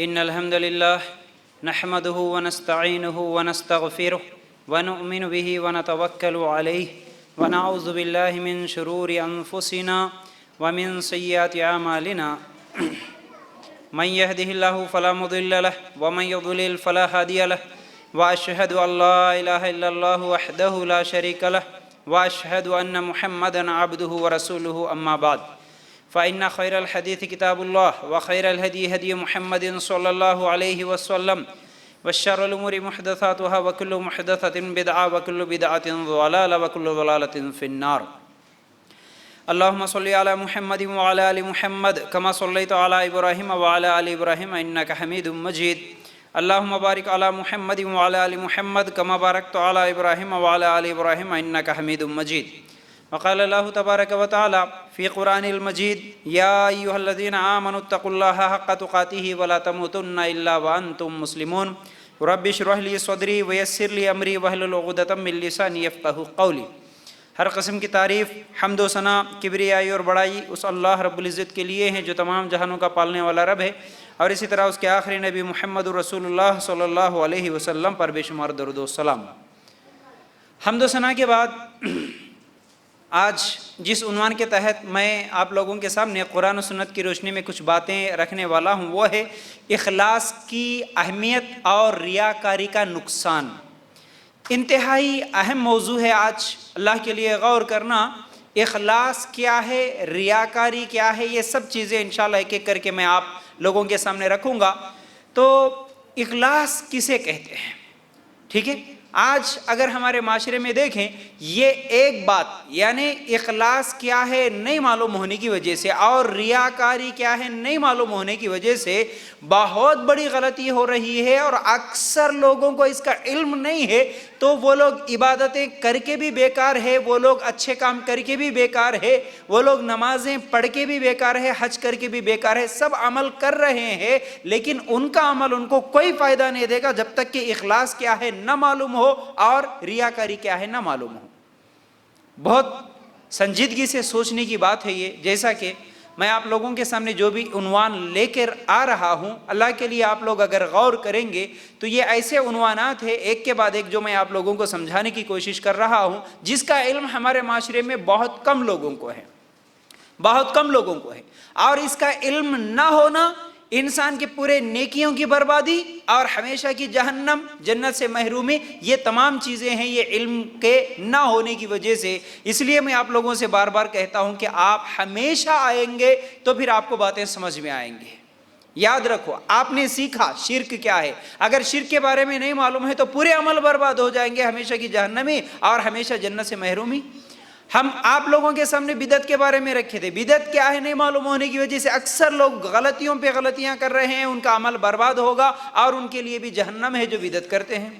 إن الحمد لله نحمده ونستعينه ونستغفره ونؤمن به ونتوكل عليه ونعوذ بالله من شرور أنفسنا ومن سيئات أعمالنا من يهده الله فلا مضل له ومن يضلل فلا هادي له وأشهد أن لا إله إلا الله وحده لا شريك له وأشهد أن محمدًا عبده ورسوله أما بعد فإن خير الحديث كتاب الله وخير الهدي هدي محمد صلى الله عليه وسلم وشر الأمور محدثاتها وكل محدثة بدعة وكل بدعة ضلالة وكل ضلالة في النار. اللهم صل على محمد وعلى آل محمد كما صليت على إبراهيم وعلى آل إبراهيم إنك حميد مجيد. اللهم بارك على محمد وعلى آل محمد كما باركت على إبراهيم وعلى آل إبراهيم إنك حميد مجيد. وقال الله تبارك وتعالى في قرآن المجيد: يا أيها الذين آمنوا اتقوا الله حق تقاته ولا تموتن إلا وأنتم مسلمون. رب اشرح لي صدري ويسر لي أمري واحلل عقدة من لساني يفقهوا قولي. ہر قسم کی تعریف، حمد و ثنا، کبریائی اور بڑائی اس اللہ رب العزت کے لیے ہیں جو تمام جہانوں کا پالنے والا رب ہے، اور اسی طرح اس کے آخری نبی محمد رسول اللہ صلی اللہ علیہ وسلم پر بے شمار درود و سلام. حمد و ثنا کے بعد آج جس عنوان کے تحت میں آپ لوگوں کے سامنے قرآن و سنت کی روشنی میں کچھ باتیں رکھنے والا ہوں، وہ ہے اخلاص کی اہمیت اور ریاکاری کا نقصان. انتہائی اہم موضوع ہے آج اللہ کے لیے غور کرنا. اخلاص کیا ہے، ریاکاری کیا ہے، یہ سب چیزیں انشاءاللہ ایک ایک کر کے میں آپ لوگوں کے سامنے رکھوں گا. تو اخلاص کسے کہتے ہیں؟ ٹھیک ہے، آج اگر ہمارے معاشرے میں دیکھیں، یہ ایک بات یعنی اخلاص کیا ہے نہیں معلوم ہونے کی وجہ سے اور ریاکاری کیا ہے نہیں معلوم ہونے کی وجہ سے بہت بڑی غلطی ہو رہی ہے، اور اکثر لوگوں کو اس کا علم نہیں ہے. تو وہ لوگ عبادتیں کر کے بھی بیکار ہے، وہ لوگ اچھے کام کر کے بھی بیکار ہے، وہ لوگ نمازیں پڑھ کے بھی بیکار ہے، حج کر کے بھی بیکار ہے. سب عمل کر رہے ہیں لیکن ان کا عمل ان کو کوئی فائدہ نہیں دے گا جب تک کہ اخلاص کیا ہے نہ معلوم ہو اور ریاکاری کیا ہے نہ معلوم ہو. بہت سنجیدگی سے سوچنے کی بات ہے یہ. جیسا کہ میں آپ لوگوں کے سامنے جو بھی عنوان لے کر آ رہا ہوں، اللہ کے لیے آپ لوگ اگر غور کریں گے تو یہ ایسے عنوانات ہیں ایک کے بعد ایک جو میں آپ لوگوں کو سمجھانے کی کوشش کر رہا ہوں، جس کا علم ہمارے معاشرے میں بہت کم لوگوں کو ہے، بہت کم لوگوں کو ہے. اور اس کا علم نہ ہونا انسان کے پورے نیکیوں کی بربادی اور ہمیشہ کی جہنم، جنت سے محرومی، یہ تمام چیزیں ہیں یہ علم کے نہ ہونے کی وجہ سے. اس لیے میں آپ لوگوں سے بار بار کہتا ہوں کہ آپ ہمیشہ آئیں گے تو پھر آپ کو باتیں سمجھ میں آئیں گے. یاد رکھو، آپ نے سیکھا شرک کیا ہے، اگر شرک کے بارے میں نہیں معلوم ہے تو پورے عمل برباد ہو جائیں گے، ہمیشہ کی جہنمی اور ہمیشہ جنت سے محرومی. ہم آپ لوگوں کے سامنے بدعت کے بارے میں رکھے تھے. بدعت کیا ہے نہیں معلوم ہونے کی وجہ سے اکثر لوگ غلطیوں پہ غلطیاں کر رہے ہیں، ان کا عمل برباد ہوگا اور ان کے لیے بھی جہنم ہے جو بدعت کرتے ہیں.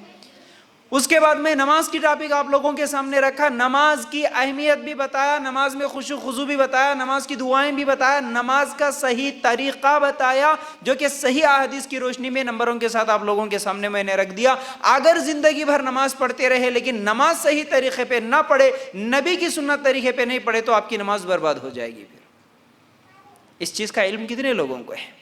اس کے بعد میں نماز کی ٹاپک آپ لوگوں کے سامنے رکھا، نماز کی اہمیت بھی بتایا، نماز میں خشوع خضوع بھی بتایا، نماز کی دعائیں بھی بتایا، نماز کا صحیح طریقہ بتایا جو کہ صحیح احادیث کی روشنی میں نمبروں کے ساتھ آپ لوگوں کے سامنے میں نے رکھ دیا. اگر زندگی بھر نماز پڑھتے رہے لیکن نماز صحیح طریقے پہ نہ پڑھے، نبی کی سنت طریقے پہ نہیں پڑھے، تو آپ کی نماز برباد ہو جائے گی. پھر اس چیز کا علم کتنے لوگوں کو ہے؟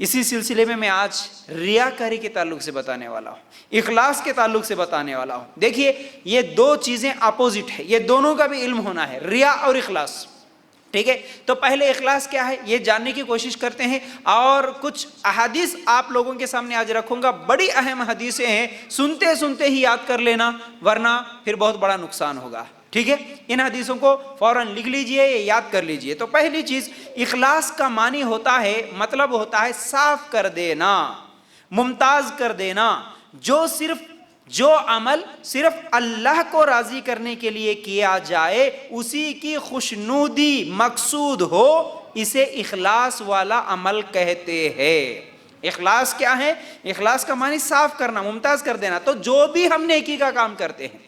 اسی سلسلے میں آج ریاکاری کے تعلق سے بتانے والا ہوں، اخلاص کے تعلق سے بتانے والا ہوں. دیکھیے، یہ دو چیزیں اپوزٹ ہے، یہ دونوں کا بھی علم ہونا ہے، ریا اور اخلاص. ٹھیک ہے، تو پہلے اخلاص کیا ہے یہ جاننے کی کوشش کرتے ہیں، اور کچھ احادیث آپ لوگوں کے سامنے آج رکھوں گا. بڑی اہم حدیثیں ہیں، سنتے سنتے ہی یاد کر لینا ورنہ پھر بہت بڑا نقصان ہوگا. ٹھیک ہے، ان حدیثوں کو فوراً لکھ لیجئے، یاد کر لیجئے. تو پہلی چیز، اخلاص کا معنی ہوتا ہے، مطلب ہوتا ہے صاف کر دینا، ممتاز کر دینا. جو عمل صرف اللہ کو راضی کرنے کے لیے کیا جائے، اسی کی خوشنودی مقصود ہو، اسے اخلاص والا عمل کہتے ہیں. اخلاص کیا ہے؟ اخلاص کا معنی صاف کرنا، ممتاز کر دینا. تو جو بھی ہم نیکی کا کام کرتے ہیں،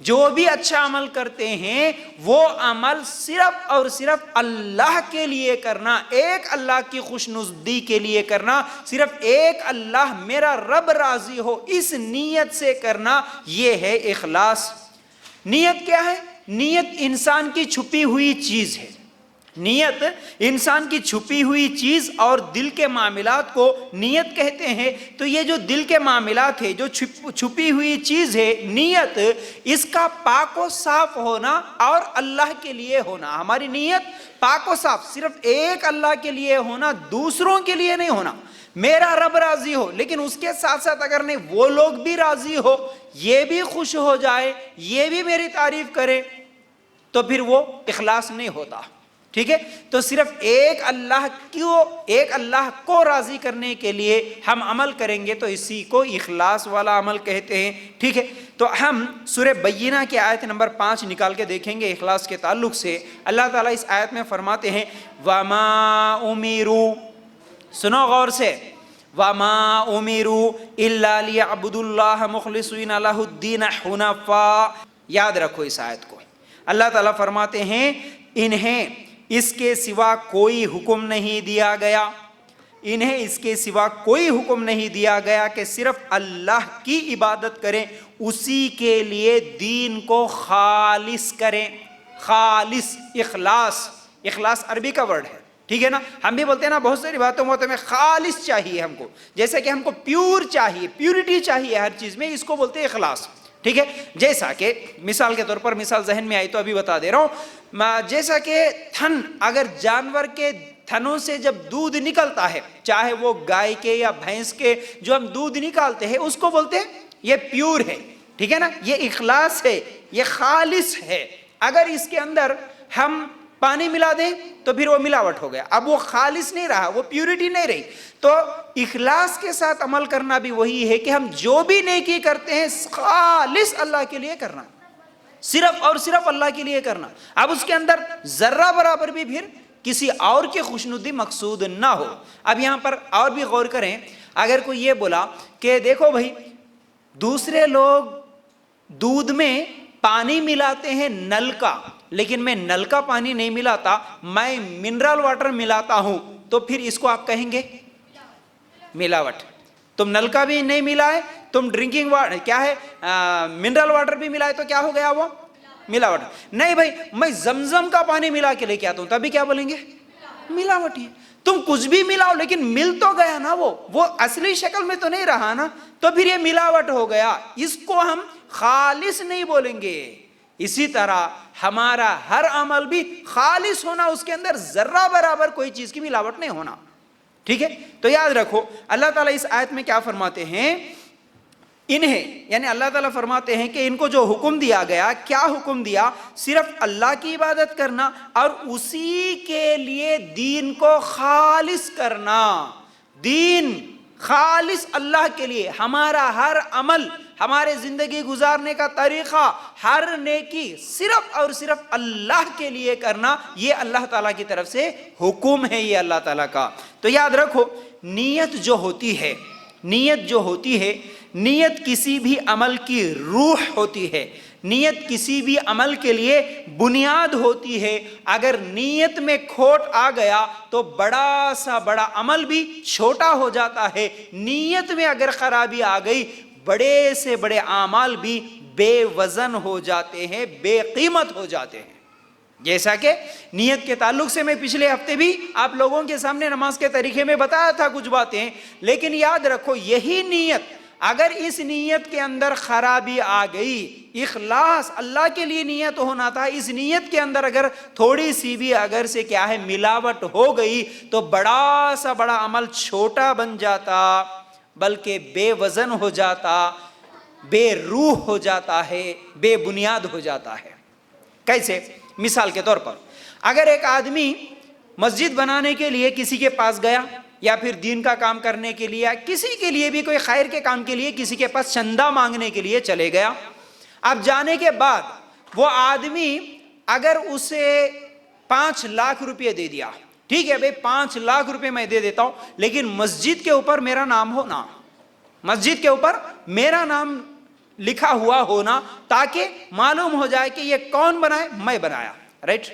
جو بھی اچھا عمل کرتے ہیں، وہ عمل صرف اور صرف اللہ کے لیے کرنا، ایک اللہ کی خوشنودی کے لیے کرنا، صرف ایک اللہ میرا رب راضی ہو اس نیت سے کرنا، یہ ہے اخلاص. نیت کیا ہے؟ نیت انسان کی چھپی ہوئی چیز ہے. نیت انسان کی چھپی ہوئی چیز اور دل کے معاملات کو نیت کہتے ہیں. تو یہ جو دل کے معاملات ہے، جو چھپی ہوئی چیز ہے نیت، اس کا پاک و صاف ہونا اور اللہ کے لیے ہونا. ہماری نیت پاک و صاف صرف ایک اللہ کے لیے ہونا، دوسروں کے لیے نہیں ہونا. میرا رب راضی ہو، لیکن اس کے ساتھ ساتھ اگر نہیں وہ لوگ بھی راضی ہو، یہ بھی خوش ہو جائے، یہ بھی میری تعریف کرے، تو پھر وہ اخلاص نہیں ہوتا. ٹھیک ہے، تو صرف ایک اللہ کو راضی کرنے کے لیے ہم عمل کریں گے تو اسی کو اخلاص والا عمل کہتے ہیں. ٹھیک ہے، تو ہم سورہ بینہ کی آیت نمبر 5 نکال کے دیکھیں گے اخلاص کے تعلق سے. اللہ تعالیٰ اس آیت میں فرماتے ہیں وَمَا أُمِرُوا، سنو غور سے، وَمَا أُمِرُوا إِلَّا لِيَعْبُدُوا اللَّهَ مُخْلِصِينَ لَهُ الدِّينَ حُنَفَاءَ. یاد رکھو اس آیت کو. اللہ تعالیٰ فرماتے ہیں انہیں اس کے سوا کوئی حکم نہیں دیا گیا، انہیں اس کے سوا کوئی حکم نہیں دیا گیا کہ صرف اللہ کی عبادت کریں، اسی کے لیے دین کو خالص کریں. خالص، اخلاص عربی کا ورڈ ہے. ٹھیک ہے نا، ہم بھی بولتے ہیں نا بہت ساری باتوں میں خالص چاہیے ہم کو، جیسے کہ ہم کو پیور چاہیے، پیورٹی چاہیے ہر چیز میں، اس کو بولتے ہیں اخلاص. ٹھیک ہے، جیسا کہ مثال کے طور پر مثال ذہن میں آئی تو ابھی بتا دے رہا ہوں. جیسا کہ تھن، اگر جانور کے تھنوں سے جب دودھ نکلتا ہے، چاہے وہ گائے کے یا بھینس کے، جو ہم دودھ نکالتے ہیں اس کو بولتے ہیں یہ پیور ہے. ٹھیک ہے نا، یہ اخلاص ہے، یہ خالص ہے. اگر اس کے اندر ہم پانی ملا دیں تو پھر وہ ملاوٹ ہو گیا، اب وہ خالص نہیں رہا، وہ پیورٹی نہیں رہی. تو اخلاص کے ساتھ عمل کرنا بھی وہی ہے کہ ہم جو بھی نیکی کرتے ہیں خالص اللہ کے لیے کرنا، صرف اور صرف اللہ کے لیے کرنا. اب اس کے اندر ذرہ برابر بھی پھر کسی اور کی خوشنودی مقصود نہ ہو. اب یہاں پر اور بھی غور کریں، اگر کوئی یہ بولا کہ دیکھو بھائی دوسرے لوگ دودھ میں پانی ملاتے ہیں نل کا، لیکن میں نل کا پانی نہیں ملاتا، میں منرل واٹر ملاتا ہوں، تو پھر اس کو آپ کہیں گے ملاوٹ. تم نل کا بھی نہیں ملائے، تم ڈرنکنگ واٹر کیا ہے منرل واٹر بھی ملائے تو کیا ہو گیا وہ ملاوٹ. نہیں بھائی میں زمزم کا پانی ملا کے لے کے آتا ہوں، تبھی کیا بولیں گے ملاوٹ ہی. تم کچھ بھی ملاؤ لیکن مل تو گیا نا، وہ اصلی شکل میں تو نہیں رہا نا، تو پھر یہ ملاوٹ ہو گیا، اس کو ہم خالص نہیں بولیں گے. اسی طرح ہمارا ہر عمل بھی خالص ہونا، اس کے اندر ذرہ برابر کوئی چیز کی ملاوٹ نہیں ہونا. ٹھیک ہے، تو یاد رکھو اللہ تعالیٰ اس آیت میں کیا فرماتے ہیں، انہیں یعنی اللہ تعالیٰ فرماتے ہیں کہ ان کو جو حکم دیا گیا، کیا حکم دیا، صرف اللہ کی عبادت کرنا اور اسی کے لیے دین کو خالص کرنا. دین خالص اللہ کے لیے، ہمارا ہر عمل، ہمارے زندگی گزارنے کا طریقہ، ہر نیکی صرف اور صرف اللہ کے لیے کرنا، یہ اللہ تعالیٰ کی طرف سے حکم ہے، یہ اللہ تعالیٰ کا. تو یاد رکھو نیت جو ہوتی ہے، نیت کسی بھی عمل کی روح ہوتی ہے، نیت کسی بھی عمل کے لیے بنیاد ہوتی ہے. اگر نیت میں کھوٹ آ گیا تو بڑا سا بڑا عمل بھی چھوٹا ہو جاتا ہے. نیت میں اگر خرابی آ گئی، بڑے سے بڑے اعمال بھی بے وزن ہو جاتے ہیں، بے قیمت ہو جاتے ہیں. جیسا کہ نیت کے تعلق سے میں پچھلے ہفتے بھی آپ لوگوں کے سامنے نماز کے طریقے میں بتایا تھا کچھ باتیں، لیکن یاد رکھو یہی نیت، اگر اس نیت کے اندر خرابی آ گئی، اخلاص اللہ کے لیے نیت ہونا تھا، اس نیت کے اندر اگر تھوڑی سی بھی اگر سے کیا ہے ملاوٹ ہو گئی تو بڑا سا بڑا عمل چھوٹا بن جاتا، بلکہ بے وزن ہو جاتا، بے روح ہو جاتا ہے، بے بنیاد ہو جاتا ہے. کیسے؟ مثال کے طور پر اگر ایک آدمی مسجد بنانے کے لیے کسی کے پاس گیا، یا پھر دین کا کام کرنے کے لیے، کسی کے لیے بھی کوئی خیر کے کام کے لیے کسی کے پاس چندہ مانگنے کے لیے چلے گیا. اب جانے کے بعد وہ آدمی اگر اسے 5 لاکھ روپے دے دیا، ٹھیک ہے بھائی 5 لاکھ روپے میں دے دیتا ہوں، لیکن مسجد کے اوپر میرا نام ہونا، مسجد کے اوپر میرا نام لکھا ہوا ہونا، تاکہ معلوم ہو جائے کہ یہ کون بنائے، میں بنایا. رائٹ،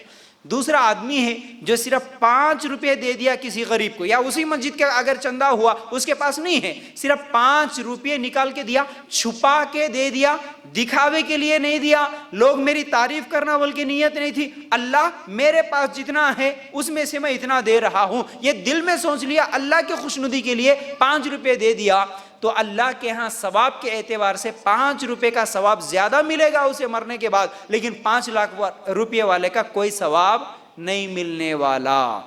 دوسرا آدمی ہے جو صرف 5 روپے دے دیا کسی غریب کو، یا اسی مسجد کا اگر چندہ ہوا اس کے پاس نہیں ہے، صرف 5 روپے نکال کے دیا، چھپا کے دے دیا، دکھاوے کے لیے نہیں دیا، لوگ میری تعریف کرنا بلکہ نیت نہیں تھی، اللہ میرے پاس جتنا ہے اس میں سے میں اتنا دے رہا ہوں، یہ دل میں سوچ لیا، اللہ کی خوشنودی کے لیے 5 روپے دے دیا، تو اللہ کے ہاں ثواب کے اعتبار سے 5 روپے کا ثواب زیادہ ملے گا اسے مرنے کے بعد، لیکن 5 لاکھ روپے والے کا کوئی ثواب نہیں ملنے والا،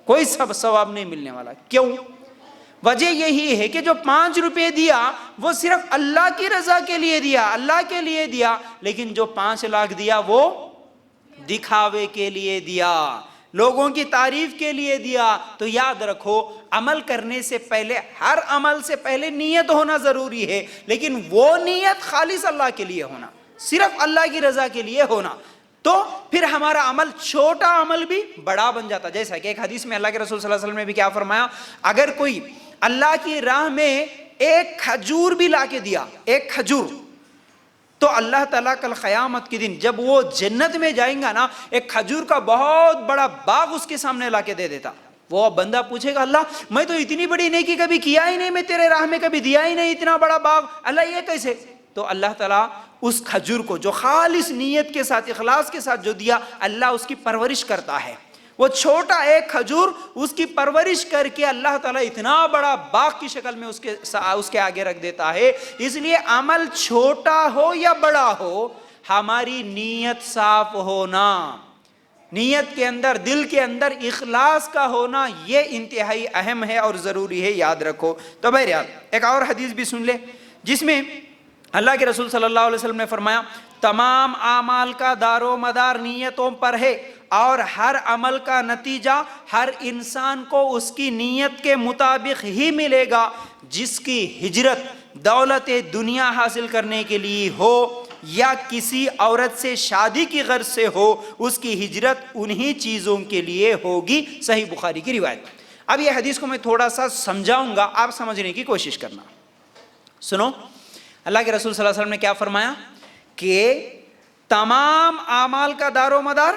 کوئی ثواب نہیں ملنے والا۔ کیوں؟ وجہ یہی ہے کہ جو 5 روپے دیا وہ صرف اللہ کی رضا کے لیے دیا، اللہ کے لیے دیا، لیکن جو 5 لاکھ دیا وہ دکھاوے کے لیے دیا، لوگوں کی تعریف کے لیے دیا۔ تو یاد رکھو، عمل کرنے سے پہلے، ہر عمل سے پہلے نیت ہونا ضروری ہے، لیکن وہ نیت خالص اللہ کے لیے ہونا، صرف اللہ کی رضا کے لیے ہونا، تو پھر ہمارا عمل چھوٹا عمل بھی بڑا بن جاتا۔ جیسا کہ ایک حدیث میں اللہ کے رسول صلی اللہ علیہ وسلم نے بھی کیا فرمایا، اگر کوئی اللہ کی راہ میں ایک کھجور بھی لا کے دیا، ایک کھجور، تو اللہ تعالیٰ کل قیامت کے دن جب وہ جنت میں جائیں گا نا، ایک کھجور کا بہت بڑا باغ اس کے سامنے لا کے دے دیتا۔ وہ بندہ پوچھے گا، اللہ میں تو اتنی بڑی نیکی کبھی کیا ہی نہیں، میں تیرے راہ میں کبھی دیا ہی نہیں اتنا بڑا باغ، اللہ یہ کیسے؟ تو اللہ تعالیٰ اس کھجور کو جو خالص نیت کے ساتھ، اخلاص کے ساتھ جو دیا، اللہ اس کی پرورش کرتا ہے۔ وہ چھوٹا ایک کھجور، اس کی پرورش کر کے اللہ تعالیٰ اتنا بڑا باغ کی شکل میں اس کے آگے رکھ دیتا ہے۔ اس لیے عمل چھوٹا ہو یا بڑا ہو، ہماری نیت صاف ہونا، نیت کے اندر، دل کے اندر اخلاص کا ہونا، یہ انتہائی اہم ہے اور ضروری ہے، یاد رکھو۔ تو بہرحال ایک اور حدیث بھی سن لے، جس میں اللہ کے رسول صلی اللہ علیہ وسلم نے فرمایا، تمام اعمال کا دار و مدار نیتوں پر ہے، اور ہر عمل کا نتیجہ ہر انسان کو اس کی نیت کے مطابق ہی ملے گا۔ جس کی ہجرت دولت دنیا حاصل کرنے کے لیے ہو یا کسی عورت سے شادی کی غرض سے ہو، اس کی ہجرت انہی چیزوں کے لیے ہوگی۔ صحیح بخاری کی روایت۔ اب یہ حدیث کو میں تھوڑا سا سمجھاؤں گا، آپ سمجھنے کی کوشش کرنا۔ سنو، اللہ کے رسول صلی اللہ علیہ وسلم نے کیا فرمایا کہ تمام اعمال کا دار و مدار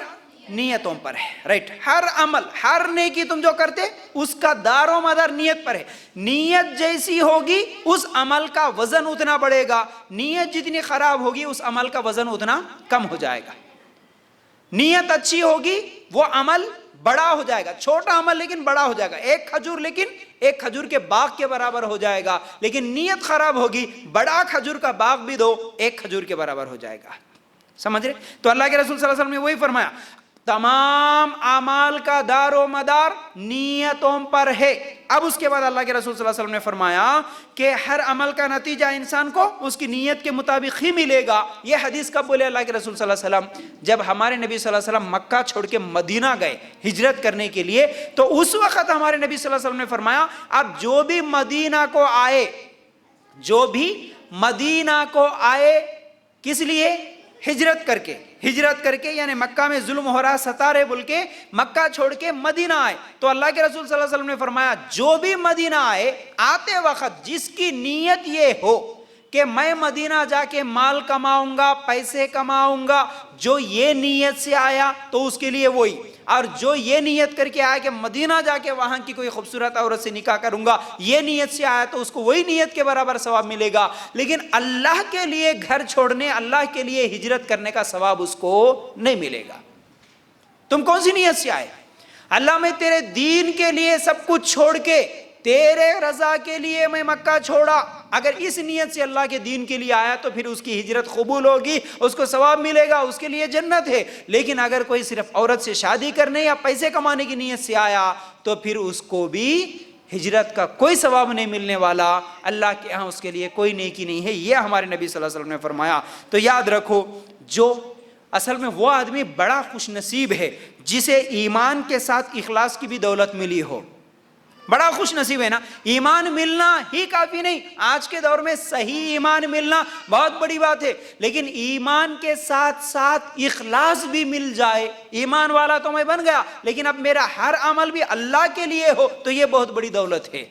نیتوں پر ہے، رائٹ؟ ہر عمل، ہر نیکی تم جو کرتے اس کا دار و مدار نیت پر ہے۔ نیت جیسی ہوگی اس عمل کا وزن اتنا بڑھے گا، نیت جتنی خراب ہوگی اس عمل کا وزن اتنا کم ہو جائے گا۔ نیت اچھی ہوگی وہ عمل بڑا ہو جائے گا، چھوٹا عمل لیکن بڑا ہو جائے گا، ایک کھجور لیکن ایک کھجور کے باغ کے برابر ہو جائے گا، لیکن نیت خراب ہوگی، بڑا کھجور کا باغ بھی دو، ایک کھجور کے برابر ہو جائے گا۔ سمجھ رہے؟ تو اللہ کے رسول صلی اللہ علیہ وسلم نے وہی فرمایا، تمام اعمال کا دار و مدار نیتوں پر ہے۔ اب اس کے بعد اللہ کے رسول صلی اللہ علیہ وسلم نے فرمایا کہ ہر عمل کا نتیجہ انسان کو اس کی نیت کے مطابق ہی ملے گا۔ یہ حدیث کب بولے اللہ کے رسول صلی اللہ علیہ وسلم؟ جب ہمارے نبی صلی اللہ علیہ وسلم مکہ چھوڑ کے مدینہ گئے ہجرت کرنے کے لیے، تو اس وقت ہمارے نبی صلی اللہ علیہ وسلم نے فرمایا، اب جو بھی مدینہ کو آئے، جو بھی مدینہ کو آئے، کس لیے؟ ہجرت کر کے یعنی مکہ میں ظلم ہو رہا، ستا رہے بول کے مکہ چھوڑ کے مدینہ آئے، تو اللہ کے رسول صلی اللہ علیہ وسلم نے فرمایا، جو بھی مدینہ آئے، آتے وقت جس کی نیت یہ ہو کہ میں مدینہ جا کے مال کماؤں گا، پیسے کماؤں گا، جو یہ نیت سے آیا تو اس کے لیے وہی، اور جو یہ نیت کر کے آیا کہ مدینہ جا کے وہاں کی کوئی خوبصورت عورت سے نکاح کروں گا، یہ نیت سے آیا تو اس کو وہی نیت کے برابر ثواب ملے گا۔ لیکن اللہ کے لیے گھر چھوڑنے، اللہ کے لیے ہجرت کرنے کا ثواب اس کو نہیں ملے گا۔ تم کون سی نیت سے آئے؟ اللہ میں تیرے دین کے لیے سب کچھ چھوڑ کے تیرے رضا کے لیے میں مکہ چھوڑا، اگر اس نیت سے اللہ کے دین کے لیے آیا تو پھر اس کی ہجرت قبول ہوگی، اس کو ثواب ملے گا، اس کے لیے جنت ہے۔ لیکن اگر کوئی صرف عورت سے شادی کرنے یا پیسے کمانے کی نیت سے آیا تو پھر اس کو بھی ہجرت کا کوئی ثواب نہیں ملنے والا، اللہ کے ہاں اس کے لیے کوئی نیکی نہیں ہے۔ یہ ہمارے نبی صلی اللہ علیہ وسلم نے فرمایا۔ تو یاد رکھو، جو اصل میں وہ آدمی بڑا خوش نصیب ہے جسے ایمان کے ساتھ اخلاص کی بھی دولت ملی ہو، بڑا خوش نصیب ہے نا۔ ایمان ملنا ہی کافی نہیں، آج کے دور میں صحیح ایمان ملنا بہت بڑی بات ہے، لیکن ایمان کے ساتھ ساتھ اخلاص بھی مل جائے۔ ایمان والا تو میں بن گیا، لیکن اب میرا ہر عمل بھی اللہ کے لیے ہو تو یہ بہت بڑی دولت ہے۔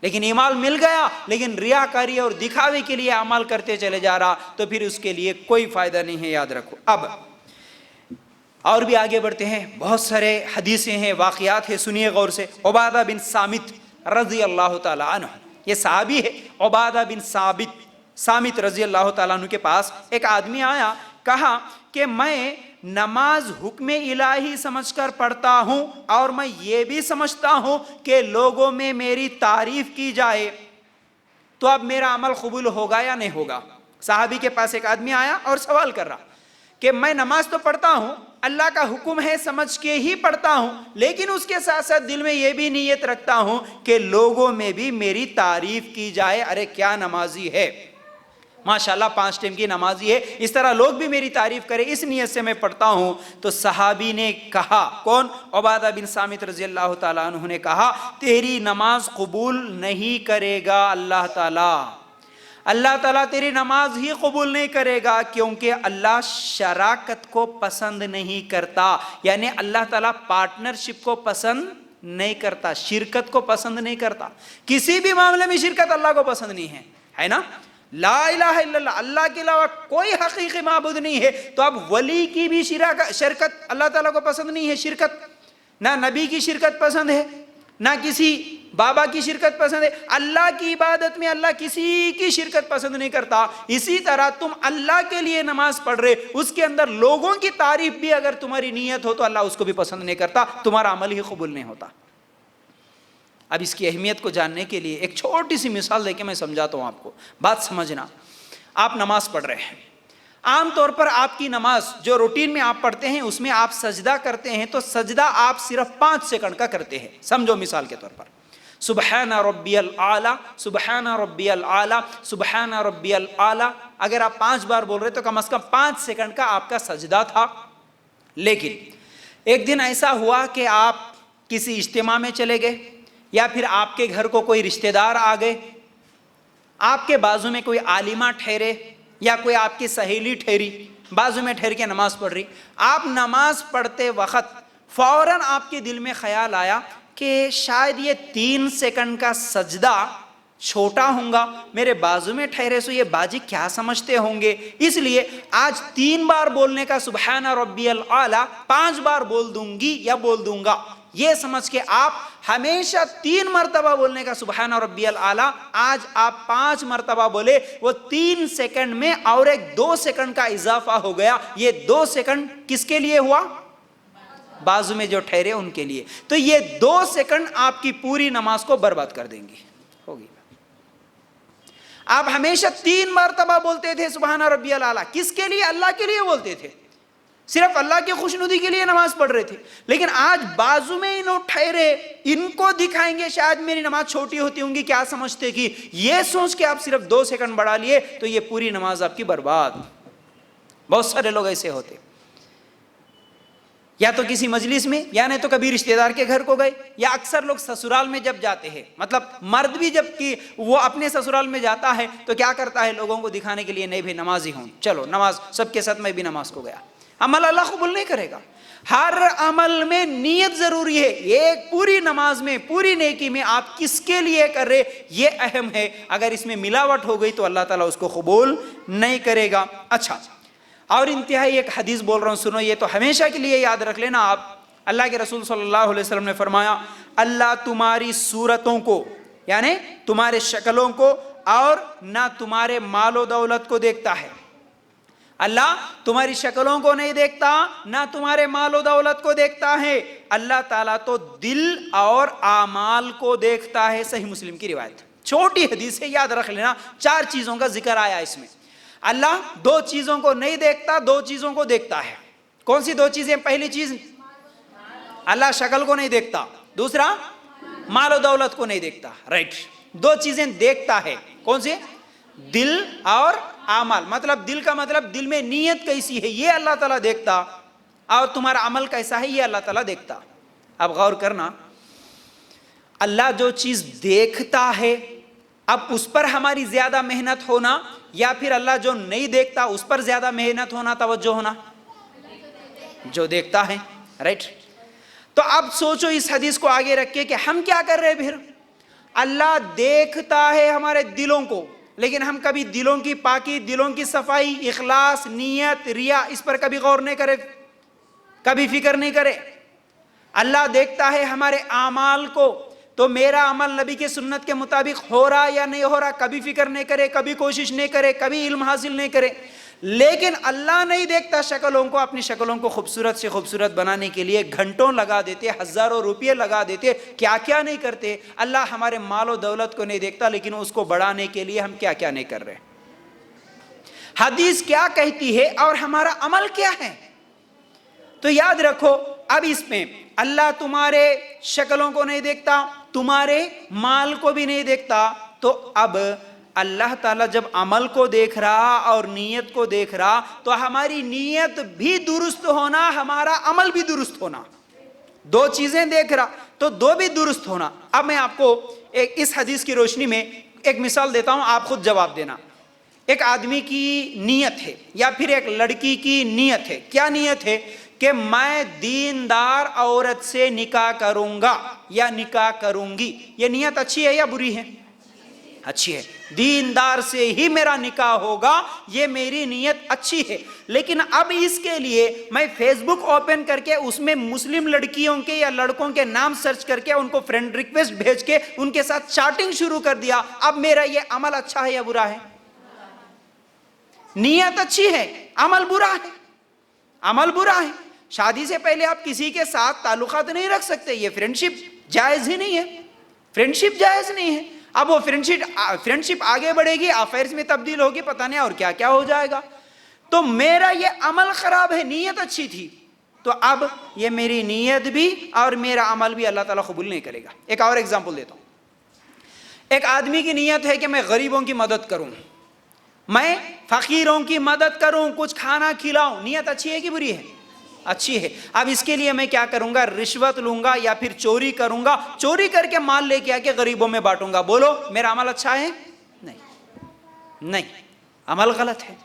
لیکن ایمان مل گیا لیکن ریاکاری اور دکھاوے کے لیے عمل کرتے چلے جا رہا تو پھر اس کے لیے کوئی فائدہ نہیں ہے، یاد رکھو۔ اب اور بھی آگے بڑھتے ہیں، بہت سارے حدیثیں ہیں، واقعات ہیں، سنیے غور سے۔ عبادہ بن صامت رضی اللہ تعالیٰ عنہ، یہ صحابی ہے، عبادہ بن صامت رضی اللہ تعالیٰ عنہ کے پاس ایک آدمی آیا، کہا کہ میں نماز حکم الہی سمجھ کر پڑھتا ہوں اور میں یہ بھی سمجھتا ہوں کہ لوگوں میں میری تعریف کی جائے، تو اب میرا عمل قبول ہوگا یا نہیں ہوگا؟ صحابی کے پاس ایک آدمی آیا اور سوال کر رہا کہ میں نماز تو پڑھتا ہوں، اللہ کا حکم ہے سمجھ کے ہی پڑھتا ہوں، لیکن اس کے ساتھ ساتھ دل میں یہ بھی نیت رکھتا ہوں کہ لوگوں میں بھی میری تعریف کی جائے، ارے کیا نمازی ہے، ماشاءاللہ 5 ٹائم کی نمازی ہے، اس طرح لوگ بھی میری تعریف کریں، اس نیت سے میں پڑھتا ہوں۔ تو صحابی نے کہا، کون؟ عبادہ بن صامت رضی اللہ تعالیٰ عنہ نے کہا، تیری نماز قبول نہیں کرے گا اللہ تعالیٰ تیری نماز ہی قبول نہیں کرے گا، کیونکہ اللہ شراکت کو پسند نہیں کرتا، یعنی اللہ تعالیٰ پارٹنرشپ کو پسند نہیں کرتا، شرکت کو پسند نہیں کرتا، کسی بھی معاملے میں شرکت اللہ کو پسند نہیں ہے نا؟ لا الہ الا اللہ، اللہ کے علاوہ کوئی حقیقی معبود نہیں ہے، تو اب ولی کی بھی شرکت اللہ تعالیٰ کو پسند نہیں ہے، شرکت نہ نبی کی شرکت پسند ہے، نہ کسی بابا کی شرکت پسند ہے، اللہ کی عبادت میں اللہ کسی کی شرکت پسند نہیں کرتا۔ اسی طرح تم اللہ کے لیے نماز پڑھ رہے، اس کے اندر لوگوں کی تعریف بھی اگر تمہاری نیت ہو تو اللہ اس کو بھی پسند نہیں کرتا، تمہارا عمل ہی قبول نہیں ہوتا۔ اب اس کی اہمیت کو جاننے کے لیے ایک چھوٹی سی مثال دے کے میں سمجھاتا ہوں آپ کو، بات سمجھنا۔ آپ نماز پڑھ رہے ہیں، عام طور پر آپ کی نماز جو روٹین میں آپ پڑھتے ہیں اس میں آپ سجدہ کرتے ہیں، تو سجدہ آپ صرف 5 سیکنڈ کا کرتے ہیں، سمجھو مثال کے طور پر سبحان ربی الاعلیٰ، سبحان ربی الاعلیٰ، سبحان ربی الاعلیٰ، اگر آپ 5 بار بول رہے تو کم از کم 5 سیکنڈ کا آپ کا سجدہ تھا۔ لیکن ایک دن ایسا ہوا کہ آپ کسی اجتماع میں چلے گئے، یا پھر آپ کے گھر کو کوئی رشتہ دار آ گئے، آپ کے بازو میں کوئی عالمہ ٹھہرے یا کوئی آپ کی سہیلی ٹھہری، بازو میں ٹھہر کے نماز پڑھ رہی، آپ نماز پڑھتے وقت فوراً آپ کے دل میں خیال آیا کہ شاید یہ 3 سیکنڈ کا سجدہ چھوٹا ہوں گا، میرے بازو میں ٹھہرے سو یہ باجی کیا سمجھتے ہوں گے، اس لیے آج 3 بار بولنے کا سبحان ربی الاعلیٰ 5 بار بول دوں گی یا بول دوں گا، یہ سمجھ کے آپ ہمیشہ 3 مرتبہ بولنے کا سبحان ربی الاعلیٰ، آج آپ 5 مرتبہ بولے، وہ 3 سیکنڈ میں اور ایک 2 سیکنڈ کا اضافہ ہو گیا، یہ 2 سیکنڈ کس کے لیے ہوا؟ بازو میں جو ٹھہرے ان کے لیے، تو یہ 2 سیکنڈ آپ کی پوری نماز کو برباد کر دیں گے، ہوگی۔ آپ ہمیشہ 3 مرتبہ بولتے تھے سبحان ربی الاعلیٰ، کس کے لیے؟ اللہ کے لیے بولتے تھے، صرف اللہ کی خوشنودی کے لیے نماز پڑھ رہے تھے، لیکن آج بازو میں انہوں ٹھہرے، ان کو دکھائیں گے شاید میری نماز چھوٹی ہوتی ہوں گی، کیا سمجھتے کہ یہ سوچ کے آپ صرف 2 سیکنڈ بڑھا لیے تو یہ پوری نماز آپ کی برباد۔ بہت سارے لوگ ایسے ہوتے، یا تو کسی مجلس میں، یا نہیں تو کبھی رشتہ دار کے گھر کو گئے، یا اکثر لوگ سسرال میں جب جاتے ہیں، مطلب مرد بھی جب کہ وہ اپنے سسرال میں جاتا ہے تو کیا کرتا ہے، لوگوں کو دکھانے کے لیے نہیں بھی نمازی ہوں، چلو نماز سب کے ساتھ میں بھی نماز کو گیا، عمل اللہ قبول نہیں کرے گا۔ ہر عمل میں نیت ضروری ہے، ایک پوری نماز میں پوری نیکی میں آپ کس کے لیے کر رہے یہ اہم ہے، اگر اس میں ملاوٹ ہو گئی تو اللہ تعالیٰ اس کو قبول نہیں کرے گا۔ اچھا، اور انتہائی ایک حدیث بول رہا ہوں، سنو، یہ تو ہمیشہ کے لیے یاد رکھ لینا آپ۔ اللہ کے رسول صلی اللہ علیہ وسلم نے فرمایا، اللہ تمہاری صورتوں کو یعنی تمہارے شکلوں کو اور نہ تمہارے مال و دولت کو دیکھتا ہے، اللہ تمہاری شکلوں کو نہیں دیکھتا نہ تمہارے مال و دولت کو دیکھتا ہے، اللہ تعالیٰ تو دل اور اعمال کو دیکھتا ہے۔ صحیح مسلم کی روایت، چھوٹی حدیث ہے، یاد رکھ لینا، 4 چیزوں کا ذکر آیا اس میں۔ اللہ 2 چیزوں کو نہیں دیکھتا، 2 چیزوں کو دیکھتا ہے۔ کون سی 2 چیزیں؟ پہلی چیز اللہ شکل کو نہیں دیکھتا، دوسرا مال و دولت کو نہیں دیکھتا، رائٹ، 2 چیزیں دیکھتا ہے، کون سی؟ دل اور اعمال، مطلب دل کا مطلب دل میں نیت کیسی ہے یہ اللہ تعالیٰ دیکھتا، اور تمہارا عمل کیسا ہے یہ اللہ تعالیٰ دیکھتا۔ اب غور کرنا، اللہ جو چیز دیکھتا ہے اب اس پر ہماری زیادہ محنت ہونا، یا پھر اللہ جو نہیں دیکھتا اس پر زیادہ محنت ہونا، توجہ ہونا؟ جو دیکھتا ہے، رائٹ۔ تو اب سوچو اس حدیث کو آگے رکھ کے کہ ہم کیا کر رہے ہیں پھر؟ اللہ دیکھتا ہے ہمارے دلوں کو، لیکن ہم کبھی دلوں کی پاکی، دلوں کی صفائی، اخلاص، نیت، ریا، اس پر کبھی غور نہیں کرے، کبھی فکر نہیں کرے. اللہ دیکھتا ہے ہمارے اعمال کو, تو میرا عمل نبی کے سنت کے مطابق ہو رہا یا نہیں ہو رہا کبھی فکر نہیں کرے, کبھی کوشش نہیں کرے, کبھی علم حاصل نہیں کرے. لیکن اللہ نہیں دیکھتا شکلوں کو, اپنی شکلوں کو خوبصورت سے خوبصورت بنانے کے لیے گھنٹوں لگا دیتے, ہزاروں روپے لگا دیتے, کیا کیا نہیں کرتے. اللہ ہمارے مال و دولت کو نہیں دیکھتا, لیکن اس کو بڑھانے کے لیے ہم کیا کیا نہیں کر رہے. حدیث کیا کہتی ہے اور ہمارا عمل کیا ہے. تو یاد رکھو, اب اس میں اللہ تمہارے شکلوں کو نہیں دیکھتا, تمہارے مال کو بھی نہیں دیکھتا. تو اب اللہ تعالیٰ جب عمل کو دیکھ رہا اور نیت کو دیکھ رہا, تو ہماری نیت بھی درست ہونا, ہمارا عمل بھی درست ہونا, دو چیزیں دیکھ رہا تو دو بھی درست ہونا. اب میں آپ کو اس حدیث کی روشنی میں ایک مثال دیتا ہوں, آپ خود جواب دینا. ایک آدمی کی نیت ہے یا پھر ایک لڑکی کی نیت ہے. کیا نیت ہے؟ کہ میں دیندار عورت سے نکاح کروں گا یا نکاح کروں گی. یہ نیت اچھی ہے یا بری ہے؟ اچھی ہے. دیندار سے ہی میرا نکاح ہوگا, یہ میری نیت اچھی ہے. لیکن اب اس کے لیے میں فیس بک اوپن کر کے اس میں مسلم لڑکیوں کے یا لڑکوں کے نام سرچ کر کے ان کو فرینڈ ریکویسٹ بھیج کے ان کے ساتھ چیٹنگ شروع کر دیا. اب میرا یہ عمل اچھا ہے یا برا ہے؟ نیت اچھی ہے, عمل برا ہے. عمل برا ہے. شادی سے پہلے آپ کسی کے ساتھ تعلقات نہیں رکھ سکتے, یہ فرینڈشپ جائز ہی نہیں ہے. فرینڈشپ جائز نہیں ہے. اب وہ فرینڈشپ آگے بڑھے گی, افیئرز میں تبدیل ہوگی, پتہ نہیں اور کیا کیا ہو جائے گا. تو میرا یہ عمل خراب ہے, نیت اچھی تھی, تو اب یہ میری نیت بھی اور میرا عمل بھی اللہ تعالیٰ قبول نہیں کرے گا. ایک اور ایگزامپل دیتا ہوں. ایک آدمی کی نیت ہے کہ میں غریبوں کی مدد کروں, میں فقیروں کی مدد کروں, کچھ کھانا کھلاؤں. نیت اچھی ہے کہ بری ہے؟ اچھی ہے. اب اس کے لیے میں کیا کروں گا؟ رشوت لوں گا یا پھر چوری کروں گا, چوری کر کے مال لے کے آ کے غریبوں میں بانٹوں گا. بولو میرا عمل اچھا ہے؟ نہیں, عمل غلط ہے.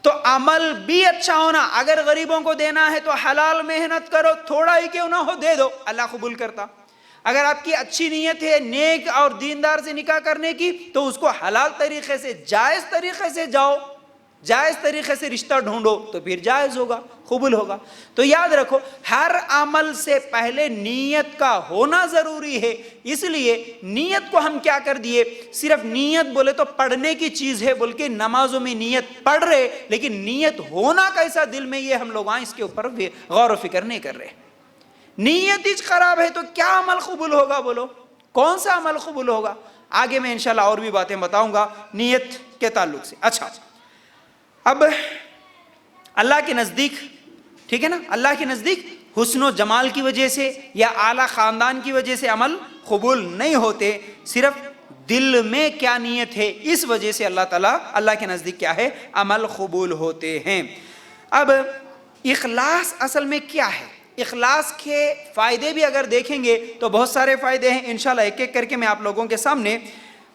تو عمل بھی اچھا ہونا, اگر غریبوں کو دینا ہے تو حلال محنت کرو, تھوڑا ہی کیوں نہ ہو دے دو, اللہ قبول کرتا. اگر آپ کی اچھی نیت ہے نیک اور دیندار سے نکاح کرنے کی, تو اس کو حلال طریقے سے, جائز طریقے سے جاؤ, جائز طریقے سے رشتہ ڈھونڈو, تو پھر جائز ہوگا, قبول ہوگا. تو یاد رکھو, ہر عمل سے پہلے نیت کا ہونا ضروری ہے. اس لیے نیت کو ہم کیا کر دیے, صرف نیت بولے تو پڑھنے کی چیز ہے, بلکہ نمازوں میں نیت پڑھ رہے, لیکن نیت ہونا کیسا دل میں, یہ ہم لوگ اس کے اوپر غور و فکر نہیں کر رہے. نیت ہی خراب ہے تو کیا عمل قبول ہوگا؟ بولو کون سا عمل قبول ہوگا؟ آگے میں انشاءاللہ اور بھی باتیں بتاؤں گا نیت کے تعلق سے. اچھا, اب اللہ کے نزدیک, ٹھیک ہے نا, اللہ کے نزدیک حسن و جمال کی وجہ سے یا اعلیٰ خاندان کی وجہ سے عمل قبول نہیں ہوتے, صرف دل میں کیا نیت ہے اس وجہ سے اللہ تعالیٰ, اللہ کے نزدیک کیا ہے, عمل قبول ہوتے ہیں. اب اخلاص اصل میں کیا ہے؟ اخلاص کے فائدے بھی اگر دیکھیں گے تو بہت سارے فائدے ہیں. انشاءاللہ ایک ایک کر کے میں آپ لوگوں کے سامنے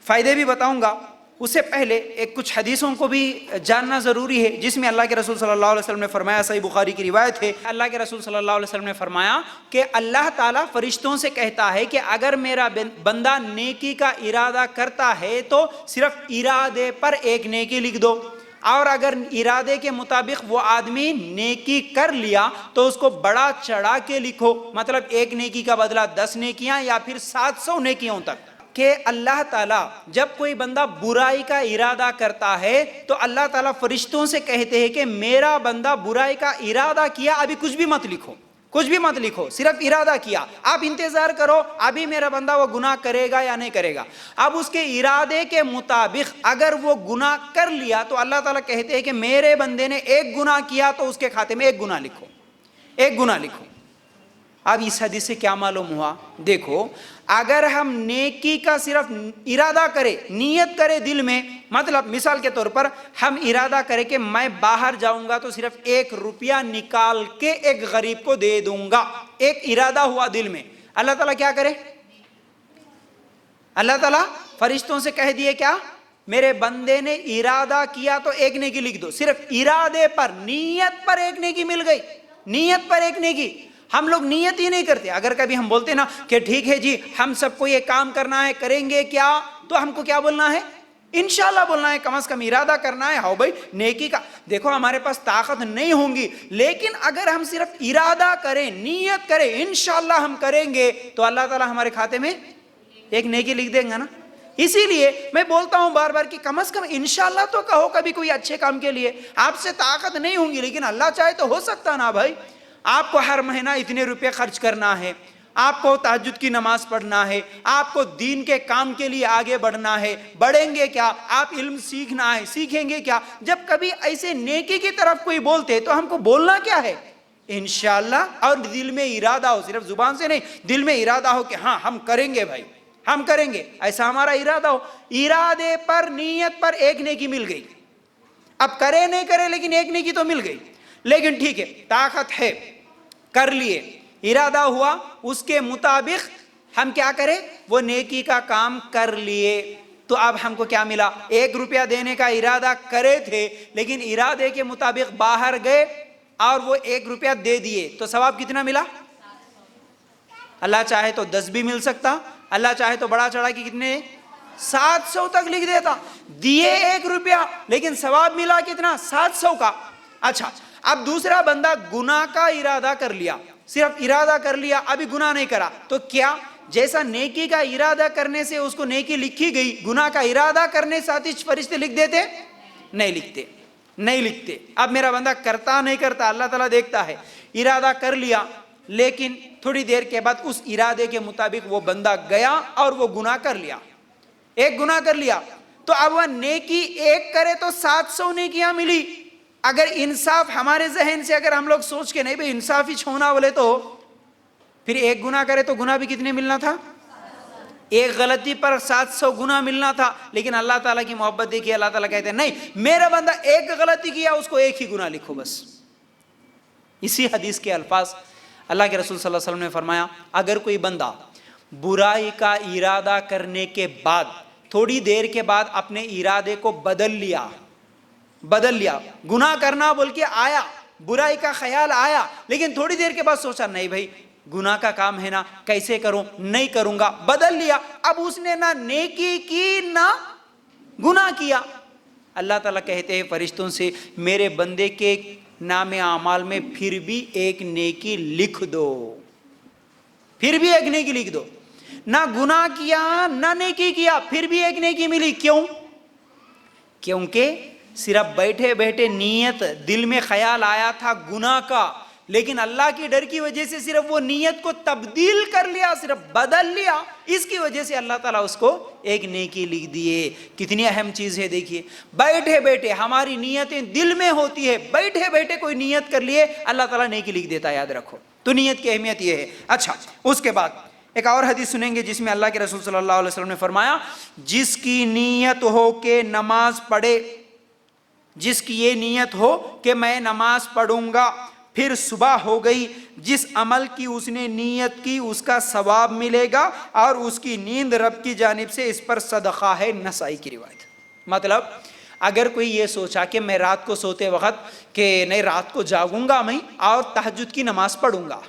فائدے بھی بتاؤں گا. اس سے پہلے ایک کچھ حدیثوں کو بھی جاننا ضروری ہے, جس میں اللہ کے رسول صلی اللہ علیہ وسلم نے فرمایا, صحیح بخاری کی روایت ہے, اللہ کے رسول صلی اللہ علیہ وسلم نے فرمایا کہ اللہ تعالیٰ فرشتوں سے کہتا ہے کہ اگر میرا بندہ نیکی کا ارادہ کرتا ہے تو صرف ارادے پر ایک نیکی لکھ دو, اور اگر ارادے کے مطابق وہ آدمی نیکی کر لیا تو اس کو بڑا چڑھا کے لکھو, مطلب ایک نیکی کا بدلہ 10 نیکیاں یا پھر 700 نیکیوں تک. کہ اللہ تعالیٰ جب کوئی بندہ برائی کا ارادہ کرتا ہے تو اللہ تعالیٰ فرشتوں سے کہتے ہیں کہ میرا بندہ برائی کا ارادہ کیا, ابھی کچھ بھی مت لکھو, کچھ بھی مت لکھو, صرف ارادہ کیا, آپ انتظار کرو ابھی میرا بندہ وہ گناہ کرے گا یا نہیں کرے گا. اب اس کے ارادے کے مطابق اگر وہ گناہ کر لیا تو اللہ تعالیٰ کہتے ہیں کہ میرے بندے نے ایک گناہ کیا تو اس کے کھاتے میں ایک گناہ لکھو, ایک گناہ لکھو. اب اس حدیث سے کیا معلوم ہوا؟ دیکھو, اگر ہم نیکی کا صرف ارادہ کرے, نیت کرے دل میں, مطلب مثال کے طور پر ہم ارادہ کرے کہ میں باہر جاؤں گا تو صرف 1 روپیہ نکال کے ایک غریب کو دے دوں گا, ایک ارادہ ہوا دل میں, اللہ تعالیٰ کیا کرے؟ اللہ تعالیٰ فرشتوں سے کہہ دیے کیا, میرے بندے نے ارادہ کیا تو ایک نیکی لکھ دو. صرف ارادے پر, نیت پر ایک نیکی مل گئی, نیت پر ایک نیکی. ہم لوگ نیت ہی نہیں کرتے. اگر کبھی ہم بولتے نا کہ ٹھیک ہے جی ہم سب کو یہ کام کرنا ہے, کریں گے کیا, تو ہم کو کیا بولنا ہے؟ انشاءاللہ بولنا ہے، کم از کم ارادہ کرنا ہے، ہاں بھائی نیکی کا. دیکھو ہمارے پاس طاقت نہیں ہوں گی، لیکن اگر ہم صرف ارادہ کریں، نیت کریں انشاءاللہ ہم کریں گے، تو اللہ تعالیٰ ہمارے کھاتے میں ایک نیکی لکھ دیں گا نا. اسی لیے میں بولتا ہوں بار بار کہ کم از کم انشاءاللہ تو کہو کبھی کوئی اچھے کام کے لیے. آپ سے طاقت نہیں ہوں گی لیکن اللہ چاہے تو ہو سکتا نا بھائی. آپ کو ہر مہینہ اتنے روپے خرچ کرنا ہے، آپ کو تہجد کی نماز پڑھنا ہے، آپ کو دین کے کام کے لیے آگے بڑھنا ہے. بڑھیں گے کیا؟ آپ علم سیکھنا ہے، سیکھیں گے کیا؟ جب کبھی ایسے نیکی کی طرف کوئی بولتے تو ہم کو بولنا کیا ہے؟ انشاءاللہ. اور دل میں ارادہ ہو، صرف زبان سے نہیں، دل میں ارادہ ہو کہ ہاں ہم کریں گے بھائی، ہم کریں گے، ایسا ہمارا ارادہ ہو. ارادے پر، نیت پر ایک نیکی مل گئی. اب کرے نہیں کرے لیکن ایک نیکی تو مل گئی. لیکن ٹھیک ہے، طاقت ہے، کر لیے، ارادہ ہوا، اس کے مطابق ہم کیا کریں؟ وہ نیکی کا کام کر لیے. تو اب ہم کو کیا ملا؟ 1 روپیہ دینے کا ارادہ کرے تھے لیکن ارادے کے مطابق باہر گئے اور وہ 1 روپیہ دے دیے، تو ثواب کتنا ملا؟ اللہ چاہے تو 10 بھی مل سکتا، اللہ چاہے تو بڑا چڑھا کہ کتنے 700 تک لکھ دیتا. دیے 1 روپیہ لیکن ثواب ملا کتنا؟ 700 کا. اچھا، اب دوسرا بندہ گناہ کا ارادہ کر لیا، صرف ارادہ کر لیا، ابھی گناہ نہیں کرا، تو کیا جیسا نیکی کا ارادہ کرنے سے اس کو نیکی لکھی گئی، گناہ کا ارادہ کرنے ساتھ ہی فرشتے لکھ دیتے؟ نہیں لکھتے، نہیں لکھتے. اب میرا بندہ کرتا نہیں کرتا اللہ تعالیٰ دیکھتا ہے. ارادہ کر لیا لیکن تھوڑی دیر کے بعد اس ارادے کے مطابق وہ بندہ گیا اور وہ گناہ کر لیا، 1 گناہ کر لیا، تو اب وہ نیکی 1 کرے تو 700 نیکیاں ملی. اگر انصاف ہمارے ذہن سے اگر ہم لوگ سوچ کے نہیں بھئی انصاف ہی چھونا بولے تو پھر 1 گناہ کرے تو گناہ بھی کتنے ملنا تھا؟ 1 غلطی پر 700 گناہ ملنا تھا. لیکن اللہ تعالیٰ کی محبت دیکھیے، اللہ تعالیٰ کہتے ہیں نہیں، میرا بندہ 1 غلطی کیا اس کو 1 ہی گناہ لکھو بس. اسی حدیث کے الفاظ اللہ کے رسول صلی اللہ علیہ وسلم نے فرمایا، اگر کوئی بندہ برائی کا ارادہ کرنے کے بعد تھوڑی دیر کے بعد اپنے ارادے کو بدل لیا، گناہ کرنا بول کے آیا، برائی کا خیال آیا، لیکن تھوڑی دیر کے بعد سوچا نہیں بھائی گناہ کا کام ہے نا، کیسے کروں، نہیں کروں گا، بدل لیا. اب اس نے نہ نیکی کی نہ گناہ کیا. اللہ تعالیٰ کہتے ہیں فرشتوں سے، میرے بندے کے نام اعمال میں پھر بھی 1 نیکی لکھ دو، پھر بھی 1 نیکی لکھ دو. نہ گناہ کیا نہ نیکی کیا، پھر بھی 1 نیکی ملی. کیوں؟ کیونکہ صرف بیٹھے بیٹھے نیت دل میں خیال آیا تھا گناہ کا، لیکن اللہ کی ڈر کی وجہ سے صرف وہ نیت کو تبدیل کر لیا، صرف بدل لیا، اس کی وجہ سے اللہ تعالیٰ اس کو 1 نیکی لکھ دیے. کتنی اہم چیز ہے دیکھیے. بیٹھے بیٹھے ہماری نیتیں دل میں ہوتی ہے، بیٹھے بیٹھے کوئی نیت کر لیے اللہ تعالیٰ نیکی لکھ دیتا ہے، یاد رکھو. تو نیت کی اہمیت یہ ہے. اچھا، اس کے بعد ایک اور حدیث سنیں گے جس میں اللہ کے رسول صلی اللہ علیہ وسلم نے فرمایا، جس کی نیت ہو کہ نماز پڑھے، جس کی یہ نیت ہو کہ میں نماز پڑھوں گا، پھر صبح ہو گئی، جس عمل کی اس نے نیت کی اس کا ثواب ملے گا اور اس کی نیند رب کی جانب سے اس پر صدقہ ہے. نسائی کی روایت. مطلب اگر کوئی یہ سوچا کہ میں رات کو سوتے وقت کہ نہیں رات کو جاگوں گا میں اور تہجد کی نماز پڑھوں گا،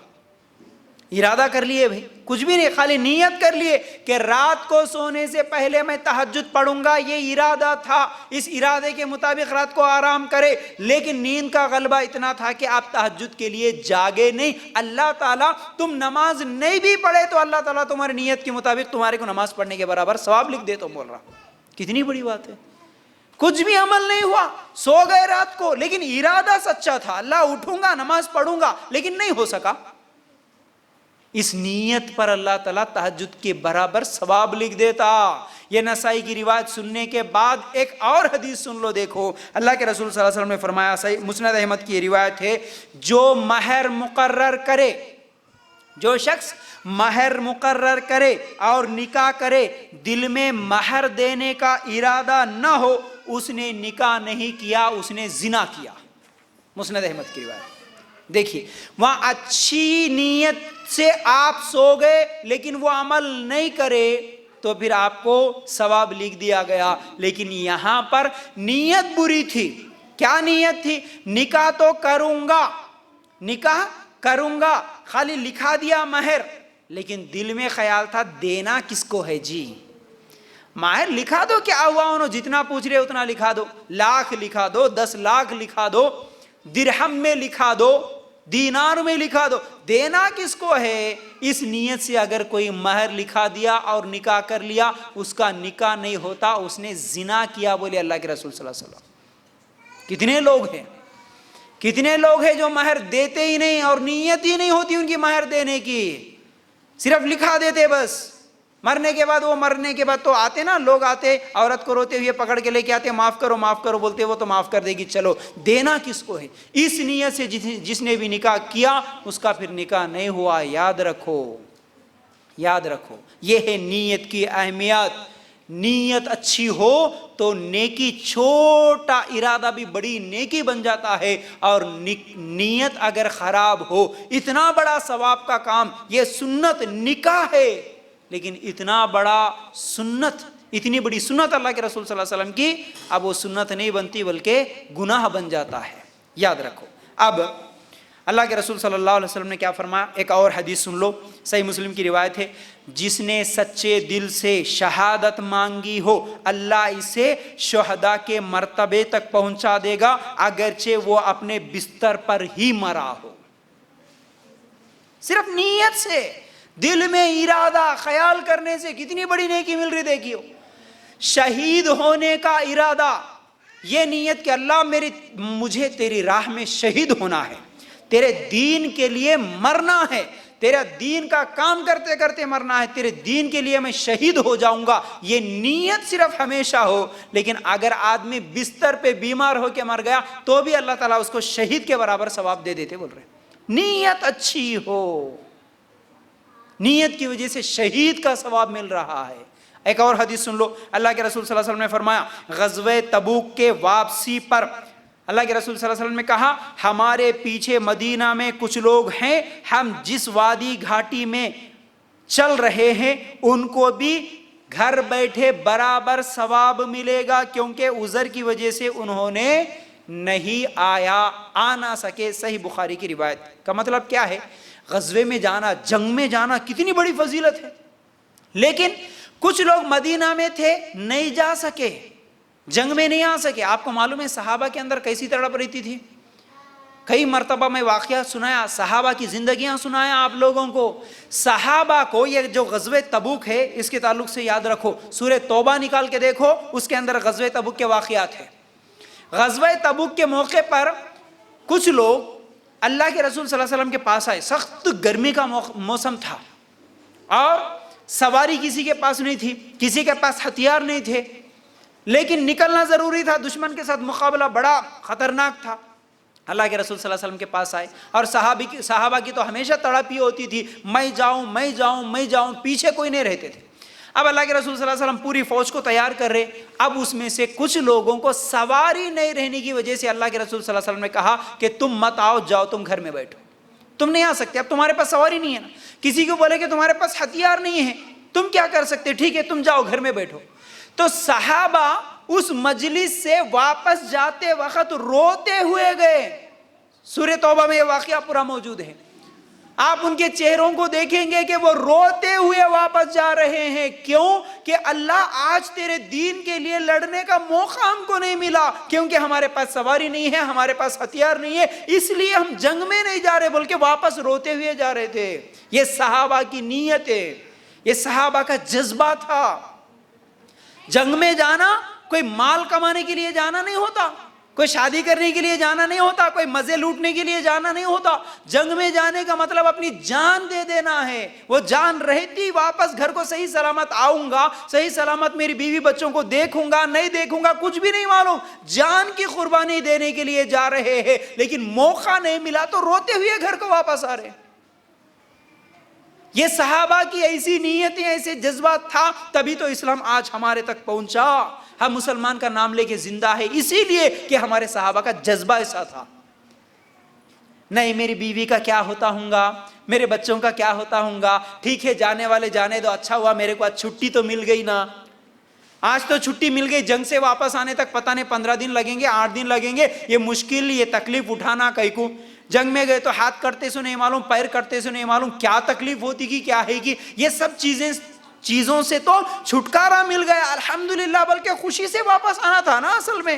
ارادہ کر لیے بھائی، کچھ بھی نہیں، خالی نیت کر لیے کہ رات کو سونے سے پہلے میں تہجد پڑھوں گا، یہ ارادہ تھا، اس ارادے کے مطابق رات کو آرام کرے، لیکن نیند کا غلبہ اتنا تھا کہ آپ تہجد کے لیے جاگے نہیں. اللہ تعالیٰ تم نماز نہیں بھی پڑھے تو اللہ تعالیٰ تمہاری نیت کے مطابق تمہارے کو نماز پڑھنے کے برابر ثواب لکھ دے. تو بول رہا کتنی بڑی بات ہے. کچھ بھی عمل نہیں ہوا، سو گئے رات کو، لیکن ارادہ سچا تھا، اللہ اٹھوں گا نماز پڑھوں گا، لیکن نہیں ہو سکا. اس نیت پر اللہ تعالیٰ تہجد کے برابر ثواب لکھ دیتا. یہ نسائی کی روایت سننے کے بعد ایک اور حدیث سن لو. دیکھو اللہ کے رسول صلی اللہ علیہ وسلم نے فرمایا، صحیح مسند احمد کی روایت ہے، جو مہر مقرر کرے، جو شخص مہر مقرر کرے اور نکاح کرے، دل میں مہر دینے کا ارادہ نہ ہو، اس نے نکاح نہیں کیا، اس نے زنا کیا. مسند احمد کی روایت. دیکھیے وہاں اچھی نیت سے آپ سو گئے لیکن وہ عمل نہیں کرے تو پھر آپ کو ثواب لکھ دیا گیا. لیکن یہاں پر نیت بری تھی. کیا نیت تھی؟ نکاح تو کروں گا، نکاح کروں گا، خالی لکھا دیا مہر، لیکن دل میں خیال تھا دینا کس کو ہے جی، مہر لکھا دو، کیا ہوا انہوں جتنا پوچھ رہے اتنا لکھا دو، لاکھ لکھا دو، 10 لاکھ لکھا دو، درہم میں لکھا دو، دینار میں لکھا دو، دینا کس کو ہے؟ اس نیت سے اگر کوئی مہر لکھا دیا اور نکاح کر لیا، اس کا نکاح نہیں ہوتا، اس نے زنا کیا، بولے اللہ کے رسول صلی اللہ علیہ وسلم۔ کتنے لوگ ہیں جو مہر دیتے ہی نہیں اور نیت ہی نہیں ہوتی ان کی مہر دینے کی، صرف لکھا دیتے بس، مرنے کے بعد تو آتے نا لوگ، آتے عورت کو روتے ہوئے پکڑ کے لے کے آتے، معاف کرو بولتے، وہ تو معاف کر دے گی، چلو دینا کس کو ہے؟ اس نیت سے جس نے بھی نکاح کیا اس کا پھر نکاح نہیں ہوا۔ یاد رکھو، یہ ہے نیت کی اہمیت۔ نیت اچھی ہو تو نیکی، چھوٹا ارادہ بھی بڑی نیکی بن جاتا ہے، اور نیت اگر خراب ہو، اتنا بڑا ثواب کا کام، یہ سنت نکاح ہے، لیکن اتنا بڑا سنت، اتنی بڑی سنت اللہ کے رسول صلی اللہ علیہ وسلم کی، اب وہ سنت نہیں بنتی بلکہ گناہ بن جاتا ہے۔ یاد رکھو۔ اب اللہ کے رسول صلی اللہ علیہ وسلم نے کیا فرمایا؟ ایک اور حدیث سن لو، صحیح مسلم کی روایت ہے، جس نے سچے دل سے شہادت مانگی ہو، اللہ اسے شہداء کے مرتبے تک پہنچا دے گا، اگرچہ وہ اپنے بستر پر ہی مرا ہو۔ صرف نیت سے، دل میں ارادہ خیال کرنے سے کتنی بڑی نیکی مل رہی، دیکھیو۔ شہید ہونے کا ارادہ، یہ نیت کہ اللہ مجھے تیری راہ میں شہید ہونا ہے، تیرے دین کے لیے مرنا ہے، تیرا دین کا کام کرتے کرتے مرنا ہے، تیرے دین کے لیے میں شہید ہو جاؤں گا، یہ نیت صرف ہمیشہ ہو۔ لیکن اگر آدمی بستر پہ بیمار ہو کے مر گیا تو بھی اللہ تعالیٰ اس کو شہید کے برابر ثواب دے دیتے، بول رہے نیت اچھی ہو، نیت کی وجہ سے شہید کا ثواب مل رہا ہے۔ ایک اور حدیث سن لو، اللہ کے رسول صلی اللہ علیہ وسلم نے فرمایا، غزوہ تبوک کے واپسی پر اللہ کے رسول صلی اللہ علیہ وسلم نے کہا، ہمارے پیچھے مدینہ میں کچھ لوگ ہیں، ہم جس وادی گھاٹی میں چل رہے ہیں ان کو بھی گھر بیٹھے برابر ثواب ملے گا، کیونکہ عذر کی وجہ سے انہوں نے نہیں آ نہ سکے۔ صحیح بخاری کی روایت کا مطلب کیا ہے؟ غزوے میں جانا، جنگ میں جانا کتنی بڑی فضیلت ہے، لیکن کچھ لوگ مدینہ میں تھے، نہیں جا سکے، جنگ میں نہیں آ سکے۔ آپ کو معلوم ہے صحابہ کے اندر کیسی تڑپ رہتی تھی؟ کئی مرتبہ میں واقعہ سنایا، صحابہ کی زندگیاں سنایا آپ لوگوں کو۔ صحابہ کو یہ جو غزوہ تبوک ہے اس کے تعلق سے یاد رکھو، سورہ توبہ نکال کے دیکھو، اس کے اندر غزوہ تبوک کے واقعات ہیں۔ غزوہ تبوک کے موقع پر کچھ لوگ اللہ کے رسول صلی اللہ علیہ وسلم کے پاس آئے، سخت گرمی کا موسم تھا، اور سواری کسی کے پاس نہیں تھی، کسی کے پاس ہتھیار نہیں تھے، لیکن نکلنا ضروری تھا، دشمن کے ساتھ مقابلہ بڑا خطرناک تھا۔ اللہ کے رسول صلی اللہ علیہ وسلم کے پاس آئے، اور صحابہ کی تو ہمیشہ تڑپ ہی ہوتی تھی، میں جاؤں، پیچھے کوئی نہیں رہتے تھے۔ اب اللہ کے رسول صلی اللہ علیہ وسلم پوری فوج کو تیار کر رہے، اب اس میں سے کچھ لوگوں کو سواری نہیں رہنے کی وجہ سے اللہ کے رسول صلی اللہ علیہ وسلم نے کہا کہ تم مت آؤ، جاؤ تم گھر میں بیٹھو، تم نہیں آ سکتے، اب تمہارے پاس سواری نہیں ہے نا۔ کسی کو بولے کہ تمہارے پاس ہتھیار نہیں ہے، تم کیا کر سکتے، ٹھیک ہے تم جاؤ گھر میں بیٹھو۔ تو صحابہ اس مجلس سے واپس جاتے وقت روتے ہوئے گئے۔ سورہ توبہ میں یہ واقعہ پورا موجود ہے، آپ ان کے چہروں کو دیکھیں گے کہ وہ روتے ہوئے واپس جا رہے ہیں۔ کیوں؟ کہ اللہ آج تیرے دین کے لیے لڑنے کا موقع ہم کو نہیں ملا، کیونکہ ہمارے پاس سواری نہیں ہے، ہمارے پاس ہتھیار نہیں ہے، اس لیے ہم جنگ میں نہیں جا رہے، بلکہ واپس روتے ہوئے جا رہے تھے۔ یہ صحابہ کی نیت ہے، یہ صحابہ کا جذبہ تھا۔ جنگ میں جانا کوئی مال کمانے کے لیے جانا نہیں ہوتا، کوئی شادی کرنے کے لیے جانا نہیں ہوتا، کوئی مزے لوٹنے کے لیے جانا نہیں ہوتا۔ جنگ میں جانے کا مطلب اپنی جان دے دینا ہے۔ وہ جان رہتی واپس گھر کو صحیح سلامت آؤں گا، صحیح سلامت میری بیوی بچوں کو دیکھوں گا نہیں دیکھوں گا کچھ بھی نہیں معلوم، جان کی قربانی دینے کے لیے جا رہے ہیں، لیکن موقع نہیں ملا تو روتے ہوئے گھر کو واپس آ رہے۔ یہ صحابہ کی ایسی نیتیں، ایسے جذبات تھا، تبھی تو اسلام آج ہمارے تک پہنچا۔ ہم مسلمان کا نام لے کے زندہ ہے اسی لیے کہ ہمارے صحابہ کا جذبہ ایسا تھا۔ نہیں میری بیوی کا کیا ہوتا ہوں گا، میرے بچوں کا کیا ہوتا ہوں گا، ٹھیک ہے جانے والے جانے دو، اچھا ہوا میرے کو آج چھٹی تو مل گئی نا، آج تو چھٹی مل گئی، جنگ سے واپس آنے تک پتہ نہیں 15 دن لگیں گے، 8 دن لگیں گے، یہ مشکل یہ تکلیف اٹھانا کئی کو۔ جنگ میں گئے تو ہاتھ کرتے سو نہیں معلوم، پیر کرتے سو نہیں معلوم، کیا تکلیف ہوتی کی کیا ہے گی، یہ سب چیزیں چیزوں سے تو چھٹکارا مل گیا الحمدللہ، بلکہ خوشی سے واپس آنا تھا نا، اصل میں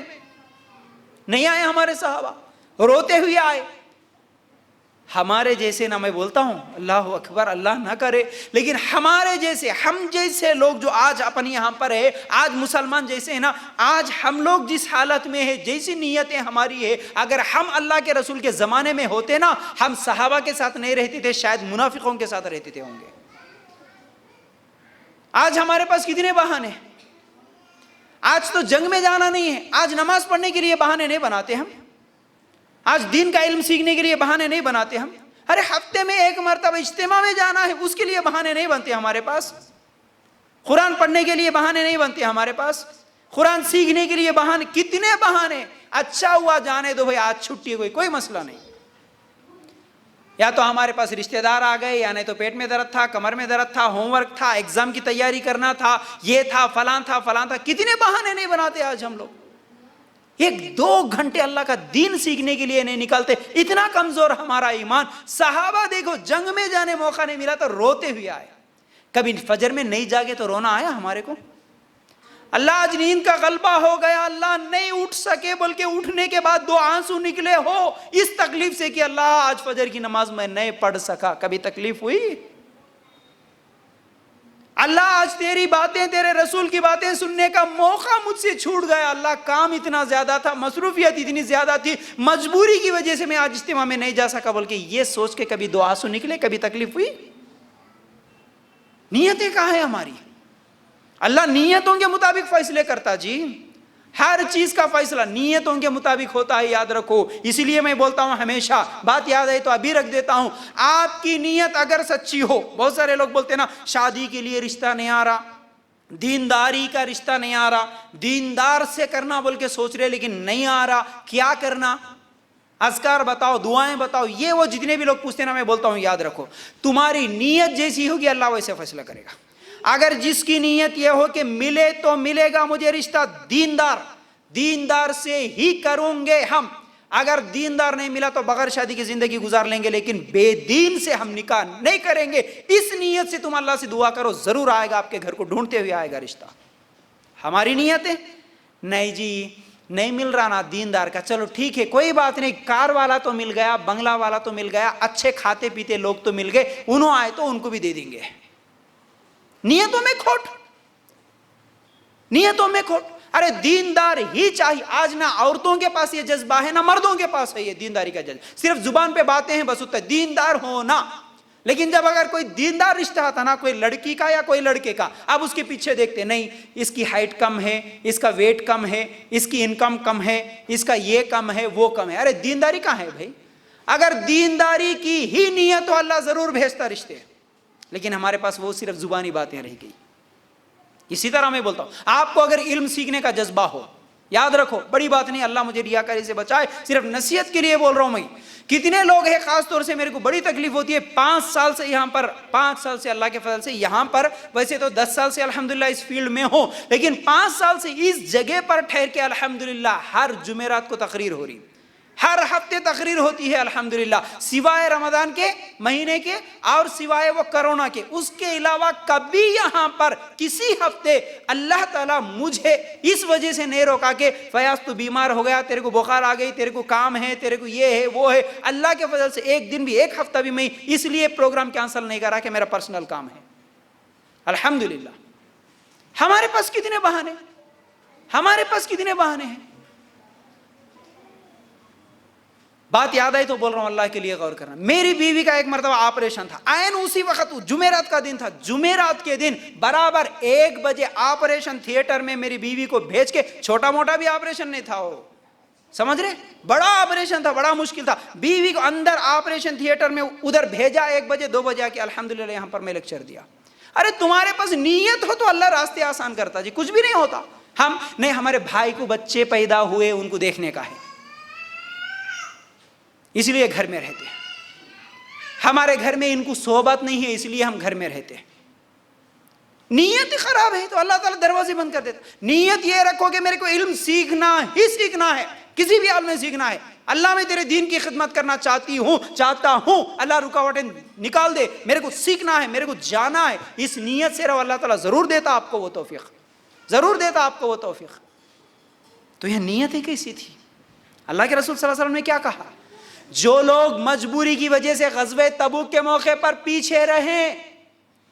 نہیں آئے ہمارے صحابہ، روتے ہوئے آئے۔ ہمارے جیسے نہ، میں بولتا ہوں اللہ اکبر، اللہ نہ کرے، لیکن ہمارے جیسے، ہم جیسے لوگ جو آج اپنے یہاں پر ہے، آج مسلمان جیسے ہیں نا، آج ہم لوگ جس حالت میں ہے، جیسی نیتیں ہماری ہے، اگر ہم اللہ کے رسول کے زمانے میں ہوتے نا، ہم صحابہ کے ساتھ نہیں رہتے تھے، شاید منافقوں کے ساتھ رہتے تھے ہوں گے۔ آج ہمارے پاس کتنے بہانے، آج تو جنگ میں جانا نہیں ہے، آج نماز پڑھنے کے لیے بہانے نہیں بناتے ہم، آج دین کا علم سیکھنے کے لیے بہانے نہیں بناتے ہم، ارے ہفتے میں ایک مرتبہ اجتماع میں جانا ہے، اس کے لیے بہانے نہیں بنتے ہمارے پاس، قرآن پڑھنے کے لیے بہانے نہیں بنتے ہمارے پاس، قرآن سیکھنے کے لیے بہانے، کتنے بہانے، اچھا ہوا جانے دو بھائی، آج چھٹی ہوئی، کوئی مسئلہ نہیں، یا تو ہمارے پاس رشتہ دار آ گئے، یا نہیں تو پیٹ میں درد تھا، کمر میں درد تھا، ہوم ورک تھا، ایگزام کی تیاری کرنا تھا، یہ تھا، فلاں تھا، فلاں تھا، کتنے بہانے نہیں بناتے آج ہم لوگ، 1-2 گھنٹے اللہ کا دین سیکھنے کے لیے نہیں نکلتے، اتنا کمزور ہمارا ایمان۔ صحابہ دیکھو، جنگ میں جانے موقع نہیں ملا تو روتے ہوئے آئے، کبھی فجر میں نہیں جاگے تو رونا آیا ہمارے کو؟ اللہ آج نیند کا غلبہ ہو گیا، اللہ نہیں اٹھ سکے، بلکہ اٹھنے کے بعد 2 آنسو نکلے ہو اس تکلیف سے کہ اللہ آج فجر کی نماز میں نہیں پڑھ سکا، کبھی تکلیف ہوئی؟ اللہ آج تیری باتیں، تیرے رسول کی باتیں سننے کا موقع مجھ سے چھوٹ گیا، اللہ کام اتنا زیادہ تھا، مصروفیت اتنی زیادہ تھی، مجبوری کی وجہ سے میں آج اجتماع میں نہیں جا سکا، بلکہ یہ سوچ کے کبھی 2 آنسو نکلے، کبھی تکلیف ہوئی؟ نیتیں کہاں ہیں ہماری؟ اللہ نیتوں کے مطابق فیصلے کرتا جی، ہر چیز کا فیصلہ نیتوں کے مطابق ہوتا ہے، یاد رکھو۔ اسی لیے میں بولتا ہوں ہمیشہ، بات یاد ہے تو ابھی رکھ دیتا ہوں، آپ کی نیت اگر سچی ہو، بہت سارے لوگ بولتے ہیں نا شادی کے لیے رشتہ نہیں آ رہا، دینداری کا رشتہ نہیں آ رہا، دیندار سے کرنا بول کے سوچ رہے لیکن نہیں آ رہا، کیا کرنا؟ اذکار بتاؤ، دعائیں بتاؤ، یہ وہ جتنے بھی لوگ پوچھتے ہیں نا، میں بولتا ہوں یاد رکھو، تمہاری نیت جیسی ہوگی اللہ ویسے فیصلہ کرے گا۔ اگر جس کی نیت یہ ہو کہ ملے تو ملے گا مجھے رشتہ دیندار سے ہی کروں گے ہم، اگر دیندار نہیں ملا تو بغیر شادی کی زندگی گزار لیں گے، لیکن بے دین سے ہم نکاح نہیں کریں گے، اس نیت سے تم اللہ سے دعا کرو، ضرور آئے گا، آپ کے گھر کو ڈھونڈتے ہوئے آئے گا رشتہ۔ ہماری نیت ہے نہیں جی، نہیں مل رہا نا دیندار کا، چلو ٹھیک ہے کوئی بات نہیں، کار والا تو مل گیا، بنگلہ والا تو مل گیا، اچھے کھاتے پیتے لوگ تو مل گئے، انہوں آئے تو ان کو بھی دے دیں گے۔ نیتوں میں کھوٹ، نیتوں میں کھوٹ، ارے دیندار ہی چاہیے۔ آج نہ عورتوں کے پاس یہ جذبہ ہے، نہ مردوں کے پاس ہے یہ دینداری کا جذبہ، صرف زبان پہ باتیں ہیں بس، اتنا دیندار ہونا، لیکن جب اگر کوئی دیندار رشتہ آتا نا، کوئی لڑکی کا یا کوئی لڑکے کا، اب اس کے پیچھے دیکھتے نہیں، اس کی ہائٹ کم ہے، اس کا ویٹ کم ہے، اس کی انکم کم ہے، اس کا یہ کم ہے، وہ کم ہے، ارے دینداری کہاں ہے بھائی؟ اگر دینداری کی ہی نیت تو اللہ ضرور بھیجتا رشتے، لیکن ہمارے پاس وہ صرف زبانی باتیں رہ گئی۔ اسی طرح میں بولتا ہوں، آپ کو اگر علم سیکھنے کا جذبہ ہو، یاد رکھو بڑی بات نہیں، اللہ مجھے ریاکاری سے بچائے، صرف نصیحت کے لیے بول رہا ہوں میں۔ کتنے لوگ ہیں، خاص طور سے میرے کو بڑی تکلیف ہوتی ہے، 5 سال سے یہاں پر، 5 سال سے اللہ کے فضل سے یہاں پر، ویسے تو 10 سال سے الحمدللہ اس فیلڈ میں ہوں، لیکن 5 سال سے اس جگہ پر ٹھہر کے الحمدللہ ہر جمعرات کو تقریر ہو رہی، ہر ہفتے تقریر ہوتی ہے الحمدللہ، سوائے رمضان کے مہینے کے اور سوائے وہ کرونا کے، اس کے علاوہ کبھی یہاں پر کسی ہفتے اللہ تعالیٰ مجھے اس وجہ سے نہیں روکا کہ فیاض تو بیمار ہو گیا، تیرے کو بخار آ گئی، تیرے کو کام ہے، تیرے کو یہ ہے وہ ہے، اللہ کے فضل سے ایک دن بھی، ایک ہفتہ بھی میں اس لیے پروگرام کینسل نہیں کرا کہ میرا پرسنل کام ہے الحمدللہ۔ ہمارے پاس کتنے بہانے، ہمارے پاس کتنے بہانے ہیں۔ بات یاد آئی تو بول رہا ہوں، اللہ کے لیے غور کرنا۔ میری بیوی کا ایک مرتبہ آپریشن تھا، عین اسی وقت جمعرات کا دن تھا، جمعرات کے دن برابر 1 بجے آپریشن تھیٹر میں میری بیوی کو بھیج کے، چھوٹا موٹا بھی آپریشن نہیں تھا وہ، سمجھ رہے، بڑا آپریشن تھا، بڑا مشکل تھا، بیوی کو اندر آپریشن تھیٹر میں ادھر بھیجا 1 بجے 2 بجے آ کے الحمدللہ یہاں پر میں لیکچر دیا۔ ارے تمہارے پاس نیت ہو تو اللہ راستے آسان کرتا جی، کچھ بھی نہیں ہوتا۔ ہم نہیں، ہمارے بھائی کو بچے پیدا ہوئے ان کو دیکھنے کا ہے، اس لیے گھر میں رہتے ہیں، ہمارے گھر میں ان کو صحبت نہیں ہے اس لیے ہم گھر میں رہتے ہیں۔ نیت خراب ہے تو اللہ تعالیٰ دروازے بند کر دیتا۔ نیت یہ رکھو کہ میرے کو علم سیکھنا ہی سیکھنا ہے، کسی بھی حال میں سیکھنا ہے، اللہ میں تیرے دین کی خدمت کرنا چاہتا ہوں، اللہ رکاوٹیں نکال دے، میرے کو سیکھنا ہے، میرے کو جانا ہے، اس نیت سے رہو، اللہ تعالیٰ ضرور دیتا آپ کو وہ توفیق، ضرور دیتا آپ کو وہ توفیق۔ تو یہ نیتیں کیسی تھی؟ اللہ کے رسول صلی اللہ علیہ وسلم نے کیا کہا؟ جو لوگ مجبوری کی وجہ سے غزوہ تبوک کے موقع پر پیچھے رہیں،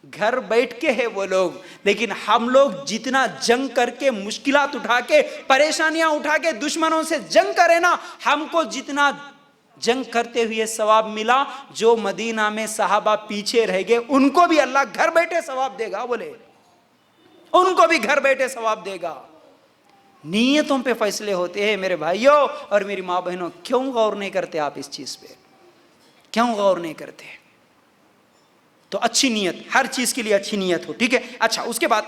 گھر بیٹھ کے ہے وہ لوگ، لیکن ہم لوگ جتنا جنگ کر کے، مشکلات اٹھا کے، پریشانیاں اٹھا کے دشمنوں سے جنگ کرے نا، ہم کو جتنا جنگ کرتے ہوئے ثواب ملا، جو مدینہ میں صحابہ پیچھے رہ گئے ان کو بھی اللہ گھر بیٹھے ثواب دے گا، بولے ان کو بھی گھر بیٹھے ثواب دے گا۔ نیتوں پہ فیصلے ہوتے ہیں میرے بھائیوں اور میری ماں بہنوں، کیوں غور نہیں کرتے آپ اس چیز پہ؟ کیوں غور نہیں کرتے؟ تو اچھی نیت، ہر چیز کے لیے اچھی نیت ہو، ٹھیک ہے۔ اچھا، اس کے بعد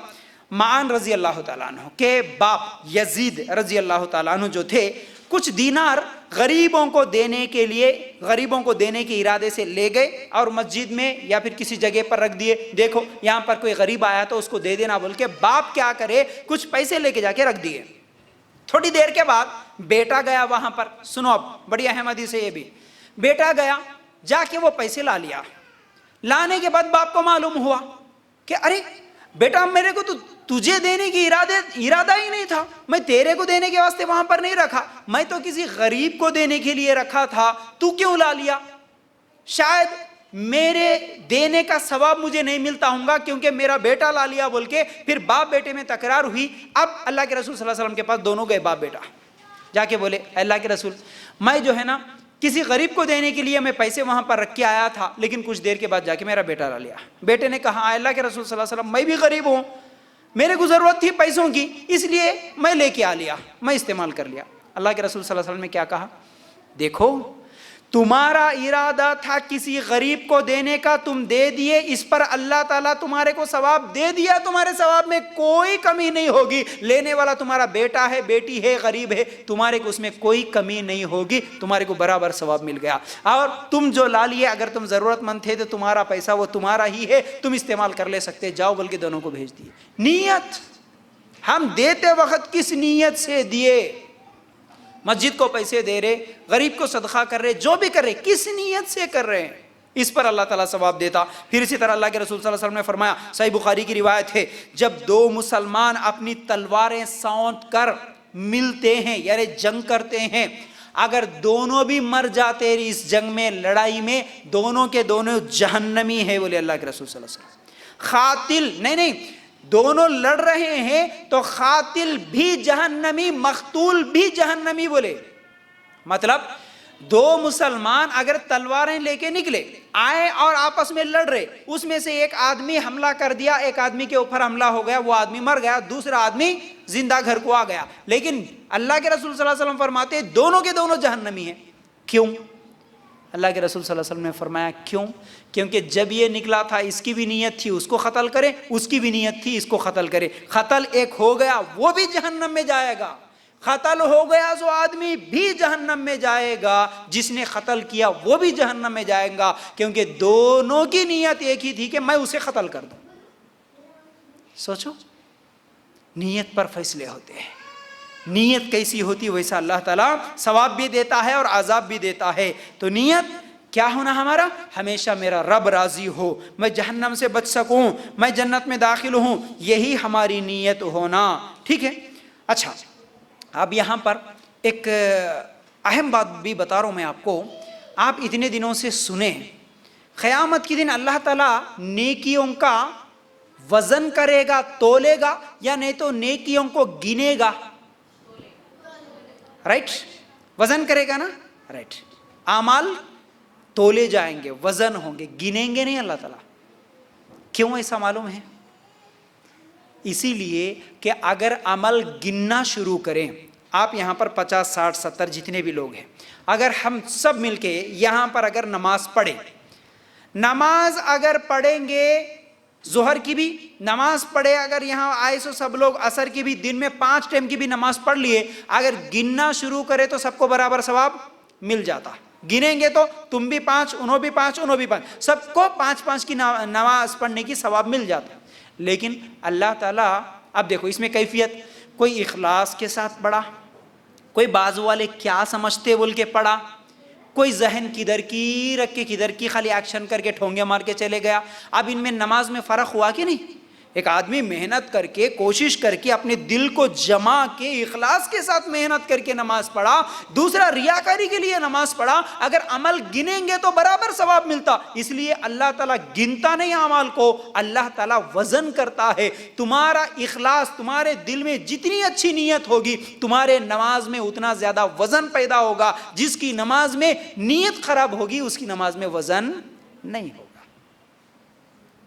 معان رضی اللہ تعالیٰ عنہ کے باپ یزید رضی اللہ تعالیٰ عنہ جو تھے، کچھ دینار غریبوں کو دینے کے لیے، غریبوں کو دینے کے ارادے سے لے گئے اور مسجد میں یا پھر کسی جگہ پر رکھ دیے، دیکھو یہاں پر کوئی غریب آیا تو اس کو دے دینا بول کے باپ کیا کرے، کچھ پیسے لے کے جا کے رکھ دیے۔ تھوڑی دیر کے بعد بیٹا گیا وہاں پر، سنو اب بڑی اہم حدیث ہے یہ بھی، بیٹا گیا جا کے وہ پیسے لا لیا، لانے کے بعد باپ کو معلوم ہوا کہ ارے بیٹا میرے کو تو تجھے دینے کی ارادہ ہی نہیں تھا، میں تیرے کو دینے کے واسطے وہاں پر نہیں رکھا، میں تو کسی غریب کو دینے کے لیے رکھا تھا، تو کیوں لا لیا؟ شاید میرے دینے کا ثواب مجھے نہیں ملتا ہوں گا کیونکہ میرا بیٹا لا لیا بول کے پھر باپ بیٹے میں تکرار ہوئی۔ اب اللہ کے رسول صلی اللہ علیہ وسلم کے پاس دونوں گئے، باپ بیٹا، جا کے بولے اللہ کے رسول، میں جو ہے نا کسی غریب کو دینے کے لیے میں پیسے وہاں پر رکھ کے آیا تھا، لیکن کچھ دیر کے بعد جا کے میرا بیٹا لا لیا۔ بیٹے نے کہا اللہ کے رسول صلی اللہ علیہ وسلم، میں بھی غریب ہوں، میرے کو ضرورت تھی پیسوں کی، اس لیے میں لے کے آ لیا، میں استعمال کر لیا۔ اللہ کے رسول صلی اللہ علیہ وسلم نے کیا کہا؟ دیکھو تمہارا ارادہ تھا کسی غریب کو دینے کا، تم دے دیے، اس پر اللہ تعالیٰ تمہارے کو ثواب دے دیا، تمہارے ثواب میں کوئی کمی نہیں ہوگی، لینے والا تمہارا بیٹا ہے، بیٹی ہے، غریب ہے، تمہارے کو اس میں کوئی کمی نہیں ہوگی، تمہارے کو برابر ثواب مل گیا۔ اور تم جو لا لیے، اگر تم ضرورت مند تھے تو تمہارا پیسہ وہ تمہارا ہی ہے، تم استعمال کر لے سکتے، جاؤ بول کے دونوں کو بھیج دیے۔ نیت، ہم دیتے وقت کس نیت سے دیے؟ مسجد کو پیسے دے رہے، غریب کو صدقہ کر رہے، جو بھی کر رہے، کس نیت سے کر رہے ہیں، اس پر اللہ تعالیٰ ثواب دیتا۔ پھر اسی طرح اللہ کے رسول صلی اللہ علیہ وسلم نے فرمایا، صحیح بخاری کی روایت ہے، جب دو مسلمان اپنی تلواریں سونت کر ملتے ہیں یعنی جنگ کرتے ہیں، اگر دونوں بھی مر جاتے اس جنگ میں، لڑائی میں، دونوں کے دونوں جہنمی ہیں، بولے اللہ کے رسول صلی اللہ علیہ وسلم۔ قاتل نہیں، دونوں لڑ رہے ہیں تو قاتل بھی جہنمی، مقتول بھی جہنمی، بولے مطلب دو مسلمان اگر تلواریں لے کے نکلے آئے اور آپس میں لڑ رہے، اس میں سے ایک آدمی حملہ کر دیا، ایک آدمی کے اوپر حملہ ہو گیا، وہ آدمی مر گیا، دوسرا آدمی زندہ گھر کو آ گیا، لیکن اللہ کے رسول صلی اللہ علیہ وسلم فرماتے ہیں دونوں کے دونوں جہنمی ہیں۔ کیوں؟ اللہ کے رسول صلی اللہ علیہ وسلم نے فرمایا کیوں؟ کیونکہ جب یہ نکلا تھا اس کی بھی نیت تھی اس کو قتل کرے، اس کی بھی نیت تھی اس کو قتل کرے، قتل ایک ہو گیا وہ بھی جہنم میں جائے گا، قتل ہو گیا جو آدمی بھی جہنم میں جائے گا، جس نے قتل کیا وہ بھی جہنم میں جائے گا، کیونکہ دونوں کی نیت ایک ہی تھی کہ میں اسے قتل کر دوں۔ سوچو، نیت پر فیصلے ہوتے ہیں، نیت کیسی ہوتی ویسا اللہ تعالیٰ ثواب بھی دیتا ہے اور عذاب بھی دیتا ہے۔ تو نیت کیا ہونا ہمارا؟ ہمیشہ میرا رب راضی ہو، میں جہنم سے بچ سکوں، میں جنت میں داخل ہوں، یہی ہماری نیت ہونا، ٹھیک ہے۔ اچھا، اب یہاں پر ایک اہم بات بھی بتا رہا ہوں میں آپ کو، آپ اتنے دنوں سے سنیں، قیامت کے دن اللہ تعالیٰ نیکیوں کا وزن کرے گا، تولے گا، یا نہیں تو نیکیوں کو گنے گا؟ رائٹ، وزن کرے گا نا، رائٹ، اعمال تولے جائیں گے، وزن ہوں گے، گنیں گے نہیں اللہ تعالیٰ۔ کیوں ایسا معلوم ہے؟ اسی لیے کہ اگر عمل گننا شروع کریں، آپ یہاں پر 50 60 70 جتنے بھی لوگ ہیں، اگر ہم سب مل کے یہاں پر اگر نماز پڑھیں، نماز اگر پڑھیں گے، ظہر کی بھی نماز پڑھے، اگر یہاں آئے سو سب لوگ، عصر کی بھی، دن میں 5 ٹائم کی بھی نماز پڑھ لیے، اگر گننا شروع کرے تو سب کو برابر ثواب مل جاتا۔ گنیں گے تو تم بھی 5، انہوں بھی 5، انہوں بھی 5، سب کو 5 کی نماز پڑھنے کی ثواب مل جاتا۔ لیکن اللہ تعالیٰ، اب دیکھو اس میں کیفیت، کوئی اخلاص کے ساتھ پڑھا، کوئی بازو والے کیا سمجھتے بول کے پڑھا، کوئی ذہن کدھر کی رکھ کے کدھر کی خالی ایکشن کر کے ٹھونگے مار کے چلے گیا۔ اب ان میں نماز میں فرق ہوا کہ نہیں؟ ایک آدمی محنت کر کے کوشش کر کے اپنے دل کو جما کے اخلاص کے ساتھ محنت کر کے نماز پڑھا، دوسرا ریاکاری کے لیے نماز پڑھا، اگر عمل گنیں گے تو برابر ثواب ملتا۔ اس لیے اللہ تعالیٰ گنتا نہیں اعمال کو، اللہ تعالیٰ وزن کرتا ہے۔ تمہارا اخلاص، تمہارے دل میں جتنی اچھی نیت ہوگی تمہارے نماز میں اتنا زیادہ وزن پیدا ہوگا۔ جس کی نماز میں نیت خراب ہوگی اس کی نماز میں وزن نہیں ہوگا۔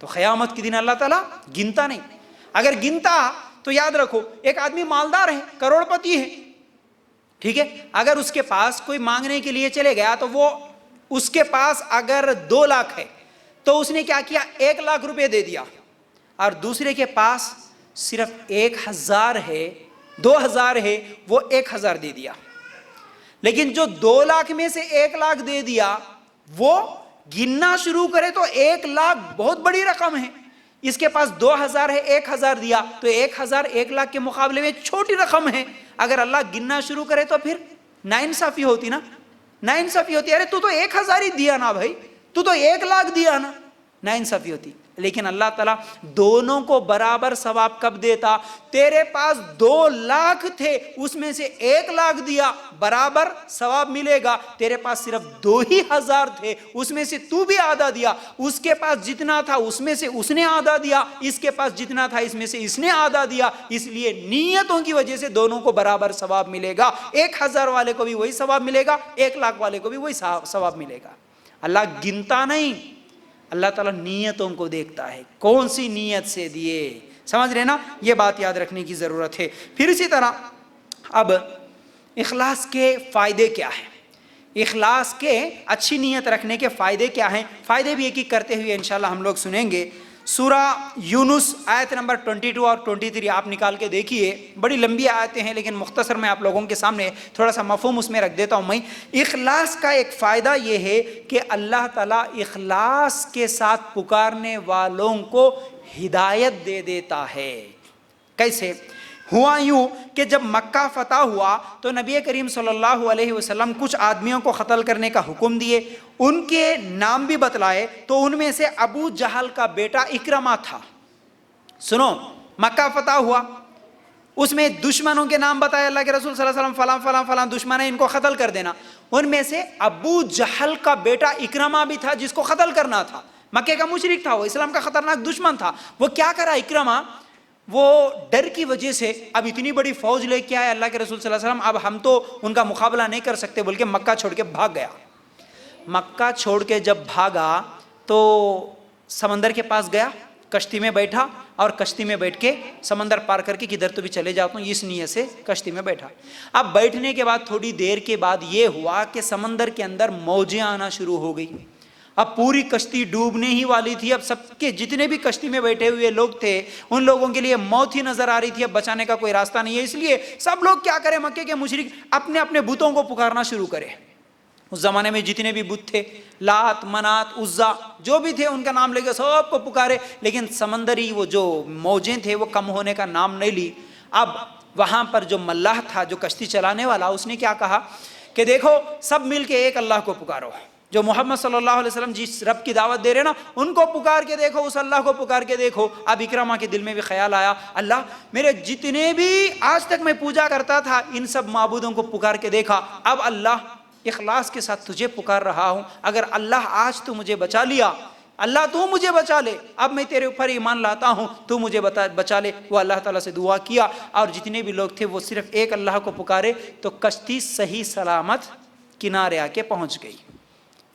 تو قیامت کے دن اللہ تعالیٰ گنتا نہیں۔ اگر گنتا تو یاد رکھو، ایک آدمی مالدار ہے، کروڑ پتی ہے، ٹھیک ہے، اگر اس کے پاس کوئی مانگنے کے لیے چلے گیا تو وہ اس کے پاس اگر 2 لاکھ ہے تو اس نے کیا کیا، 1 لاکھ روپے دے دیا، اور دوسرے کے پاس صرف 1000 ہے، 2000 ہے، وہ 1000 دے دیا۔ لیکن جو 2 لاکھ میں سے 1 لاکھ دے دیا وہ گننا شروع کرے تو 1 لاکھ بہت بڑی رقم ہے۔ اس کے پاس 2000 ہے، 1000 دیا تو 1000 1 لاکھ کے مقابلے میں چھوٹی رقم ہے۔ اگر اللہ گننا شروع کرے تو پھر ناانصافی ہوتی نا، ناانصافی ہوتی، ارے تو 1000 ہی دیا نا بھائی، تو 1 لاکھ دیا نا، ناانصافی ہوتی۔ لیکن اللہ تعالیٰ دونوں کو برابر ثواب کب دیتا؟ تیرے پاس 2 لاکھ تھے، اس میں سے 1 لاکھ دیا، برابر ثواب ملے گا۔ تیرے پاس صرف 2000 تھے، اس میں سے تو بھی آدھا دیا، اس کے پاس جتنا تھا اس میں سے اس نے آدھا دیا، اس کے پاس جتنا تھا اس میں سے اس نے آدھا دیا۔ اس لیے نیتوں کی وجہ سے دونوں کو برابر ثواب ملے گا۔ 1000 والے کو بھی وہی ثواب ملے گا، 1 لاکھ والے کو بھی وہی ثواب ملے گا۔ اللہ گنتا نہیں، اللہ تعالیٰ نیتوں کو دیکھتا ہے، کون سی نیت سے دیے، سمجھ رہے نا؟ یہ بات یاد رکھنے کی ضرورت ہے۔ پھر اسی طرح اب اخلاص کے فائدے کیا ہیں، اخلاص کے اچھی نیت رکھنے کے فائدے کیا ہیں؟ فائدے بھی ایک ایک کرتے ہوئے انشاءاللہ ہم لوگ سنیں گے۔ سورہ یونس آیت نمبر 22 اور 23 آپ نکال کے دیکھیے، بڑی لمبی آیتیں ہیں لیکن مختصر میں آپ لوگوں کے سامنے تھوڑا سا مفہوم اس میں رکھ دیتا ہوں میں۔ اخلاص کا ایک فائدہ یہ ہے کہ اللہ تعالیٰ اخلاص کے ساتھ پکارنے والوں کو ہدایت دے دیتا ہے۔ کیسے؟ ہوا یوں کہ جب مکہ فتح ہوا تو نبی کریم صلی اللہ علیہ وسلم کچھ آدمیوں کو قتل کرنے کا حکم دیے، ان کے نام بھی بتلائے، تو ان میں سے ابو جہل کا بیٹا اکرمہ تھا۔ سنو، مکہ فتح ہوا، اس میں دشمنوں کے نام بتائے اللہ کے رسول صلی اللہ علیہ وسلم، فلاں فلاں فلاں دشمن ہے، ان کو قتل کر دینا۔ ان میں سے ابو جہل کا بیٹا اکرمہ بھی تھا جس کو قتل کرنا تھا، مکے کا مشرک تھا، وہ اسلام کا خطرناک دشمن تھا۔ وہ کیا کرا اکرمہ؟ وہ ڈر کی وجہ سے اب اتنی بڑی فوج لے کے آئے اللہ کے رسول صلی اللہ علیہ وسلم، اب ہم تو ان کا مقابلہ نہیں کر سکتے بول کے مکہ چھوڑ کے بھاگ گیا۔ مکہ چھوڑ کے جب بھاگا تو سمندر کے پاس گیا، کشتی میں بیٹھا، اور کشتی میں بیٹھ کے سمندر پار کر کے کدھر تو بھی چلے جاتا ہوں اس نیت سے کشتی میں بیٹھا۔ اب بیٹھنے کے بعد تھوڑی دیر کے بعد یہ ہوا کہ سمندر کے اندر موجیں آنا شروع ہو گئی۔ اب پوری کشتی ڈوبنے ہی والی تھی، اب سب کے جتنے بھی کشتی میں بیٹھے ہوئے لوگ تھے ان لوگوں کے لیے موت ہی نظر آ رہی تھی، اب بچانے کا کوئی راستہ نہیں ہے۔ اس لیے سب لوگ کیا کرے، مکے کے مشرک اپنے اپنے بتوں کو پکارنا شروع کرے۔ اس زمانے میں جتنے بھی بت تھے، لات، منات، عزا، جو بھی تھے ان کا نام لے کے سب کو پکارے، لیکن سمندری وہ جو موجیں تھے وہ کم ہونے کا نام نہیں لی۔ اب وہاں پر جو ملاح تھا، جو کشتی چلانے والا، اس نے کیا کہا کہ دیکھو سب مل کے ایک اللہ کو پکارو، جو محمد صلی اللہ علیہ وسلم جس رب کی دعوت دے رہے نا ان کو پکار کے دیکھو، اس اللہ کو پکار کے دیکھو۔ اب اکرمہ کے دل میں بھی خیال آیا، اللہ میرے جتنے بھی آج تک میں پوجا کرتا تھا ان سب معبودوں کو پکار کے دیکھا، اب اللہ اخلاص کے ساتھ تجھے پکار رہا ہوں، اگر اللہ آج تو مجھے بچا لیا، اللہ تو مجھے بچا لے، اب میں تیرے اوپر ایمان لاتا ہوں، تو مجھے بچا لے۔ وہ اللہ تعالیٰ سے دعا کیا اور جتنے بھی لوگ تھے وہ صرف ایک اللہ کو پکارے، تو کشتی صحیح سلامت کنارے آ کے پہنچ گئی۔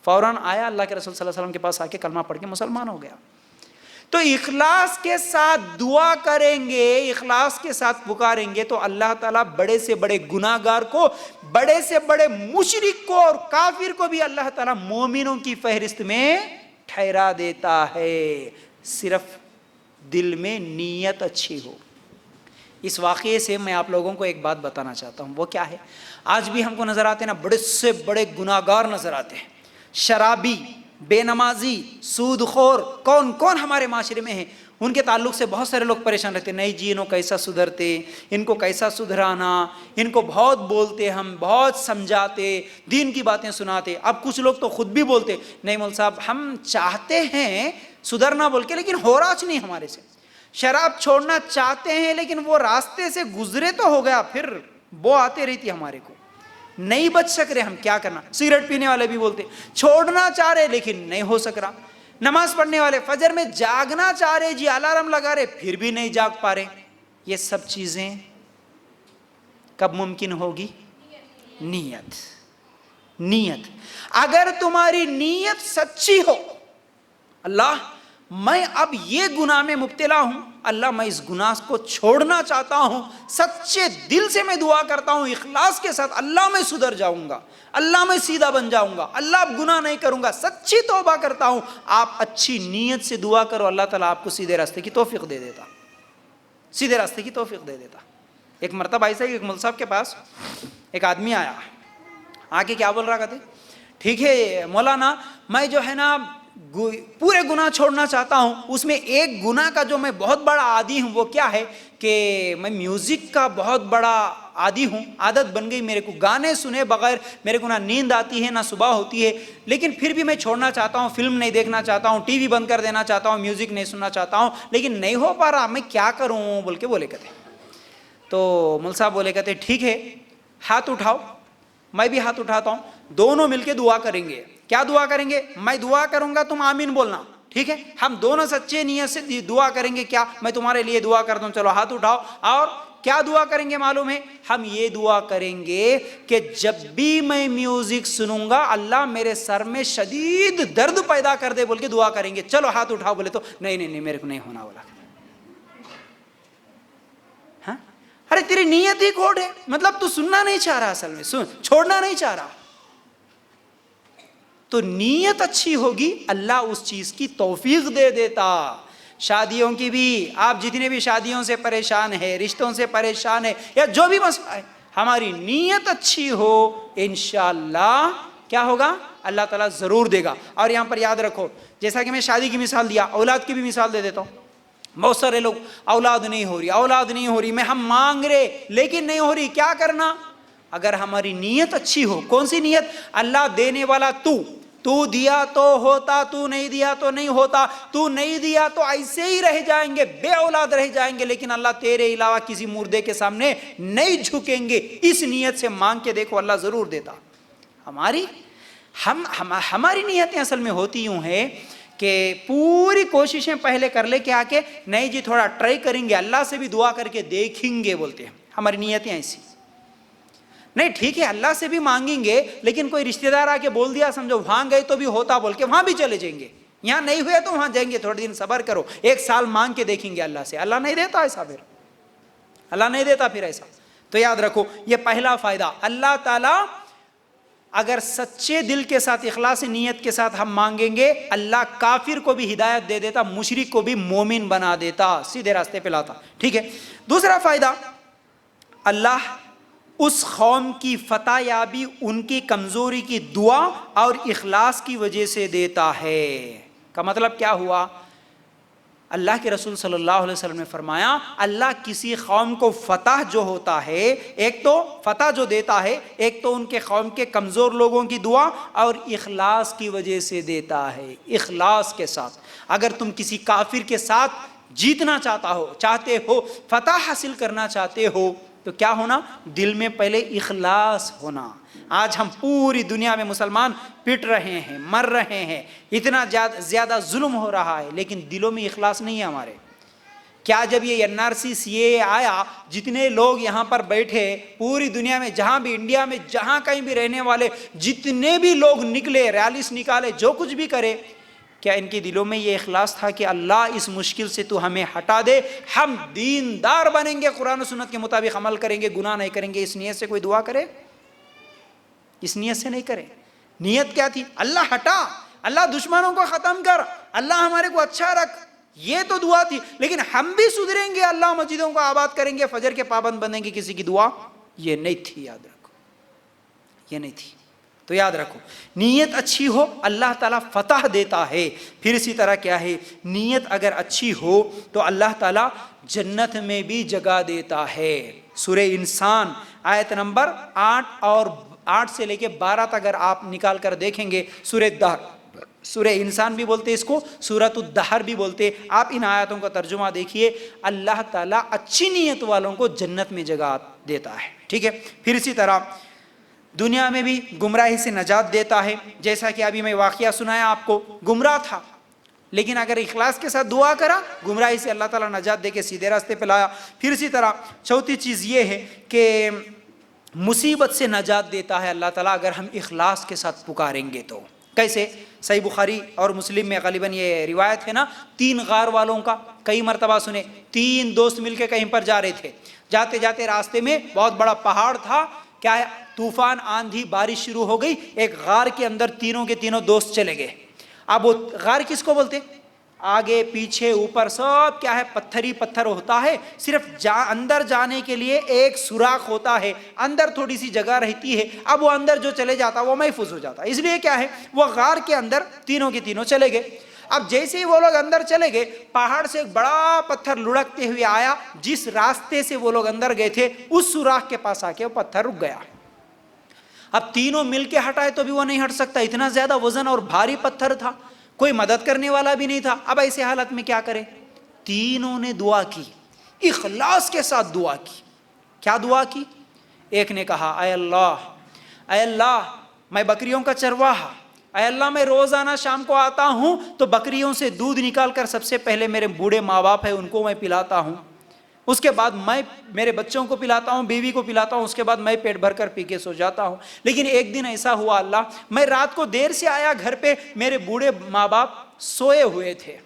فوراً آیا اللہ کے رسول صلی اللہ علیہ وسلم کے پاس، آ کے کلمہ پڑھ کے مسلمان ہو گیا۔ تو اخلاص کے ساتھ دعا کریں گے، اخلاص کے ساتھ پکاریں گے تو اللہ تعالیٰ بڑے سے بڑے گناہ گار کو، بڑے سے بڑے مشرک کو اور کافر کو بھی اللہ تعالیٰ مومنوں کی فہرست میں ٹھہرا دیتا ہے، صرف دل میں نیت اچھی ہو۔ اس واقعے سے میں آپ لوگوں کو ایک بات بتانا چاہتا ہوں، وہ کیا ہے؟ آج بھی ہم کو نظر آتے ہیں نا، بڑے سے بڑے گناہ گار نظر آتے ہیں، شرابی، بے نمازی، سود خور، کون کون ہمارے معاشرے میں ہیں، ان کے تعلق سے بہت سارے لوگ پریشان رہتے, نہیں جی انہوں کیسا سدھرتے, ان کو کیسا سدھرانا, ان کو بہت بولتے, ہم بہت سمجھاتے, دین کی باتیں سناتے. اب کچھ لوگ تو خود بھی بولتے, نہیں مول صاحب ہم چاہتے ہیں سدھرنا بول کے, لیکن ہو رہا نہیں ہمارے سے. شراب چھوڑنا چاہتے ہیں لیکن وہ راستے سے گزرے تو ہو گیا, پھر وہ آتے رہتی ہمارے کو, نہیں بچ سک رہے, ہم کیا کرنا. سگریٹ پینے والے بھی بولتے چھوڑنا چاہ رہے لیکن نہیں ہو سک رہا. نماز پڑھنے والے فجر میں جاگنا چاہ رہے جی, الارم لگا رہے, پھر بھی نہیں جاگ پا رہے. یہ سب چیزیں کب ممکن ہوگی؟ نیت. نیت اگر تمہاری نیت سچی ہو, اللہ میں اب یہ گناہ میں مبتلا ہوں, اللہ میں اس گناہ کو چھوڑنا چاہتا ہوں, سچے دل سے میں دعا کرتا ہوں اخلاص کے ساتھ, اللہ میں سدھر جاؤں گا, اللہ میں سیدھا بن جاؤں گا, اللہ اب گناہ نہیں کروں گا, سچی توبہ کرتا ہوں. آپ اچھی نیت سے دعا کرو, اللہ تعالیٰ آپ کو سیدھے راستے کی توفیق دے دیتا, سیدھے راستے کی توفیق دے دیتا. ایک مرتبہ ایسا ایک مول صاحب کے پاس ایک آدمی آیا, آ کے کیا بول رہا کہتے, ٹھیک ہے مولانا میں جو ہے نا پورے گناہ چھوڑنا چاہتا ہوں, اس میں ایک گناہ کا جو میں بہت بڑا عادی ہوں, وہ کیا ہے کہ میں میوزک کا بہت بڑا عادی ہوں, عادت بن گئی میرے کو, گانے سنے بغیر میرے کو نہ نیند آتی ہے نہ صبح ہوتی ہے, لیکن پھر بھی میں چھوڑنا چاہتا ہوں, فلم نہیں دیکھنا چاہتا ہوں, ٹی وی بند کر دینا چاہتا ہوں, میوزک نہیں سننا چاہتا ہوں, لیکن نہیں ہو پا رہا, میں کیا کروں بول کے بولے کہتے. تو مول صاحب بولے کہتے ٹھیک ہے ہاتھ اٹھاؤ, میں بھی ہاتھ اٹھاتا ہوں, دونوں مل کے دعا کریں گے. کیا دعا کریں گے؟ میں دعا کروں گا تم آمین بولنا, ٹھیک ہے؟ ہم دونوں سچے نیت سے دعا کریں گے. کیا میں تمہارے لیے دعا کرتا ہوں, چلو ہاتھ اٹھاؤ. اور کیا دعا کریں گے معلوم ہے؟ ہم یہ دعا کریں گے کہ جب بھی میں میوزک سنوں گا اللہ میرے سر میں شدید درد پیدا کر دے بول کے دعا کریں گے. چلو ہاتھ اٹھاؤ. بولے تو نہیں میرے کو نہیں ہونا والا. ہاں ارے تیری نیت ہی کھوٹ ہے, مطلب تو سننا نہیں چاہ رہا, اصل میں چھوڑنا نہیں چاہ رہا. تو نیت اچھی ہوگی اللہ اس چیز کی توفیق دے دیتا. شادیوں کی بھی, آپ جتنے بھی شادیوں سے پریشان ہیں, رشتوں سے پریشان ہیں, یا جو بھی مسئلہ ہے, ہماری نیت اچھی ہو انشاءاللہ کیا ہوگا, اللہ تعالیٰ ضرور دے گا. اور یہاں پر یاد رکھو, جیسا کہ میں شادی کی مثال دیا, اولاد کی بھی مثال دے دیتا ہوں. بہت سارے لوگ اولاد نہیں ہو رہی, میں ہم مانگ رہے لیکن نہیں ہو رہی, کیا کرنا؟ اگر ہماری نیت اچھی ہو, کون سی نیت؟ اللہ دینے والا تو دیا تو ہوتا, تو نہیں دیا تو نہیں ہوتا, تو نہیں دیا تو ایسے ہی رہ جائیں گے, بے اولاد رہ جائیں گے, لیکن اللہ تیرے علاوہ کسی مردے کے سامنے نہیں جھکیں گے. اس نیت سے مانگ کے دیکھو, اللہ ضرور دیتا. ہماری نیتیں اصل میں ہوتی یوں ہے کہ پوری کوششیں پہلے کر لے کے آ کے, نہیں جی تھوڑا ٹرائی کریں گے, اللہ سے بھی دعا کر کے دیکھیں گے بولتے ہیں. ہماری نیتیں ایسی نہیں, ٹھیک ہے اللہ سے بھی مانگیں گے, لیکن کوئی رشتہ دار آ کے بول دیا سمجھو وہاں گئے تو بھی ہوتا بول کے وہاں بھی چلے جائیں گے, یہاں نہیں ہوئے تو وہاں جائیں گے, تھوڑے دن صبر کرو, 1 سال مانگ کے دیکھیں گے اللہ سے. اللہ نہیں دیتا ایسا, پھر اللہ نہیں دیتا پھر ایسا. تو یاد رکھو یہ پہلا فائدہ, اللہ تعالیٰ اگر سچے دل کے ساتھ اخلاص نیت کے ساتھ ہم مانگیں گے, اللہ کافر کو بھی ہدایت دے دیتا, مشرک کو بھی مومن بنا دیتا, سیدھے راستے پہ لاتا. ٹھیک ہے. دوسرا فائدہ, اللہ اس قوم کی فتح یابی ان کی کمزوری کی دعا اور اخلاص کی وجہ سے دیتا ہے. کا مطلب کیا ہوا؟ اللہ کے رسول صلی اللہ علیہ وسلم نے فرمایا, اللہ کسی قوم کو فتح جو ہوتا ہے, ایک تو فتح جو دیتا ہے, ایک تو ان کے قوم کے کمزور لوگوں کی دعا اور اخلاص کی وجہ سے دیتا ہے. اخلاص کے ساتھ اگر تم کسی کافر کے ساتھ جیتنا چاہتے ہو, فتح حاصل کرنا چاہتے ہو, تو کیا ہونا؟ دل میں پہلے اخلاص ہونا. آج ہم پوری دنیا میں مسلمان پٹ رہے ہیں, مر رہے ہیں, اتنا زیادہ ظلم ہو رہا ہے, لیکن دلوں میں اخلاص نہیں ہے ہمارے. کیا جب یہ NRC CAA آیا, جتنے لوگ یہاں پر بیٹھے پوری دنیا میں, جہاں بھی انڈیا میں جہاں کہیں بھی رہنے والے جتنے بھی لوگ نکلے, ریلیز نکالے, جو کچھ بھی کرے, کیا ان کے دلوں میں یہ اخلاص تھا کہ اللہ اس مشکل سے تو ہمیں ہٹا دے, ہم دیندار بنیں گے, قرآن و سنت کے مطابق عمل کریں گے, گناہ نہیں کریں گے؟ اس نیت سے کوئی دعا کرے؟ اس نیت سے نہیں کرے. نیت کیا تھی؟ اللہ ہٹا, اللہ دشمنوں کو ختم کر, اللہ ہمارے کو اچھا رکھ, یہ تو دعا تھی. لیکن ہم بھی سدھریں گے, اللہ مسجدوں کو آباد کریں گے, فجر کے پابند بنیں گے, کسی کی دعا یہ نہیں تھی. یاد رکھو یہ نہیں تھی. تو یاد رکھو نیت اچھی ہو اللہ تعالیٰ فتح دیتا ہے. پھر اسی طرح کیا ہے, نیت اگر اچھی ہو تو اللہ تعالیٰ جنت میں بھی جگہ دیتا ہے. سورہ انسان آیت نمبر 8 اور 8 سے لے کے 12 تک اگر آپ نکال کر دیکھیں گے, سورہ انسان بھی بولتے اس کو, سورۃ الدہر بھی بولتے. آپ ان آیاتوں کا ترجمہ دیکھیے, اللہ تعالیٰ اچھی نیت والوں کو جنت میں جگہ دیتا ہے. ٹھیک ہے. پھر اسی طرح دنیا میں بھی گمراہی سے نجات دیتا ہے. جیسا کہ ابھی میں واقعہ سنایا آپ کو, گمراہ تھا لیکن اگر اخلاص کے ساتھ دعا کرا, گمراہی سے اللہ تعالیٰ نجات دے کے سیدھے راستے پہ لایا. پھر اسی طرح چوتھی چیز یہ ہے کہ مصیبت سے نجات دیتا ہے اللہ تعالیٰ اگر ہم اخلاص کے ساتھ پکاریں گے تو. کیسے؟ صحیح بخاری اور مسلم میں غالباً یہ روایت ہے نا, 3 غار والوں کا کئی مرتبہ سنے. 3 دوست مل کے کہیں پر جا رہے تھے, جاتے جاتے راستے میں بہت بڑا پہاڑ تھا, کیا ہے, طوفان, آندھی, بارش شروع ہو گئی. ایک غار کے اندر تینوں کے تینوں دوست چلے گئے. اب وہ غار کس کو بولتے؟ آگے پیچھے اوپر سب کیا ہے, پتھر ہی پتھر ہوتا ہے. صرف اندر جانے کے لیے ایک سوراخ ہوتا ہے, اندر تھوڑی سی جگہ رہتی ہے. اب وہ اندر جو چلے جاتا وہ محفوظ ہو جاتا. اس لیے کیا ہے, وہ غار کے اندر تینوں کے تینوں چلے گئے. اب جیسے ہی وہ لوگ اندر چلے گئے, پہاڑ سے ایک بڑا پتھر لڑکتے ہوئے آیا. جس راستے سے وہ لوگ اندر گئے تھے اس سوراخ کے پاس آ کے وہ پتھر رک گیا. اب تینوں مل کے ہٹائے تو بھی وہ نہیں ہٹ سکتا, اتنا زیادہ وزن اور بھاری پتھر تھا, کوئی مدد کرنے والا بھی نہیں تھا. اب ایسے حالت میں کیا کرے؟ تینوں نے دعا کی, اخلاص کے ساتھ دعا کی. کیا دعا کی؟ ایک نے کہا, اے اللہ میں بکریوں کا چرواہا, اے اللہ میں روزانہ شام کو آتا ہوں تو بکریوں سے دودھ نکال کر سب سے پہلے میرے بوڑھے ماں باپ ہیں ان کو میں پلاتا ہوں, اس کے بعد میں میرے بچوں کو پلاتا ہوں, بیوی کو پلاتا ہوں, اس کے بعد میں پیٹ بھر کر پی کے سو جاتا ہوں. لیکن ایک دن ایسا ہوا اللہ, میں رات کو دیر سے آیا گھر پہ, میرے بوڑھے ماں باپ سوئے ہوئے تھے,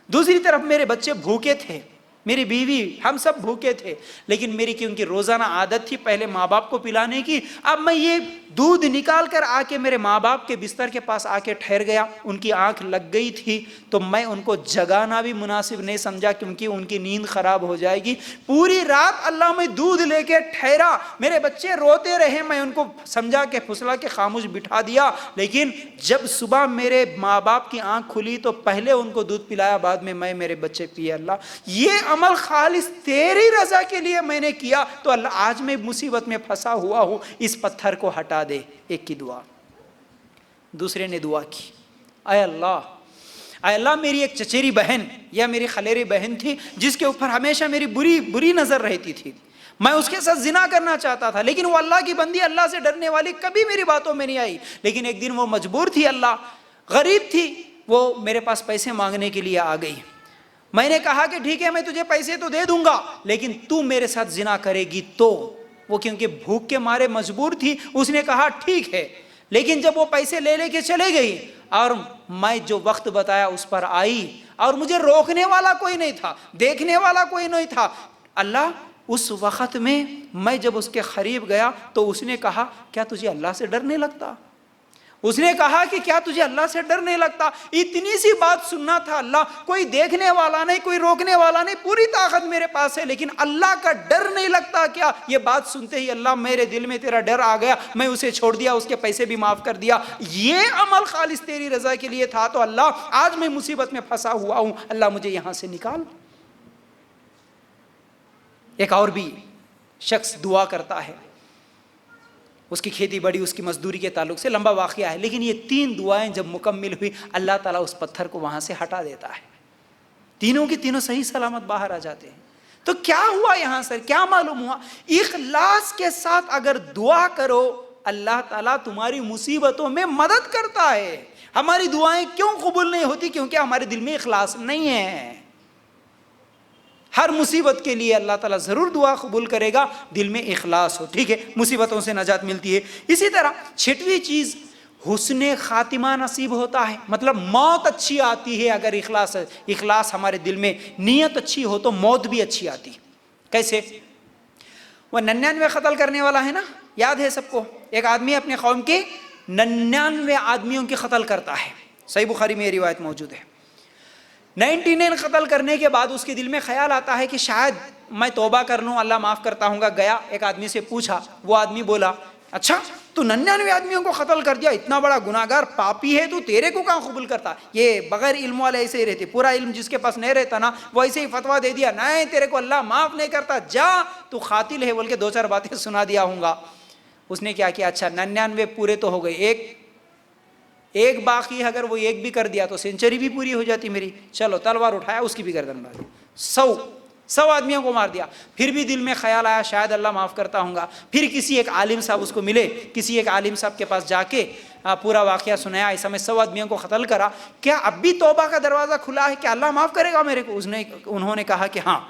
دوسری طرف میرے بچے بھوکے تھے, میری بیوی, ہم سب بھوکے تھے. لیکن میری کیونکہ روزانہ عادت تھی پہلے ماں باپ کو پلانے کی, اب میں یہ دودھ نکال کر آ کے میرے ماں باپ کے بستر کے پاس آ کے ٹھہر گیا. ان کی آنکھ لگ گئی تھی تو میں ان کو جگانا بھی مناسب نہیں سمجھا کیونکہ ان کی نیند خراب ہو جائے گی. پوری رات اللہ میں دودھ لے کے ٹھہرا, میرے بچے روتے رہے, میں ان کو سمجھا کہ پھسلا کے خاموش بٹھا دیا. لیکن جب صبح میرے ماں باپ کی آنکھ کھلی تو پہلے ان کو دودھ پلایا, بعد میں میرے بچے پیے. اللہ یہ عمل خالص تیری رضا کے لیے میں نے کیا, تو اللہ آج میں مصیبت میں پھنسا ہوا ہوں, اس پتھر کو ہٹا دے. ایک کی دعا. دوسرے نے دعا کی, اے اللہ میری ایک چچیری بہن یا میری خلیری بہن تھی جس کے اوپر ہمیشہ میری بری نظر رہتی تھی, میں اس کے ساتھ زنا کرنا چاہتا تھا, لیکن وہ اللہ کی بندی, اللہ سے ڈرنے والی, کبھی میری باتوں میں نہیں آئی. لیکن ایک دن وہ مجبور تھی, اللہ غریب تھی, وہ میرے پاس پیسے مانگنے کے لیے آ گئی. میں نے کہا کہ ٹھیک ہے میں تجھے پیسے تو دے دوں گا لیکن تو میرے ساتھ زنا کرے گی تو. وہ کیونکہ بھوک کے مارے مجبور تھی, اس نے کہا ٹھیک ہے. لیکن جب وہ پیسے لے کے چلے گئی اور میں جو وقت بتایا اس پر آئی اور مجھے روکنے والا کوئی نہیں تھا, دیکھنے والا کوئی نہیں تھا, اللہ اس وقت میں جب اس کے قریب گیا تو اس نے کہا کیا تجھے اللہ سے ڈر نہیں لگتا؟ اس نے کہا کہ کیا تجھے اللہ سے ڈر نہیں لگتا؟ اتنی سی بات سننا تھا, اللہ کوئی دیکھنے والا نہیں, کوئی روکنے والا نہیں, پوری طاقت میرے پاس ہے, لیکن اللہ کا ڈر نہیں لگتا کیا؟ یہ بات سنتے ہی اللہ میرے دل میں تیرا ڈر آ گیا, میں اسے چھوڑ دیا, اس کے پیسے بھی معاف کر دیا. یہ عمل خالص تیری رضا کے لیے تھا, تو اللہ آج میں مصیبت میں پھنسا ہوا ہوں, اللہ مجھے یہاں سے نکال. ایک اور بھی شخص دعا کرتا ہے, اس کی کھیتی بڑی, اس کی مزدوری کے تعلق سے لمبا واقعہ ہے, لیکن یہ 3 دعائیں جب مکمل ہوئی اللہ تعالیٰ اس پتھر کو وہاں سے ہٹا دیتا ہے. تینوں کی تینوں صحیح سلامت باہر آ جاتے ہیں. تو کیا ہوا یہاں سے؟ کیا معلوم ہوا؟ اخلاص کے ساتھ اگر دعا کرو اللہ تعالیٰ تمہاری مصیبتوں میں مدد کرتا ہے. ہماری دعائیں کیوں قبول نہیں ہوتی؟ کیونکہ ہمارے دل میں اخلاص نہیں ہے. ہر مصیبت کے لیے اللہ تعالیٰ ضرور دعا قبول کرے گا, دل میں اخلاص ہو. ٹھیک ہے, مصیبتوں سے نجات ملتی ہے. اسی طرح 6ویں چیز حسن خاتمہ نصیب ہوتا ہے, مطلب موت اچھی آتی ہے اگر اخلاص ہمارے دل میں, نیت اچھی ہو تو موت بھی اچھی آتی. کیسے؟ وہ 99 قتل کرنے والا ہے نا, یاد ہے سب کو, ایک آدمی اپنے قوم کے 99 آدمیوں کی قتل کرتا ہے, صحیح بخاری میں یہ روایت موجود ہے. 99 قتل کرنے کے بعد اس کے دل میں خیال آتا ہے کہ شاید میں توبہ کر لوں, اللہ معاف کرتا ہوں گا. گیا ایک آدمی سے پوچھا, وہ آدمی بولا اچھا تو 99 آدمیوں کو قتل کر دیا, اتنا بڑا گناہگار پاپی ہے تو تیرے کو کہاں قبول کرتا. یہ بغیر علم والے ایسے ہی رہتے, پورا علم جس کے پاس نہیں رہتا نا وہ ایسے ہی فتویٰ دے دیا, نہیں تیرے کو اللہ معاف نہیں کرتا, جا تو قاتل ہے بول کے 2-4 باتیں سنا دیا ہوں گا. اس نے کیا کیا, اچھا 99 پورے تو ہو گئے, ایک باقی, اگر وہ ایک بھی کر دیا تو سینچری بھی پوری ہو جاتی میری. چلو تلوار اٹھایا, اس کی بھی گردن اڑا دی. 100 آدمیوں کو مار دیا. پھر بھی دل میں خیال آیا شاید اللہ معاف کرتا ہوں گا. پھر کسی ایک عالم صاحب اس کو ملے, کسی ایک عالم صاحب کے پاس جا کے پورا واقعہ سنایا, ایسا میں 100 آدمیوں کو قتل کرا, کیا اب بھی توبہ کا دروازہ کھلا ہے, کیا اللہ معاف کرے گا میرے کو؟ انہوں نے کہا کہ ہاں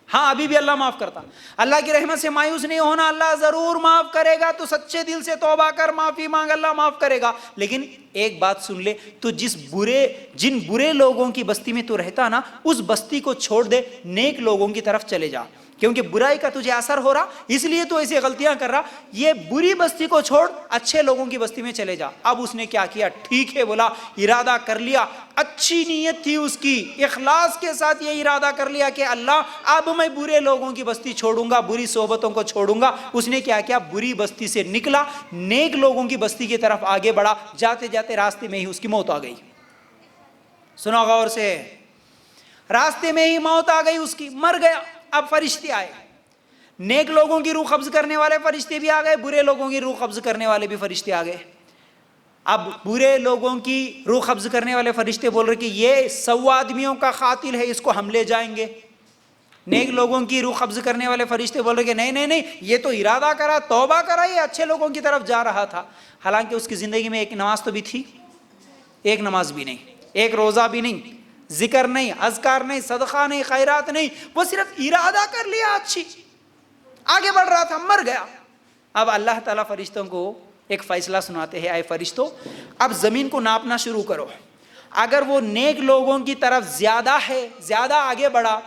ابھی بھی اللہ معاف کرتا. اللہ کی رحمت سے مایوس نہیں ہونا, اللہ ضرور معاف کرے گا, تو سچے دل سے توبہ کر, معافی مانگ, اللہ معاف کرے گا. لیکن ایک بات سن لے, تو جن برے لوگوں کی بستی میں تو رہتا نا, اس بستی کو چھوڑ دے, نیک لوگوں کی طرف چلے جا, کیونکہ برائی کا تجھے اثر ہو رہا, اس لیے تو ایسی غلطیاں کر رہا. یہ بری بستی کو چھوڑ, اچھے لوگوں کی بستی میں چلے جا. اب اس نے کیا کیا, ٹھیک ہے بولا, ارادہ کر لیا, اچھی نیت تھی اس کی, اخلاص کے ساتھ یہ ارادہ کر لیا کہ اللہ اب میں برے لوگوں کی بستی چھوڑوں گا, بری صحبتوں کو چھوڑوں گا. اس نے کیا کیا, بری بستی سے نکلا, نیک لوگوں کی بستی کی طرف آگے بڑھا. جاتے جاتے راستے میں ہی اس کی موت آ گئی. سنو غور سے, راستے میں ہی موت آ گئی اس کی, مر گیا. اب فرشتے آئے, نیک لوگوں کی روح قبض کرنے والے فرشتے بھی آ گئے, برے لوگوں کی روح قبض کرنے والے بھی فرشتے آ گئے. اب برے لوگوں کی روح قبض کرنے والے فرشتے بول رہے کہ یہ 100 آدمیوں کا قاتل ہے, اس کو ہم لے جائیں گے. نیک لوگوں کی روح قبض کرنے والے فرشتے بول رہے کہ نہیں, یہ تو ارادہ کرا, توبہ کرا, یہ اچھے لوگوں کی طرف جا رہا تھا. حالانکہ اس کی زندگی میں ایک نماز تو بھی تھی, ایک نماز بھی نہیں, ایک روزہ بھی نہیں, ذکر نہیں, اذکار نہیں, صدقہ نہیں, خیرات نہیں, وہ صرف ارادہ کر لیا, اچھی آگے بڑھ رہا تھا, مر گیا. اب اللہ تعالیٰ فرشتوں کو ایک فیصلہ سناتے ہیں, اے فرشتوں اب زمین کو ناپنا شروع کرو, اگر وہ نیک لوگوں کی طرف زیادہ ہے, زیادہ آگے بڑھا,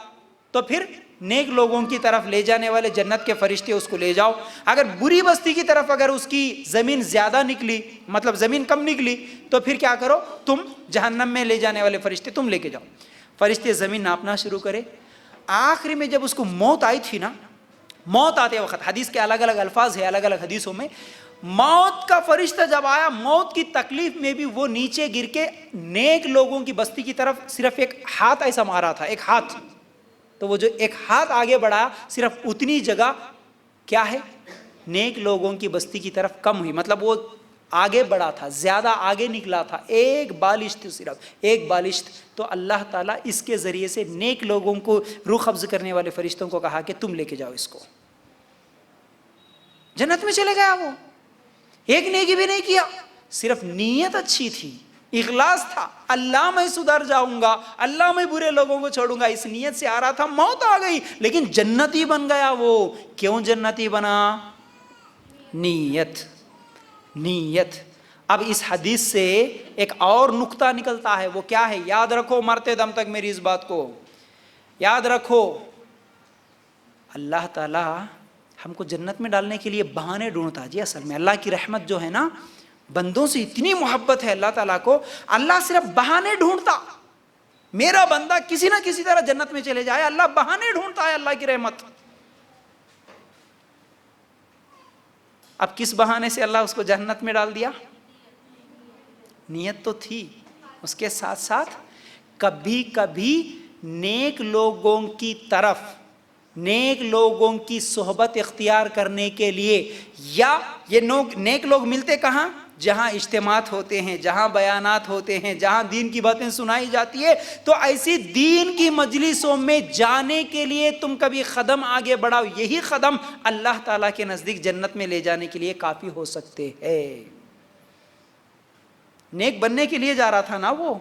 تو پھر نیک لوگوں کی طرف لے جانے والے جنت کے فرشتے اس کو لے جاؤ. اگر بری بستی کی طرف اگر اس کی زمین زیادہ نکلی, مطلب زمین کم نکلی, تو پھر کیا کرو, تم جہنم میں لے جانے والے فرشتے تم لے کے جاؤ. فرشتے زمین ناپنا شروع کرے. آخری میں جب اس کو موت آئی تھی نا, موت آتے وقت, حدیث کے الگ الگ الفاظ ہیں الگ الگ حدیثوں میں, موت کا فرشتہ جب آیا, موت کی تکلیف میں بھی وہ نیچے گر کے نیک لوگوں کی بستی کی طرف صرف ایک ہاتھ ایسا مارا تھا, ایک ہاتھ. تو وہ جو ایک ہاتھ آگے بڑھا, صرف اتنی جگہ کیا ہے, نیک لوگوں کی بستی کی طرف کم ہوئی, مطلب وہ آگے بڑھا تھا, زیادہ آگے نکلا تھا, ایک بالشت, صرف ایک بالشت. تو اللہ تعالیٰ اس کے ذریعے سے نیک لوگوں کو روح قبض کرنے والے فرشتوں کو کہا کہ تم لے کے جاؤ اس کو. جنت میں چلے گیا. وہ ایک نیکی بھی نہیں کیا, صرف نیت اچھی تھی, اخلاص تھا, اللہ میں سدھر جاؤں گا, اللہ میں برے لوگوں کو چھوڑوں گا, اس نیت سے آ رہا تھا. موت آ گئی لیکن جنتی بن گیا. وہ کیوں جنتی بنا, نیت. اب اس حدیث سے ایک اور نقطہ نکلتا ہے, وہ کیا ہے, یاد رکھو مرتے دم تک میری اس بات کو یاد رکھو. اللہ تعالی ہم کو جنت میں ڈالنے کے لیے بہانے ڈھونڈتا جی. اصل میں اللہ کی رحمت جو ہے نا, بندوں سے اتنی محبت ہے اللہ تعالیٰ کو, اللہ صرف بہانے ڈھونڈتا, میرا بندہ کسی نہ کسی طرح جنت میں چلے جائے, اللہ بہانے ڈھونڈتا ہے, اللہ کی رحمت. اب کس بہانے سے اللہ اس کو جنت میں ڈال دیا؟ نیت تو تھی, اس کے ساتھ ساتھ کبھی کبھی نیک لوگوں کی طرف, نیک لوگوں کی صحبت اختیار کرنے کے لیے. یا یہ نیک لوگ ملتے کہاں, جہاں اجتماعات ہوتے ہیں, جہاں بیانات ہوتے ہیں, جہاں دین کی باتیں سنائی جاتی ہے, تو ایسی دین کی مجلسوں میں جانے کے لیے تم کبھی قدم آگے بڑھاؤ. یہی قدم اللہ تعالیٰ کے نزدیک جنت میں لے جانے کے لیے کافی ہو سکتے ہیں. نیک بننے کے لیے جا رہا تھا نا وہ.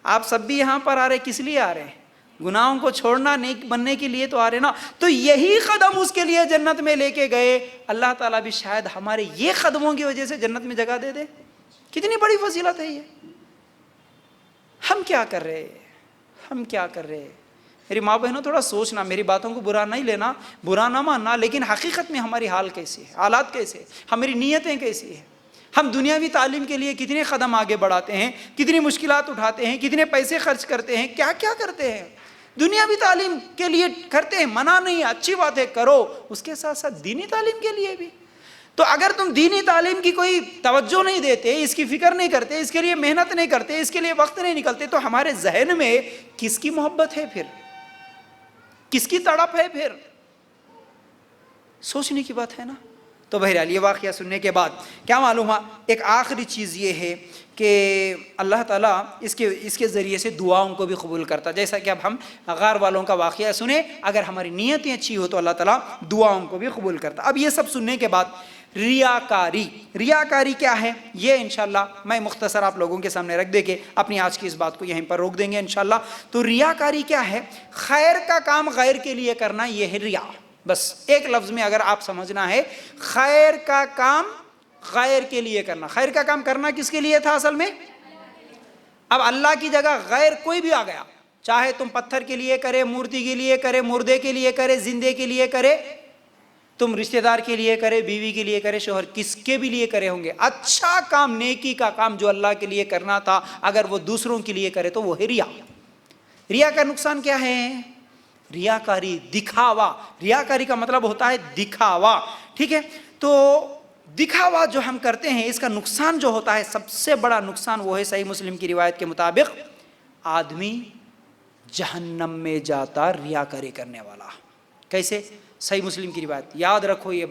آپ سب بھی یہاں پر آ رہے, کس لیے آ رہے ہیں؟ گناہوں کو چھوڑنا, نیک بننے کے لیے تو آ رہے نا. تو یہی قدم اس کے لیے جنت میں لے کے گئے. اللہ تعالیٰ بھی شاید ہمارے یہ قدموں کی وجہ سے جنت میں جگہ دے دے. کتنی بڑی فضیلت ہے یہ. ہم کیا کر رہے ہیں؟ میری ماں بہنوں تھوڑا سوچنا, میری باتوں کو برا نہیں لینا, برا نہ ماننا, لیکن حقیقت میں ہماری حال کیسی ہے, حالات کیسے, ہماری نیتیں کیسی ہیں. ہم دنیاوی تعلیم کے لیے کتنے قدم آگے بڑھاتے ہیں, کتنی مشکلات اٹھاتے ہیں, کتنے پیسے خرچ کرتے ہیں, کیا کیا کرتے ہیں. دنیاوی تعلیم کے لیے کرتے ہیں, منع نہیں, اچھی بات ہے, کرو. اس کے ساتھ ساتھ دینی تعلیم کے لیے بھی. تو اگر تم دینی تعلیم کی کوئی توجہ نہیں دیتے، اس کی فکر نہیں کرتے، اس کے لیے محنت نہیں کرتے، اس کے لیے وقت نہیں نکلتے، تو ہمارے ذہن میں کس کی محبت ہے پھر؟ کس کی تڑپ ہے پھر؟ سوچنے کی بات ہے نا۔ تو بہرحال یہ واقعہ سننے کے بعد کیا معلوم ہوا؟ ایک آخری چیز یہ ہے کہ اللہ تعالیٰ اس کے ذریعے سے دعاؤں کو بھی قبول کرتا، جیسا کہ اب ہم غار والوں کا واقعہ سنیں، اگر ہماری نیتیں اچھی ہو تو اللہ تعالیٰ دعاؤں کو بھی قبول کرتا۔ اب یہ سب سننے کے بعد ریاکاری کیا ہے یہ انشاءاللہ میں مختصر آپ لوگوں کے سامنے رکھ دے کے اپنی آج کی اس بات کو یہیں پر روک دیں گے انشاءاللہ۔ تو ریاکاری کیا ہے؟ خیر کا کام غیر کے لیے کرنا، یہ ہے ریا۔ بس ایک لفظ میں اگر آپ سمجھنا ہے، خیر کا کام غیر کے لیے کرنا۔ خیر کا کام کرنا کس کے لیے تھا اصل میں؟ اب اللہ کی جگہ غیر کوئی بھی آ گیا، چاہے تم پتھر کے لیے کرے، مورتی کے لیے کرے، مردے کے لیے کرے، زندے کے لیے کرے، تم رشتہ دار کے لیے کرے، بیوی کے لیے کرے، شوہر کس کے بھی لیے کرے ہوں گے، اچھا کام، نیکی کا کام جو اللہ کے لیے کرنا تھا اگر وہ دوسروں کے لیے کرے تو وہ ہے ریا۔ ریا کا نقصان کیا ہے؟ ریاکاری، دکھاوا۔ ریاکاری کا مطلب ہوتا ہے دکھاوا، ٹھیک ہے؟ تو دکھاوا جو ہم کرتے ہیں اس کا نقصان جو ہوتا ہے، سب سے بڑا نقصان وہ ہے صحیح مسلم کی روایت کے مطابق، آدمی جہنم میں جاتا ریاکاری کرنے والا۔ کیسے؟ صحیح مسلم کی روایت یاد رکھو، یہ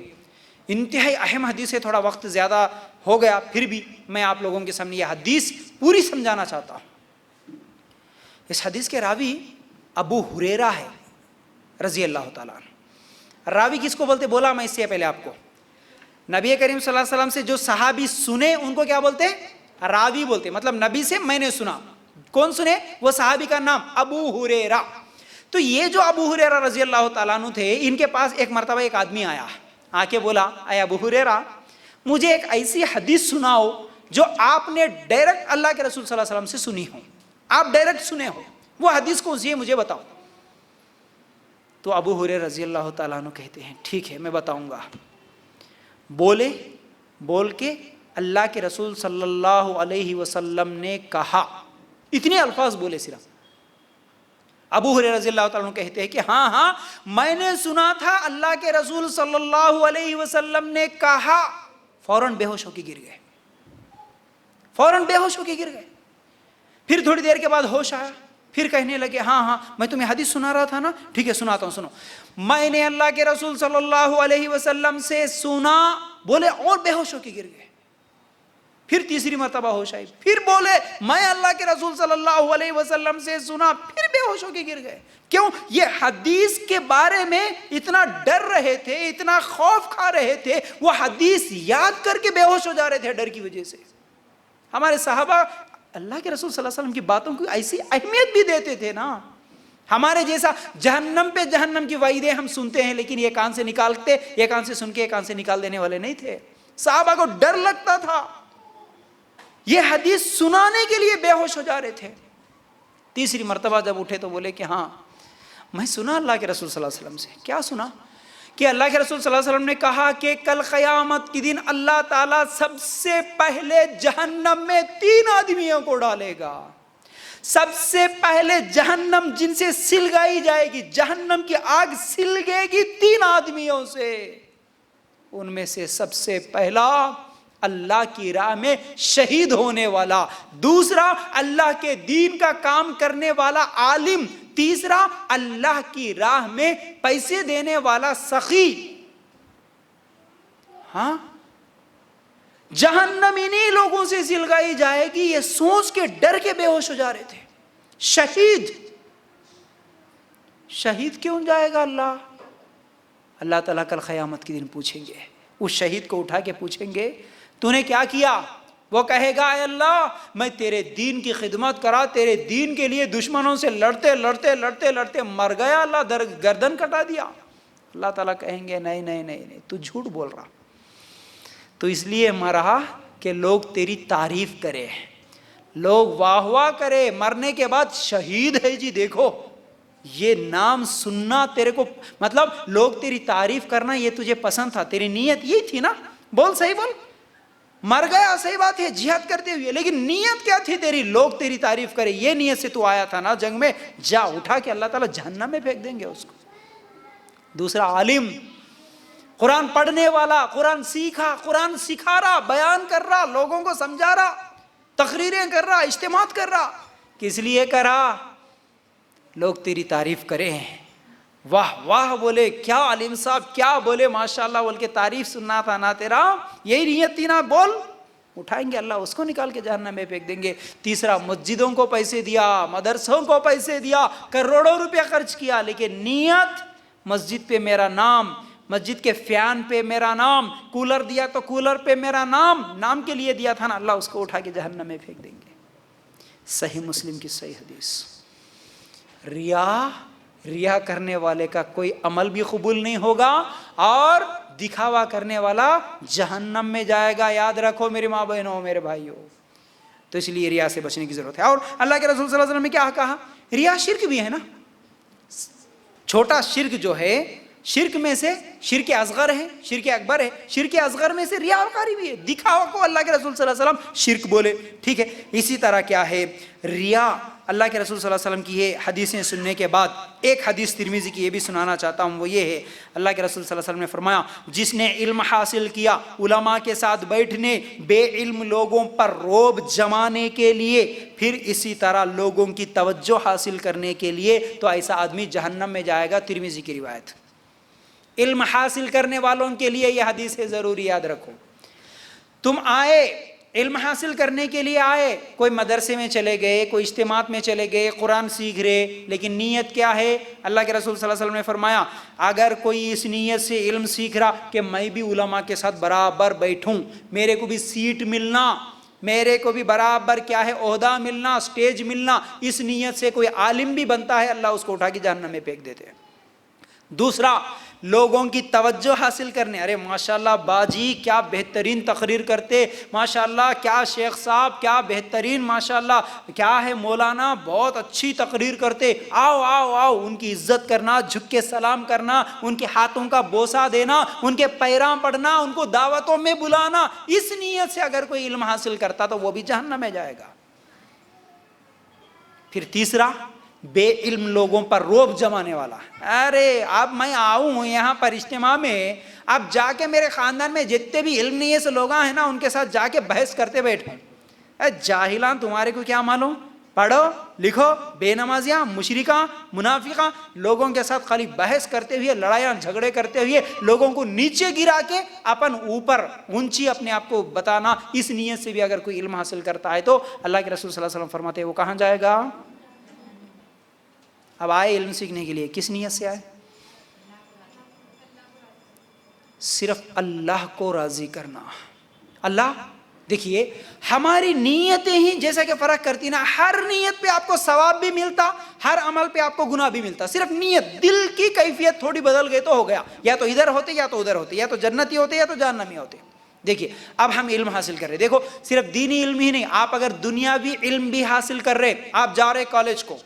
انتہائی اہم حدیث ہے، تھوڑا وقت زیادہ ہو گیا پھر بھی میں آپ لوگوں کے سامنے یہ حدیث پوری سمجھانا چاہتا ہوں۔ اس حدیث کے راوی ابو ہریرہ ہے رضی اللہ تعالیٰ عنہ۔ راوی کس کو بولتے؟ بولا میں اس سے پہلے آپ کو، نبی کریم صلی اللہ علیہ وسلم سے جو صحابی سنے ان کو کیا بولتے؟ راوی بولتے، مطلب نبی سے میں نے سنا۔ کون سنے؟ وہ صحابی کا نام ابو ہریرہ۔ تو یہ جو ابو ہریرہ رضی اللہ تعالیٰ عنہ تھے، ان کے پاس ایک مرتبہ ایک آدمی آیا، آ کے بولا، اے ابو ہریرہ مجھے ایک ایسی حدیث سناؤ جو آپ نے ڈائریکٹ اللہ کے رسول صلی اللہ علیہ وسلم سے سنی ہو، آپ ڈائریکٹ سنے ہو، وہ حدیث کون سی ہے مجھے بتاؤ۔ تو ابو ہریرہ رضی اللہ تعالیٰ عنہ کہتے ہیں ٹھیک ہے میں بتاؤں گا۔ بول کے اللہ کے رسول صلی اللہ علیہ وسلم نے کہا، اتنے الفاظ بولے صرف۔ ابو ہریرہ رضی اللہ تعالیٰ عنہ کہتے ہیں کہ ہاں میں نے سنا تھا اللہ کے رسول صلی اللہ علیہ وسلم نے کہا، فوراً بے ہوش ہو کے گر گئے، فوراً بے ہوش ہو کے گر گئے۔ پھر تھوڑی دیر کے بعد ہوش آیا، پھر کہنے لگے ہاں میں تمہیں حدیث سنا رہا تھا نا، ٹھیک ہے سناتا ہوں سنو، میں نے اللہ کے رسول صلی اللہ علیہ وسلم سے سنا، بولے اور بے ہوش ہو کے گر گئے۔ پھر تیسری مرتبہ ہوش آئی، پھر بولے میں اللہ کے رسول صلی اللہ علیہ وسلم سے سنا، پھر بے ہوش ہو کے گر گئے۔ کیوں؟ یہ حدیث کے بارے میں اتنا ڈر رہے تھے، اتنا خوف کھا رہے تھے، وہ حدیث یاد کر کے بے ہوش ہو جا رہے تھے ڈر کی وجہ سے۔ ہمارے صحابہ اللہ کے رسول صلی اللہ علیہ وسلم کی باتوں کو ایسی اہمیت بھی دیتے تھے نا۔ ہمارے جیسا جہنم پہ جہنم کی وعیدیں ہم سنتے ہیں لیکن یہ کان سے نکالتے، یہ کان سے سن کے یہ کان سے نکال دینے والے نہیں تھے۔ صحابہ کو ڈر لگتا تھا، یہ حدیث سنانے کے لیے بے ہوش ہو جا رہے تھے۔ تیسری مرتبہ جب اٹھے تو بولے کہ ہاں میں سنا اللہ کے رسول صلی اللہ علیہ وسلم سے۔ کیا سنا؟ کہ اللہ کے رسول صلی اللہ علیہ وسلم نے کہا کہ کل قیامت کے دن اللہ تعالیٰ سب سے پہلے جہنم میں 3 آدمیوں کو ڈالے گا۔ سب سے پہلے جہنم جن سے سلگائی جائے گی، جہنم کی آگ سلگے گی 3 آدمیوں سے۔ ان میں سے سب سے پہلا اللہ کی راہ میں شہید ہونے والا، دوسرا اللہ کے دین کا کام کرنے والا عالم، تیسرا اللہ کی راہ میں پیسے دینے والا سخی۔ ہاں جہنم انہی لوگوں سے سلگائی جائے گی، یہ سوچ کے ڈر کے بے ہوش ہو جا رہے تھے۔ شہید کیوں جائے گا اللہ تعالیٰ کل قیامت کے دن پوچھیں گے، اس شہید کو اٹھا کے پوچھیں گے تو نے کیا کیا؟ وہ کہے گا اے اللہ میں تیرے دین کی خدمت کرا، تیرے دین کے لیے دشمنوں سے لڑتے لڑتے لڑتے لڑتے مر گیا، اللہ گردن کٹا دیا۔ اللہ تعالیٰ کہیں گے نہیں تو جھوٹ بول رہا، تو اس لیے مرا کہ لوگ تیری تعریف کرے، لوگ واہ واہ کرے، مرنے کے بعد شہید ہے جی دیکھو، یہ نام سننا تیرے کو، مطلب لوگ تیری تعریف کرنا یہ تجھے پسند تھا، تیری نیت یہی تھی نا، بول صحیح بول، مر گیا صحیح بات ہے جہاد کرتے ہوئے، لیکن نیت کیا تھی تیری؟ لوگ تیری تعریف کرے، یہ نیت سے تو آیا تھا نا جنگ میں، جا اٹھا کے اللہ تعالیٰ جہنم میں پھینک دیں گے اس کو۔ دوسرا عالم، قرآن پڑھنے والا، قرآن سیکھا، قرآن سکھا رہا، بیان کر رہا، لوگوں کو سمجھا رہا، تقریریں کر رہا، اجتماعات کر رہا، کس لیے کرا؟ لوگ تیری تعریف کریں، واہ واہ بولے، کیا عالم صاحب، کیا بولے، ماشاءاللہ بول کے تعریف سننا تھا نا تیرا، یہی نیت تھی نا، بول، اٹھائیں گے اللہ اس کو نکال کے جہنم میں پھینک دیں گے۔ تیسرا، مسجدوں کو پیسے دیا، مدرسوں کو پیسے دیا، کروڑوں روپیہ خرچ کیا، لیکن نیت مسجد پہ میرا نام، مسجد کے فین پہ میرا نام، کولر دیا تو کولر پہ میرا نام کے لیے دیا تھا نا، اللہ اس کو اٹھا کے جہنم میں پھینک دیں گے۔ صحیح مسلم کی صحیح حدیث۔ ریا کرنے والے کا کوئی عمل بھی قبول نہیں ہوگا، اور دکھاوا کرنے والا جہنم میں جائے گا۔ یاد رکھو میری ماں بہنوں، میرے بھائیوں، تو اس لیے ریا سے بچنے کی ضرورت ہے۔ اور اللہ کے رسول صلی اللہ علیہ وسلم نے کیا کہا؟ ریا شرک بھی ہے نا، چھوٹا شرک جو ہے، شرک میں سے شرک اصغر ہے، شرک اکبر ہے، شرک اصغر میں سے ریا کاری بھی ہے، دکھاوا کو اللہ کے رسول صلی اللہ علیہ وسلم شرک بولے، ٹھیک ہے۔ اسی طرح کیا ہے ریا، اللہ کے رسول صلی اللہ علیہ وسلم کی یہ حدیثیں سننے کے بعد ایک حدیث ترمذی کی یہ بھی سنانا چاہتا ہوں، وہ یہ ہے، اللہ کے رسول صلی اللہ علیہ وسلم نے فرمایا، جس نے علم حاصل کیا علماء کے ساتھ بیٹھنے، بے علم لوگوں پر رعب جمانے کے لیے، پھر اسی طرح لوگوں کی توجہ حاصل کرنے کے لیے، تو ایسا آدمی جہنم میں جائے گا۔ ترمذی کی روایت۔ علم حاصل کرنے والوں کے لیے یہ حدیث ہے، ضروری یاد رکھو۔ تم آئے، علم حاصل کرنے کے لیے آئے، کوئی مدرسے میں چلے گئے، کوئی اجتماعات میں چلے گئے، قرآن سیکھ رہے، لیکن نیت کیا ہے؟ اللہ کے رسول صلی اللہ علیہ وسلم نے فرمایا، اگر کوئی اس نیت سے علم سیکھ رہا کہ میں بھی علماء کے ساتھ برابر بیٹھوں، میرے کو بھی سیٹ ملنا، میرے کو بھی برابر کیا ہے عہدہ ملنا، سٹیج ملنا، اس نیت سے کوئی عالم بھی بنتا ہے، اللہ اس کو اٹھا کے جہنم میں پھینک دیتے ہیں۔ دوسرا، لوگوں کی توجہ حاصل کرنے، ارے ماشاءاللہ باجی کیا بہترین تقریر کرتے، ماشاءاللہ کیا شیخ صاحب کیا بہترین، ماشاءاللہ کیا ہے مولانا بہت اچھی تقریر کرتے، آؤ آؤ آؤ، ان کی عزت کرنا، جھک کے سلام کرنا، ان کے ہاتھوں کا بوسہ دینا، ان کے پیراں پڑھنا، ان کو دعوتوں میں بلانا، اس نیت سے اگر کوئی علم حاصل کرتا تو وہ بھی جہنم میں جائے گا۔ پھر تیسرا، بے علم لوگوں پر رعب جمانے والا، ارے اب میں آؤں یہاں پر اجتماع میں، اب جا کے میرے خاندان میں جتنے بھی علم نہیں ہے لوگ ہیں نا، ان کے ساتھ جا کے بحث کرتے بیٹھوں، اے جاہلان تمہارے کو کیا معلوم، پڑھو لکھو، بے نمازیاں، مشرکاں، منافقاں، لوگوں کے ساتھ خالی بحث کرتے ہوئے، لڑائیاں جھگڑے کرتے ہوئے، لوگوں کو نیچے گرا کے اپن اوپر اونچی اپنے آپ کو بتانا، اس نیت سے بھی اگر کوئی علم حاصل کرتا ہے تو اللہ کے رسول صلی اللہ علیہ وسلم فرماتے ہیں وہ کہاں جائے گا؟ اب آئے علم سیکھنے کے لیے، کس نیت سے آئے؟ صرف اللہ کو راضی کرنا۔ اللہ دیکھیے ہماری نیتیں ہی جیسا کہ فرق کرتی نا، ہر نیت پہ آپ کو ثواب بھی ملتا، ہر عمل پہ آپ کو گناہ بھی ملتا، صرف نیت، دل کی کیفیت تھوڑی بدل گئی تو ہو گیا، یا تو ادھر ہوتے یا تو ادھر ہوتے، یا تو جنتی ہوتے یا تو جہنمی ہوتے۔ دیکھیے اب ہم علم حاصل کر رہے، دیکھو صرف دینی علم ہی نہیں، آپ اگر دنیاوی علم بھی حاصل کر رہے، آپ جا رہے کالج کو،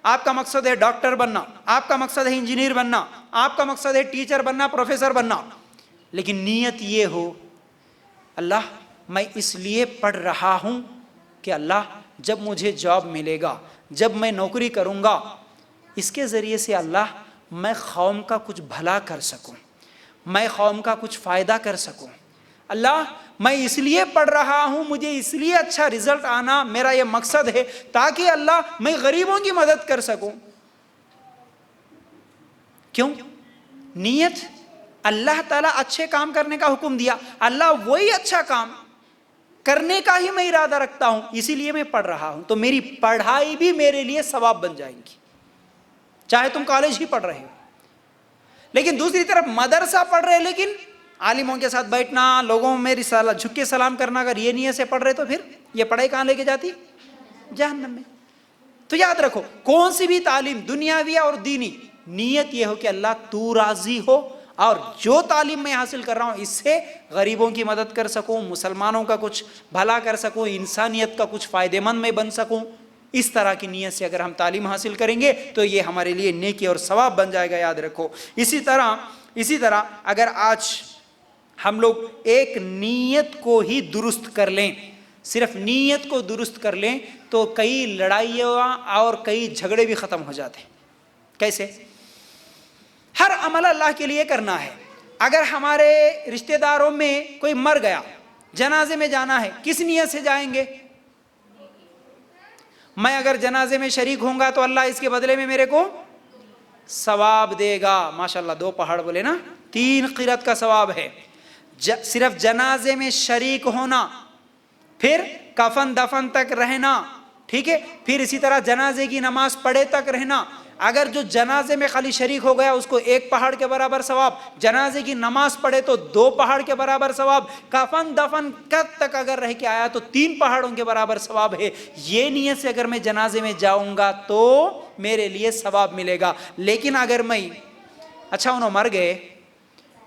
آپ کا مقصد ہے ڈاکٹر بننا، آپ کا مقصد ہے انجینئر بننا، آپ کا مقصد ہے ٹیچر بننا، پروفیسر بننا، لیکن نیت یہ ہو، اللہ میں اس لیے پڑھ رہا ہوں کہ اللہ جب مجھے جاب ملے گا، جب میں نوکری کروں گا، اس کے ذریعے سے اللہ میں قوم کا کچھ بھلا کر سکوں، میں قوم کا کچھ فائدہ کر سکوں، اللہ میں اس لیے پڑھ رہا ہوں، مجھے اس لیے اچھا رزلٹ آنا میرا یہ مقصد ہے تاکہ اللہ میں غریبوں کی مدد کر سکوں۔ کیوں؟ نیت، اللہ تعالیٰ اچھے کام کرنے کا حکم دیا، اللہ وہی اچھا کام کرنے کا ہی میں ارادہ رکھتا ہوں، اسی لیے میں پڑھ رہا ہوں، تو میری پڑھائی بھی میرے لیے ثواب بن جائیں گی، چاہے تم کالج ہی پڑھ رہے ہو۔ لیکن دوسری طرف مدرسہ پڑھ رہے لیکن عالموں کے ساتھ بیٹھنا، لوگوں میں رسالہ جھک کے سلام کرنا، اگر یہ نیت سے پڑھ رہے تو پھر یہ پڑھائی کہاں لے کے جاتی؟ جہنم میں۔ تو یاد رکھو کون سی بھی تعلیم دنیاوی اور دینی، نیت یہ ہو کہ اللہ تو راضی ہو، اور جو تعلیم میں حاصل کر رہا ہوں اس سے غریبوں کی مدد کر سکوں، مسلمانوں کا کچھ بھلا کر سکوں، انسانیت کا کچھ فائدہ مند میں بن سکوں، اس طرح کی نیت سے اگر ہم تعلیم حاصل کریں گے تو یہ ہمارے لیے نیکی اور ثواب بن جائے گا، یاد رکھو۔ اسی طرح اگر آج ہم لوگ ایک نیت کو ہی درست کر لیں، صرف نیت کو درست کر لیں تو کئی لڑائیاں اور کئی جھگڑے بھی ختم ہو جاتے ہیں۔ کیسے؟ ہر عمل اللہ کے لیے کرنا ہے، اگر ہمارے رشتہ داروں میں کوئی مر گیا، جنازے میں جانا ہے، کس نیت سے جائیں گے؟ میں اگر جنازے میں شریک ہوں گا تو اللہ اس کے بدلے میں میرے کو ثواب دے گا. ماشاءاللہ 2 پہاڑ بولے نا، 3 قرات کا ثواب ہے. صرف جنازے میں شریک ہونا، پھر کفن دفن تک رہنا، ٹھیک ہے، پھر اسی طرح جنازے کی نماز پڑھے تک رہنا. اگر جو جنازے میں خالی شریک ہو گیا اس کو 1 پہاڑ کے برابر ثواب، جنازے کی نماز پڑھے تو 2 پہاڑ کے برابر ثواب، کفن دفن تک اگر رہ کے آیا تو 3 پہاڑوں کے برابر ثواب ہے. یہ نیت سے اگر میں جنازے میں جاؤں گا تو میرے لیے ثواب ملے گا. لیکن اگر میں اچھا انہوں مر گئے،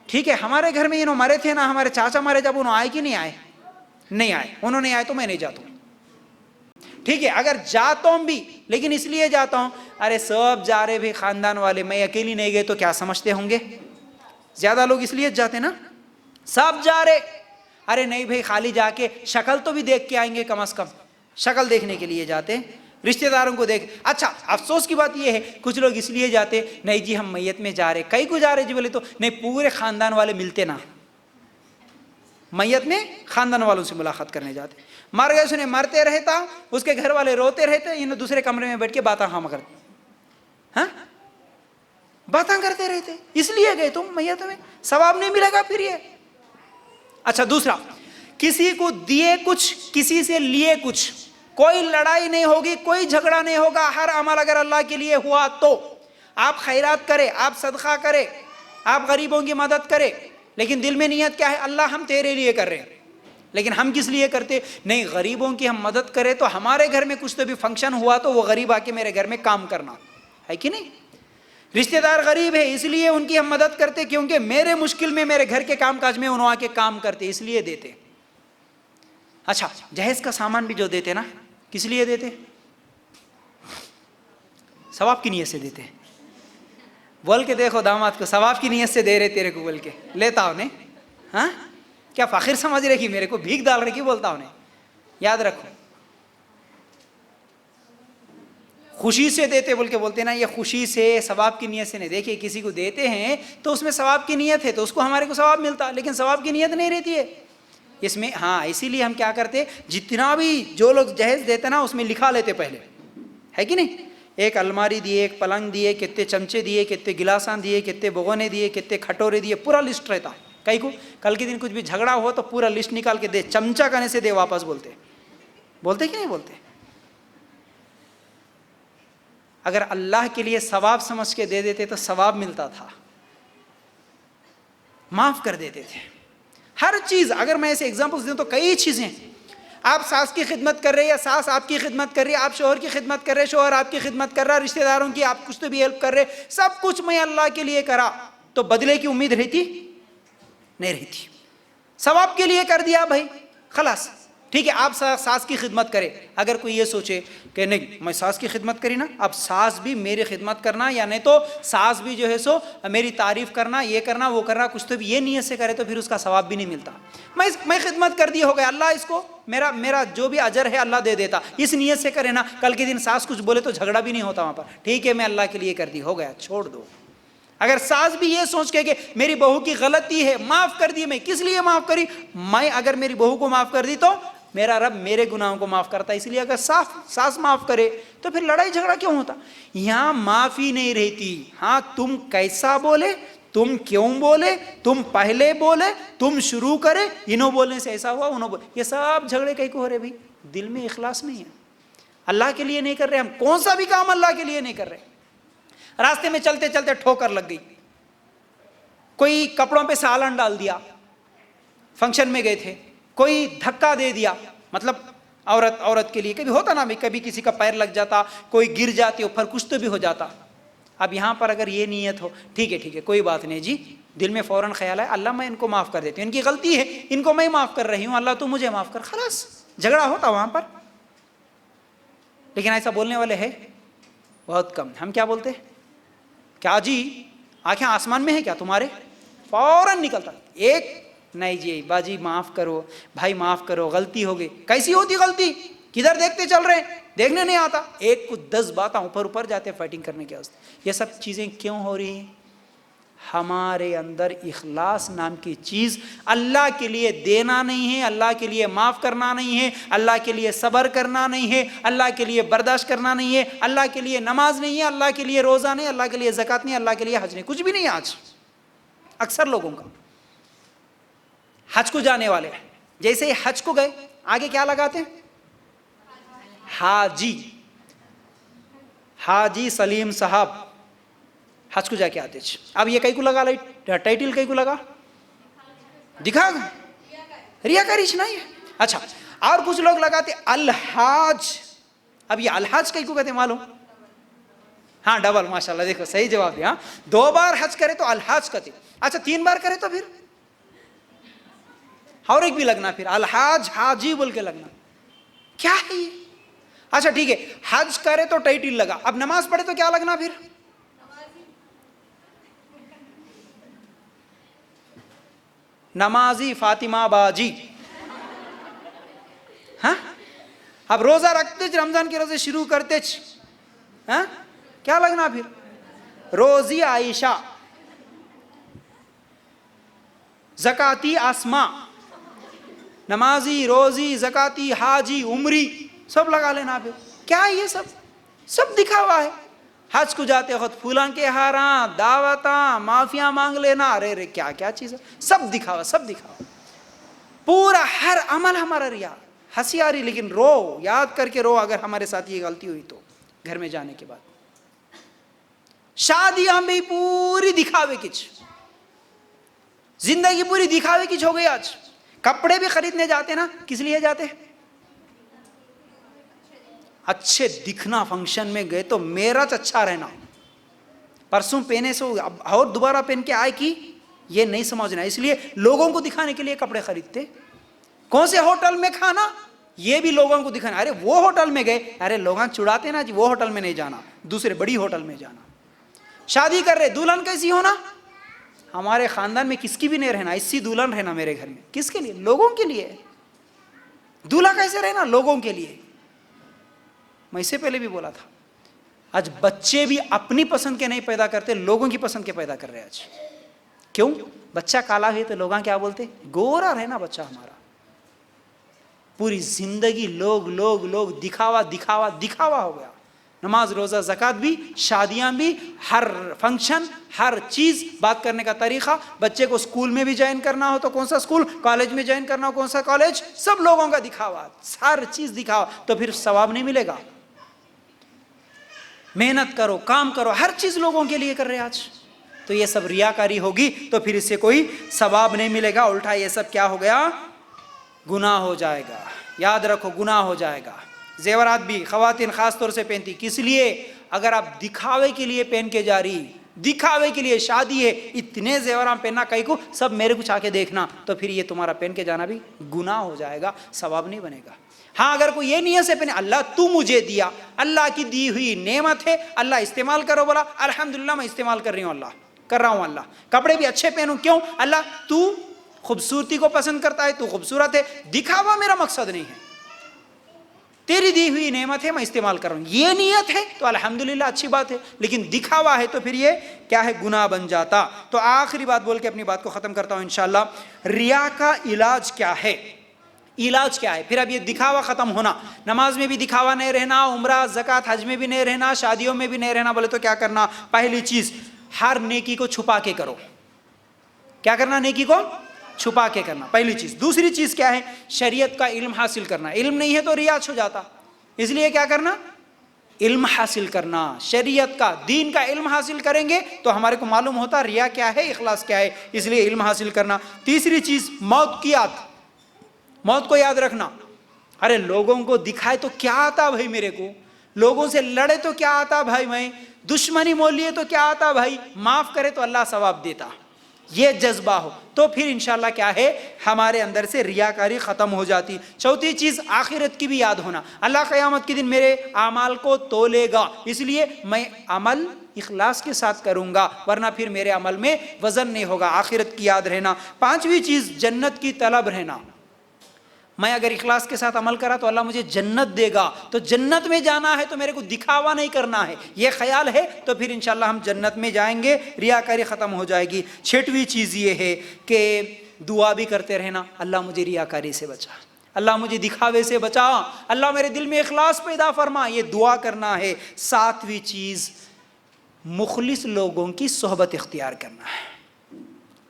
ٹھیک ہے، ہمارے گھر میں انہوں مرے تھے نا، ہمارے چاچا مرے، جب انہوں آئے کہ نہیں آئے؟ نہیں آئے. انہوں نہیں آئے تو میں نہیں جاتا ہوں. ٹھیک ہے، اگر جاتا ہوں بھی لیکن اس لیے جاتا ہوں، ارے سب جا رہے بھی خاندان والے، میں اکیلی نہیں گئے تو کیا سمجھتے ہوں گے؟ زیادہ لوگ اس لیے جاتے نا، سب جا رہے، ارے نہیں بھائی خالی جا کے شکل تو بھی دیکھ کے آئیں گے، کم از کم شکل دیکھنے کے لیے جاتے، رشتہ داروں کو دیکھ. اچھا افسوس کی بات یہ ہے کچھ لوگ اس لیے جاتے، نہیں جی ہم میت میں جا رہے، کئی کو جا رہے جی، بولے تو نہیں پورے خاندان والے ملتے نا، میت میں خاندان والوں سے ملاقات کرنے جاتے. مر گئے سنے مرتے رہتا، اس کے گھر والے روتے رہتے، انہیں دوسرے کمرے میں بیٹھ کے باتیں کرتے، ہاں باتیں کرتے رہتے. اس لیے گئے تم میت میں، ثواب نہیں ملے گا پھر یہ. اچھا دوسرا، کسی کو دیے کچھ، کسی سے لیے کچھ، کوئی لڑائی نہیں ہوگی، کوئی جھگڑا نہیں ہوگا. ہر عمل اگر اللہ کے لیے ہوا تو آپ خیرات کرے، آپ صدقہ کرے، آپ غریبوں کی مدد کرے، لیکن دل میں نیت کیا ہے؟ اللہ ہم تیرے لیے کر رہے ہیں. لیکن ہم کس لیے کرتے؟ نہیں غریبوں کی ہم مدد کرے تو ہمارے گھر میں کچھ تو بھی فنکشن ہوا تو وہ غریب آ کے میرے گھر میں کام کرنا ہے کہ نہیں؟ رشتہ دار غریب ہے اس لیے ان کی ہم مدد کرتے، کیونکہ میرے مشکل میں، میرے گھر کے کام کاج میں انہوں آ کے کام کرتے، اس لیے دیتے. اچھا جہیز کا سامان بھی جو دیتے نا، کس لیے دیتے؟ ثواب کی نیت سے دیتے. بول کے دیکھو داماد کو، ثواب کی نیت سے دے رہے تیرے کو، بول کے لیتا انہیں. ہاں کیا فخر سمجھ رہے کہ میرے کو بھیک ڈال رہے کی بولتا انہیں؟ یاد رکھو خوشی سے دیتے بول کے بولتے نا، یہ خوشی سے ثواب کی نیت سے نہیں. دیکھیے کسی کو دیتے ہیں تو اس میں ثواب کی نیت ہے تو اس کو ہمارے کو ثواب ملتا، لیکن ثواب کی نیت نہیں رہتی ہے اس میں. ہاں اسی لیے ہم کیا کرتے، جتنا بھی جو لوگ جہیز دیتے نا اس میں لکھا لیتے پہلے، ہے کہ نہیں؟ ایک الماری دیے، ایک پلنگ دیے، کتنے چمچے دیے، کتنے گلاسان دیے، کتنے بگونے دیے، کتنے کھٹورے دیے، پورا لسٹ رہتا. کئی کو کل کے دن کچھ بھی جھگڑا ہو تو پورا لسٹ نکال کے دے، چمچہ کہنے سے دے واپس، بولتے کہ نہیں بولتے؟ اگر اللہ کے لیے ثواب سمجھ کے دے دیتے تو ثواب ملتا تھا، معاف کر دیتے تھے ہر چیز. اگر میں ایسے ایگزامپلس دوں تو کئی چیزیں، آپ ساس کی خدمت کر رہے یا ساس آپ کی خدمت کر رہی ہے، آپ شوہر کی خدمت کر رہے، شوہر آپ کی خدمت کر رہا، رشتہ داروں کی آپ کچھ تو بھی ہیلپ کر رہے، سب کچھ میں اللہ کے لیے کرا تو بدلے کی امید رہتی نہیں رہتی. ثواب کے لیے کر دیا بھائی خلاص ٹھیک ہے. آپ ساس کی خدمت کرے، اگر کوئی یہ سوچے کہ نہیں میں ساس کی خدمت کری نا، اب ساس بھی میری خدمت کرنا، یا نہیں تو ساس بھی جو ہے سو میری تعریف کرنا، یہ کرنا وہ کرنا، کچھ تو بھی یہ نیت سے کرے تو پھر اس کا ثواب بھی نہیں ملتا. میں خدمت کر دی ہو گیا، اللہ اس کو میرا جو بھی اجر ہے اللہ دے دیتا. اس نیت سے کرے نا، کل کے دن ساس کچھ بولے تو جھگڑا بھی نہیں ہوتا وہاں پر. ٹھیک ہے میں اللہ کے لیے کر دی، ہو گیا، چھوڑ دو. اگر ساس بھی یہ سوچ کے کہ میری بہو کی غلطی ہے معاف کر دی، میں کس لیے معاف کری، میں اگر میری بہو کو معاف کر دی تو میرا رب میرے گناہوں کو معاف کرتا ہے، اس لیے اگر ساس معاف کرے تو پھر لڑائی جھگڑا کیوں ہوتا؟ یہاں معافی نہیں رہتی. ہاں تم کیسا بولے، تم کیوں بولے، تم پہلے بولے، تم شروع کرے، انہوں بولنے سے ایسا ہوا، انہوں بولے، یہ سب جھگڑے کہیں کو ہو رہے بھائی؟ دل میں اخلاص نہیں ہے، اللہ کے لیے نہیں کر رہے. ہم کون سا بھی کام اللہ کے لیے نہیں کر رہے. راستے میں چلتے چلتے ٹھوکر لگ گئی، کوئی کپڑوں پہ سالن ڈال دیا، فنکشن میں گئے تھے، کوئی دھکا دے دیا، مطلب عورت کے لیے کبھی ہوتا نا، کبھی کسی کا پیر لگ جاتا، کوئی گر جاتی اوپر، کچھ تو بھی ہو جاتا. اب یہاں پر اگر یہ نیت ہو، ٹھیک ہے کوئی بات نہیں جی، دل میں فوراً خیال ہے اللہ میں ان کو معاف کر دیتی ہوں، ان کی غلطی ہے، ان کو میں معاف کر رہی ہوں، اللہ تو مجھے معاف کر، خلاص جھگڑا ہوتا وہاں پر. لیکن ایسا بولنے والے ہیں بہت کم. ہم کیا بولتے، کیا جی آنکھیں آسمان میں ہے کیا تمہارے؟ فوراً نکلتا ایک، نہیں جی باجی معاف کرو، بھائی معاف کرو، غلطی ہو گئی. کیسی ہوتی غلطی؟ کدھر دیکھتے چل رہے ہیں، دیکھنے نہیں آتا. ایک کو 10 باتیں اوپر جاتے فائٹنگ کرنے کے واسطے. یہ سب چیزیں کیوں ہو رہی ہیں؟ ہمارے اندر اخلاص نام کی چیز اللہ کے لیے دینا نہیں ہے، اللہ کے لیے معاف کرنا نہیں ہے، اللہ کے لیے صبر کرنا نہیں ہے، اللہ کے لیے برداشت کرنا نہیں ہے، اللہ کے لیے نماز نہیں ہے، اللہ کے لیے روزہ نہیں، اللہ کے لیے زکوٰۃ نہیں، اللہ کے لیے حج نہیں، کچھ بھی نہیں ہے آج اکثر لوگوں کا۔ حج کو جانے والے جیسے ہی حج کو گئے آگے کیا لگاتے ہیں؟ حاجی، حاجی سلیم صاحب حج کو جا کے آتے۔ اب یہ کئی کو لگا ٹائٹل، کئی کو لگا دکھا گا ریاکاری نہیں ہے۔ اچھا، اور کچھ لوگ لگاتے الحاج۔ اب یہ الحاج کئی کو کہتے ہیں معلوم؟ ہاں ڈبل، ماشاءاللہ، دیکھو صحیح جواب دیا۔ 2 بار حج کرے تو الحاج کہتے، اچھا 3 بار کرے تو پھر اور ایک بھی لگنا، پھر الحاج حاجی بول کے لگنا، کیا ہے یہ؟ اچھا ٹھیک ہے، حج کرے تو ٹائٹل لگا، اب نماز پڑھے تو کیا لگنا پھر؟ نمازی فاطمہ باجی۔ ہاں، اب روزہ رکھتے رمضان کے روزے شروع کرتے ہاں کیا لگنا پھر؟ روزی عائشہ، زکاتی آسماء، نمازی، روزی، زکاتی، حاجی، عمری، سب لگا لینا پھر۔ کیا ہے یہ سب دکھاوا ہے۔ حج کو جاتے وقت پھولان کے ہاراں، دعوتاں، معافیاں مانگ لینا، ارے کیا کیا چیز ہے، سب دکھاوا، سب دکھاوا، پورا ہر عمل ہمارا ریا۔ ہنسی آ رہی لیکن رو، یاد کر کے رو اگر ہمارے ساتھ یہ غلطی ہوئی تو گھر میں جانے کے بعد۔ شادیاں بھی پوری دکھاوے کچھ، زندگی پوری دکھاوے کچھ ہو گئی آج۔ کپڑے بھی خریدنے جاتے نا، کس لیے جاتے؟ اچھے دکھنا، فنکشن میں گئے تو میرا اچھا رہنا، پرسوں پہنے سے اور دوبارہ پہن کے آئے کی یہ نہیں سمجھنا، اس لیے لوگوں کو دکھانے کے لیے کپڑے خریدتے۔ کون سے ہوٹل میں کھانا، یہ بھی لوگوں کو دکھانا، ارے وہ ہوٹل میں گئے، ارے لوگاں چڑاتے نا جی، وہ ہوٹل میں نہیں جانا، دوسرے بڑی ہوٹل میں جانا۔ شادی کر رہے، دلہن کیسی ہونا، ہمارے خاندان میں کس کی بھی نہیں رہنا، اسی دلہن رہنا میرے گھر میں، کس کے لیے؟ لوگوں کے لیے۔ دولہا کیسے رہنا؟ لوگوں کے لیے۔ میں اس سے پہلے بھی بولا تھا، آج بچے بھی اپنی پسند کے نہیں پیدا کرتے، لوگوں کی پسند کے پیدا کر رہے ہیں آج۔ کیوں؟ بچہ کالا ہے تو لوگاں کیا بولتے؟ گورا رہنا بچہ ہمارا۔ پوری زندگی لوگ دکھاوا دکھاوا دکھاوا ہو گیا۔ نماز، روزہ، زکوٰۃ بھی، شادیاں بھی، ہر فنکشن، ہر چیز، بات کرنے کا طریقہ، بچے کو اسکول میں بھی جوائن کرنا ہو تو کون سا اسکول، کالج میں جوائن کرنا ہو کون سا کالج، سب لوگوں کا دکھاوا، ہر چیز دکھاوا، تو پھر ثواب نہیں ملے گا۔ محنت کرو، کام کرو، ہر چیز لوگوں کے لیے کر رہے آج، تو یہ سب ریاکاری ہوگی تو پھر اس سے کوئی ثواب نہیں ملے گا، الٹا یہ سب کیا ہو گیا؟ گناہ ہو جائے گا۔ یاد رکھو، گناہ ہو جائے گا۔ زیورات بھی خواتین خاص طور سے پہنتی، کس لیے؟ اگر آپ دکھاوے کے لیے پہن کے جا رہی، دکھاوے کے لیے شادی ہے، اتنے زیورات پہننا، کئی کو سب میرے کو چاہ کے دیکھنا، تو پھر یہ تمہارا پہن کے جانا بھی گناہ ہو جائے گا، ثواب نہیں بنے گا۔ ہاں اگر کوئی یہ نیت سے پہنے، اللہ تو مجھے دیا، اللہ کی دی ہوئی نعمت ہے، اللہ استعمال کرو، بولا الحمدللہ میں استعمال کر رہی ہوں، اللہ کر رہا ہوں، اللہ کپڑے بھی اچھے پہنوں، کیوں؟ اللہ تو خوبصورتی کو پسند کرتا ہے، تو خوبصورت ہے، دکھاوا میرا مقصد نہیں ہے، تیری دی ہوئی نعمت ہے، میں استعمال کر رہا ہوں، یہ نیت ہے تو الحمدللہ اچھی بات ہے، لیکن دکھاوا ہے تو پھر یہ کیا ہے؟ گناہ بن جاتا۔ تو آخری بات بول کے اپنی بات کو ختم کرتا ہوں انشاءاللہ، ریا کا علاج کیا ہے؟ علاج کیا ہے؟ پھر اب یہ دکھاوا ختم ہونا، نماز میں بھی دکھاوا نہیں رہنا، عمرہ، زکوٰۃ، حج میں بھی نہیں رہنا، شادیوں میں بھی نہیں رہنا، بولے تو کیا کرنا؟ پہلی چیز، ہر نیکی کو چھپا کے کرو۔ کیا کرنا؟ نیکی کو چھپا کے کرنا، پہلی چیز۔ دوسری چیز کیا ہے؟ شریعت کا علم حاصل کرنا۔ علم نہیں ہے تو ریاض ہو جاتا، اس لیے کیا کرنا؟ علم حاصل کرنا، شریعت کا، دین کا علم حاصل کریں گے تو ہمارے کو معلوم ہوتا ریا کیا ہے، اخلاص کیا ہے، اس لیے علم حاصل کرنا۔ تیسری چیز، موت کی یاد، موت کو یاد رکھنا۔ ارے لوگوں کو دکھائے تو کیا آتا بھائی میرے کو، لوگوں سے لڑے تو کیا آتا بھائی، میں دشمنی مول لیے تو کیا آتا بھائی، معاف کرے تو اللہ ثواب دیتا، یہ جذبہ ہو تو پھر انشاءاللہ کیا ہے؟ ہمارے اندر سے ریاکاری ختم ہو جاتی۔ چوتھی چیز، آخرت کی بھی یاد ہونا، اللہ قیامت کے دن میرے اعمال کو تولے گا، اس لیے میں عمل اخلاص کے ساتھ کروں گا، ورنہ پھر میرے عمل میں وزن نہیں ہوگا، آخرت کی یاد رہنا۔ پانچویں چیز، جنت کی طلب رہنا، میں اگر اخلاص کے ساتھ عمل کرا تو اللہ مجھے جنت دے گا، تو جنت میں جانا ہے تو میرے کو دکھاوا نہیں کرنا ہے، یہ خیال ہے تو پھر انشاءاللہ ہم جنت میں جائیں گے، ریاکاری ختم ہو جائے گی۔ چھٹویں چیز یہ ہے کہ دعا بھی کرتے رہنا، اللہ مجھے ریاکاری سے بچا، اللہ مجھے دکھاوے سے بچا، اللہ میرے دل میں اخلاص پیدا فرما، یہ دعا کرنا ہے۔ ساتویں چیز مخلص لوگوں کی صحبت اختیار کرنا ہے۔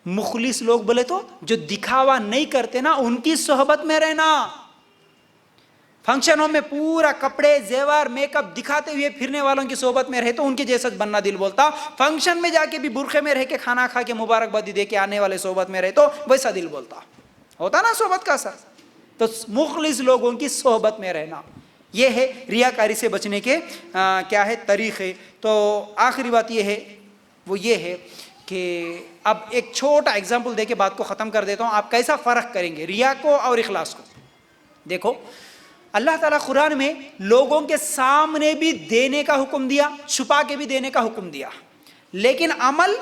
مخلص لوگ بولے تو جو دکھاوا نہیں کرتے نا، ان کی صحبت میں رہنا۔ فنکشنوں میں پورا کپڑے زیور میک اپ دکھاتے ہوئے پھرنے والوں کی صحبت میں رہے تو ان کے جیسا بننا دل بولتا، فنکشن میں جا کے بھی برقعے میں رہ کے کھانا کھا کے مبارکبادی دے کے آنے والے صحبت میں رہے تو ویسا دل بولتا ہوتا نا صحبت کا اثر۔ تو مخلص لوگوں کی صحبت میں رہنا، یہ ہے ریاکاری سے بچنے کے کیا ہے طریقے۔ تو آخری بات یہ ہے، وہ یہ ہے کہ اب ایک چھوٹا ایگزامپل دے کے بات کو ختم کر دیتا ہوں، آپ کیسا فرق کریں گے ریا کو اور اخلاص کو۔ دیکھو اللہ تعالیٰ قرآن میں لوگوں کے سامنے بھی دینے کا حکم دیا، چھپا کے بھی دینے کا حکم دیا، لیکن عمل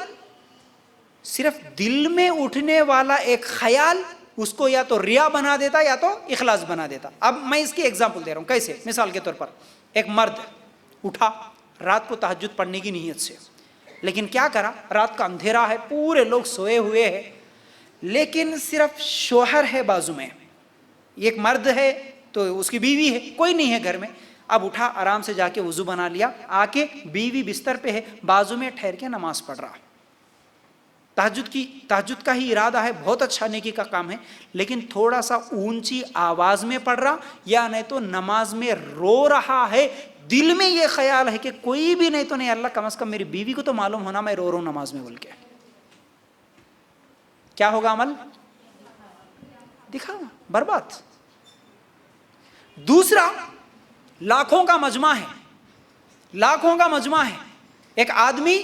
صرف دل میں اٹھنے والا ایک خیال اس کو یا تو ریا بنا دیتا یا تو اخلاص بنا دیتا۔ اب میں اس کی ایگزامپل دے رہا ہوں، کیسے؟ مثال کے طور پر ایک مرد اٹھا رات کو تہجد پڑھنے کی نیت سے، لیکن کیا کرا، رات کا اندھیرا ہے، پورے لوگ سوئے ہوئے ہیں، لیکن صرف شوہر ہے بازو میں، ایک مرد ہے تو اس کی بیوی ہے، کوئی نہیں ہے گھر میں۔ اب اٹھا آرام سے جا کے وضو بنا لیا، آ کے بیوی بستر پہ ہے، بازو میں ٹھہر کے نماز پڑھ رہا، تہجد کا ہی ارادہ ہے، بہت اچھا نیکی کا کام ہے، لیکن تھوڑا سا اونچی آواز میں پڑھ رہا یا نہیں تو نماز میں رو رہا ہے، دل میں یہ خیال ہے کہ کوئی بھی نہیں تو نہیں، اللہ کم از کم میری بیوی کو تو معلوم ہونا میں رو رہا ہوں نماز میں بول کے، کیا ہوگا عمل؟ دکھاوا، برباد۔ دوسرا لاکھوں کا مجمع ہے، لاکھوں کا مجمع ہے، ایک آدمی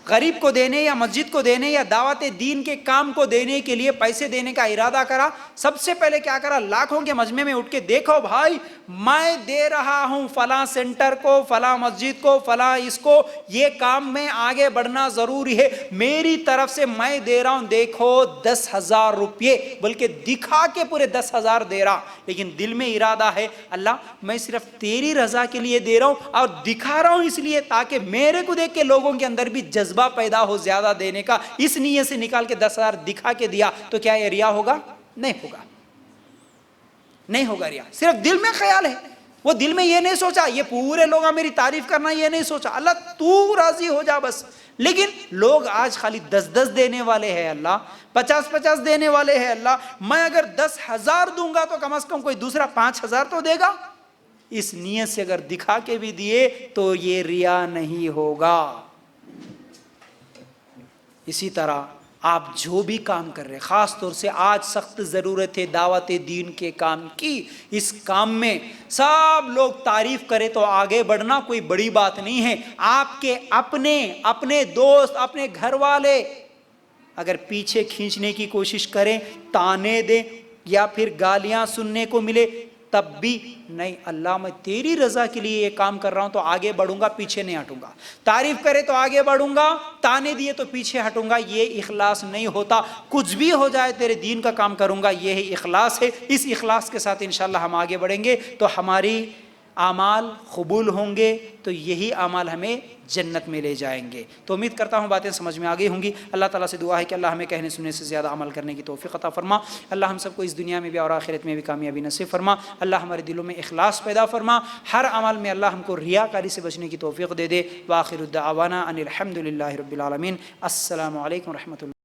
غریب کو دینے یا مسجد کو دینے یا دعوت دین کے کام کو دینے کے لیے پیسے دینے کا ارادہ کرا، سب سے پہلے کیا کرا، لاکھوں کے مجمع میں اٹھ کے دیکھو بھائی میں دے رہا ہوں فلاں سینٹر کو، فلاں مسجد کو، فلاں اس کو، یہ کام میں آگے بڑھنا ضروری ہے، میری طرف سے میں دے رہا ہوں، دیکھو 10,000 روپے، بلکہ دکھا کے پورے 10,000 دے رہا، لیکن دل میں ارادہ ہے اللہ میں صرف تیری رضا کے لیے دے رہا ہوں اور دکھا رہا ہوں اس لیے تاکہ میرے کو دیکھ کے لوگوں کے اندر بھی جذبہ پیدا ہو زیادہ دینے کا، اس نیت سے نکال کے 10,000 دکھا کے دیا، تو کیا یہ ریا ہوگا؟ نہیں ہوگا، نہیں ہوگا ریا، صرف دل میں خیال ہے، وہ دل میں یہ نہیں سوچا یہ پورے لوگ میری تعریف کرنا، یہ نہیں سوچا اللہ تو راضی ہو جا بس۔ لیکن لوگ آج خالی 10 دینے والے ہیں، اللہ 50 دینے والے ہیں، اللہ میں اگر 10,000 دوں گا تو کم از کم کوئی دوسرا 5,000 تو دے گا، اس نیت سے اگر دکھا کے بھی دیے تو یہ ریا نہیں ہوگا۔ اسی طرح آپ جو بھی کام کر رہے، خاص طور سے آج سخت ضرورت ہے دعوت دین کے کام کی، اس کام میں سب لوگ تعریف کرے تو آگے بڑھنا کوئی بڑی بات نہیں ہے۔ آپ کے اپنے دوست، اپنے گھر والے اگر پیچھے کھینچنے کی کوشش کریں، تانے دیں یا پھر گالیاں سننے کو ملے، تب بھی نہیں، اللہ میں تیری رضا کے لیے یہ کام کر رہا ہوں تو آگے بڑھوں گا، پیچھے نہیں ہٹوں گا، تعریف کرے تو آگے بڑھوں گا، تانے دیے تو پیچھے ہٹوں گا، یہ اخلاص نہیں ہوتا۔ کچھ بھی ہو جائے تیرے دین کا کام کروں گا، یہ اخلاص ہے۔ اس اخلاص کے ساتھ انشاءاللہ ہم آگے بڑھیں گے تو ہماری اعمال قبول ہوں گے، تو یہی اعمال ہمیں جنت میں لے جائیں گے۔ تو امید کرتا ہوں باتیں سمجھ میں آ گئی ہوں گی۔ اللہ تعالیٰ سے دعا ہے کہ اللہ ہمیں کہنے سننے سے زیادہ عمل کرنے کی توفیق عطا فرما۔ اللہ ہم سب کو اس دنیا میں بھی اور آخرت میں بھی کامیابی نصیب فرما۔ اللہ ہمارے دلوں میں اخلاص پیدا فرما، ہر عمل میں اللہ ہم کو ریاکاری سے بچنے کی توفیق دے دے۔ وآخر الدعوانا ان الحمد للہ رب العالمین۔ السلام علیکم ورحمۃ اللہ۔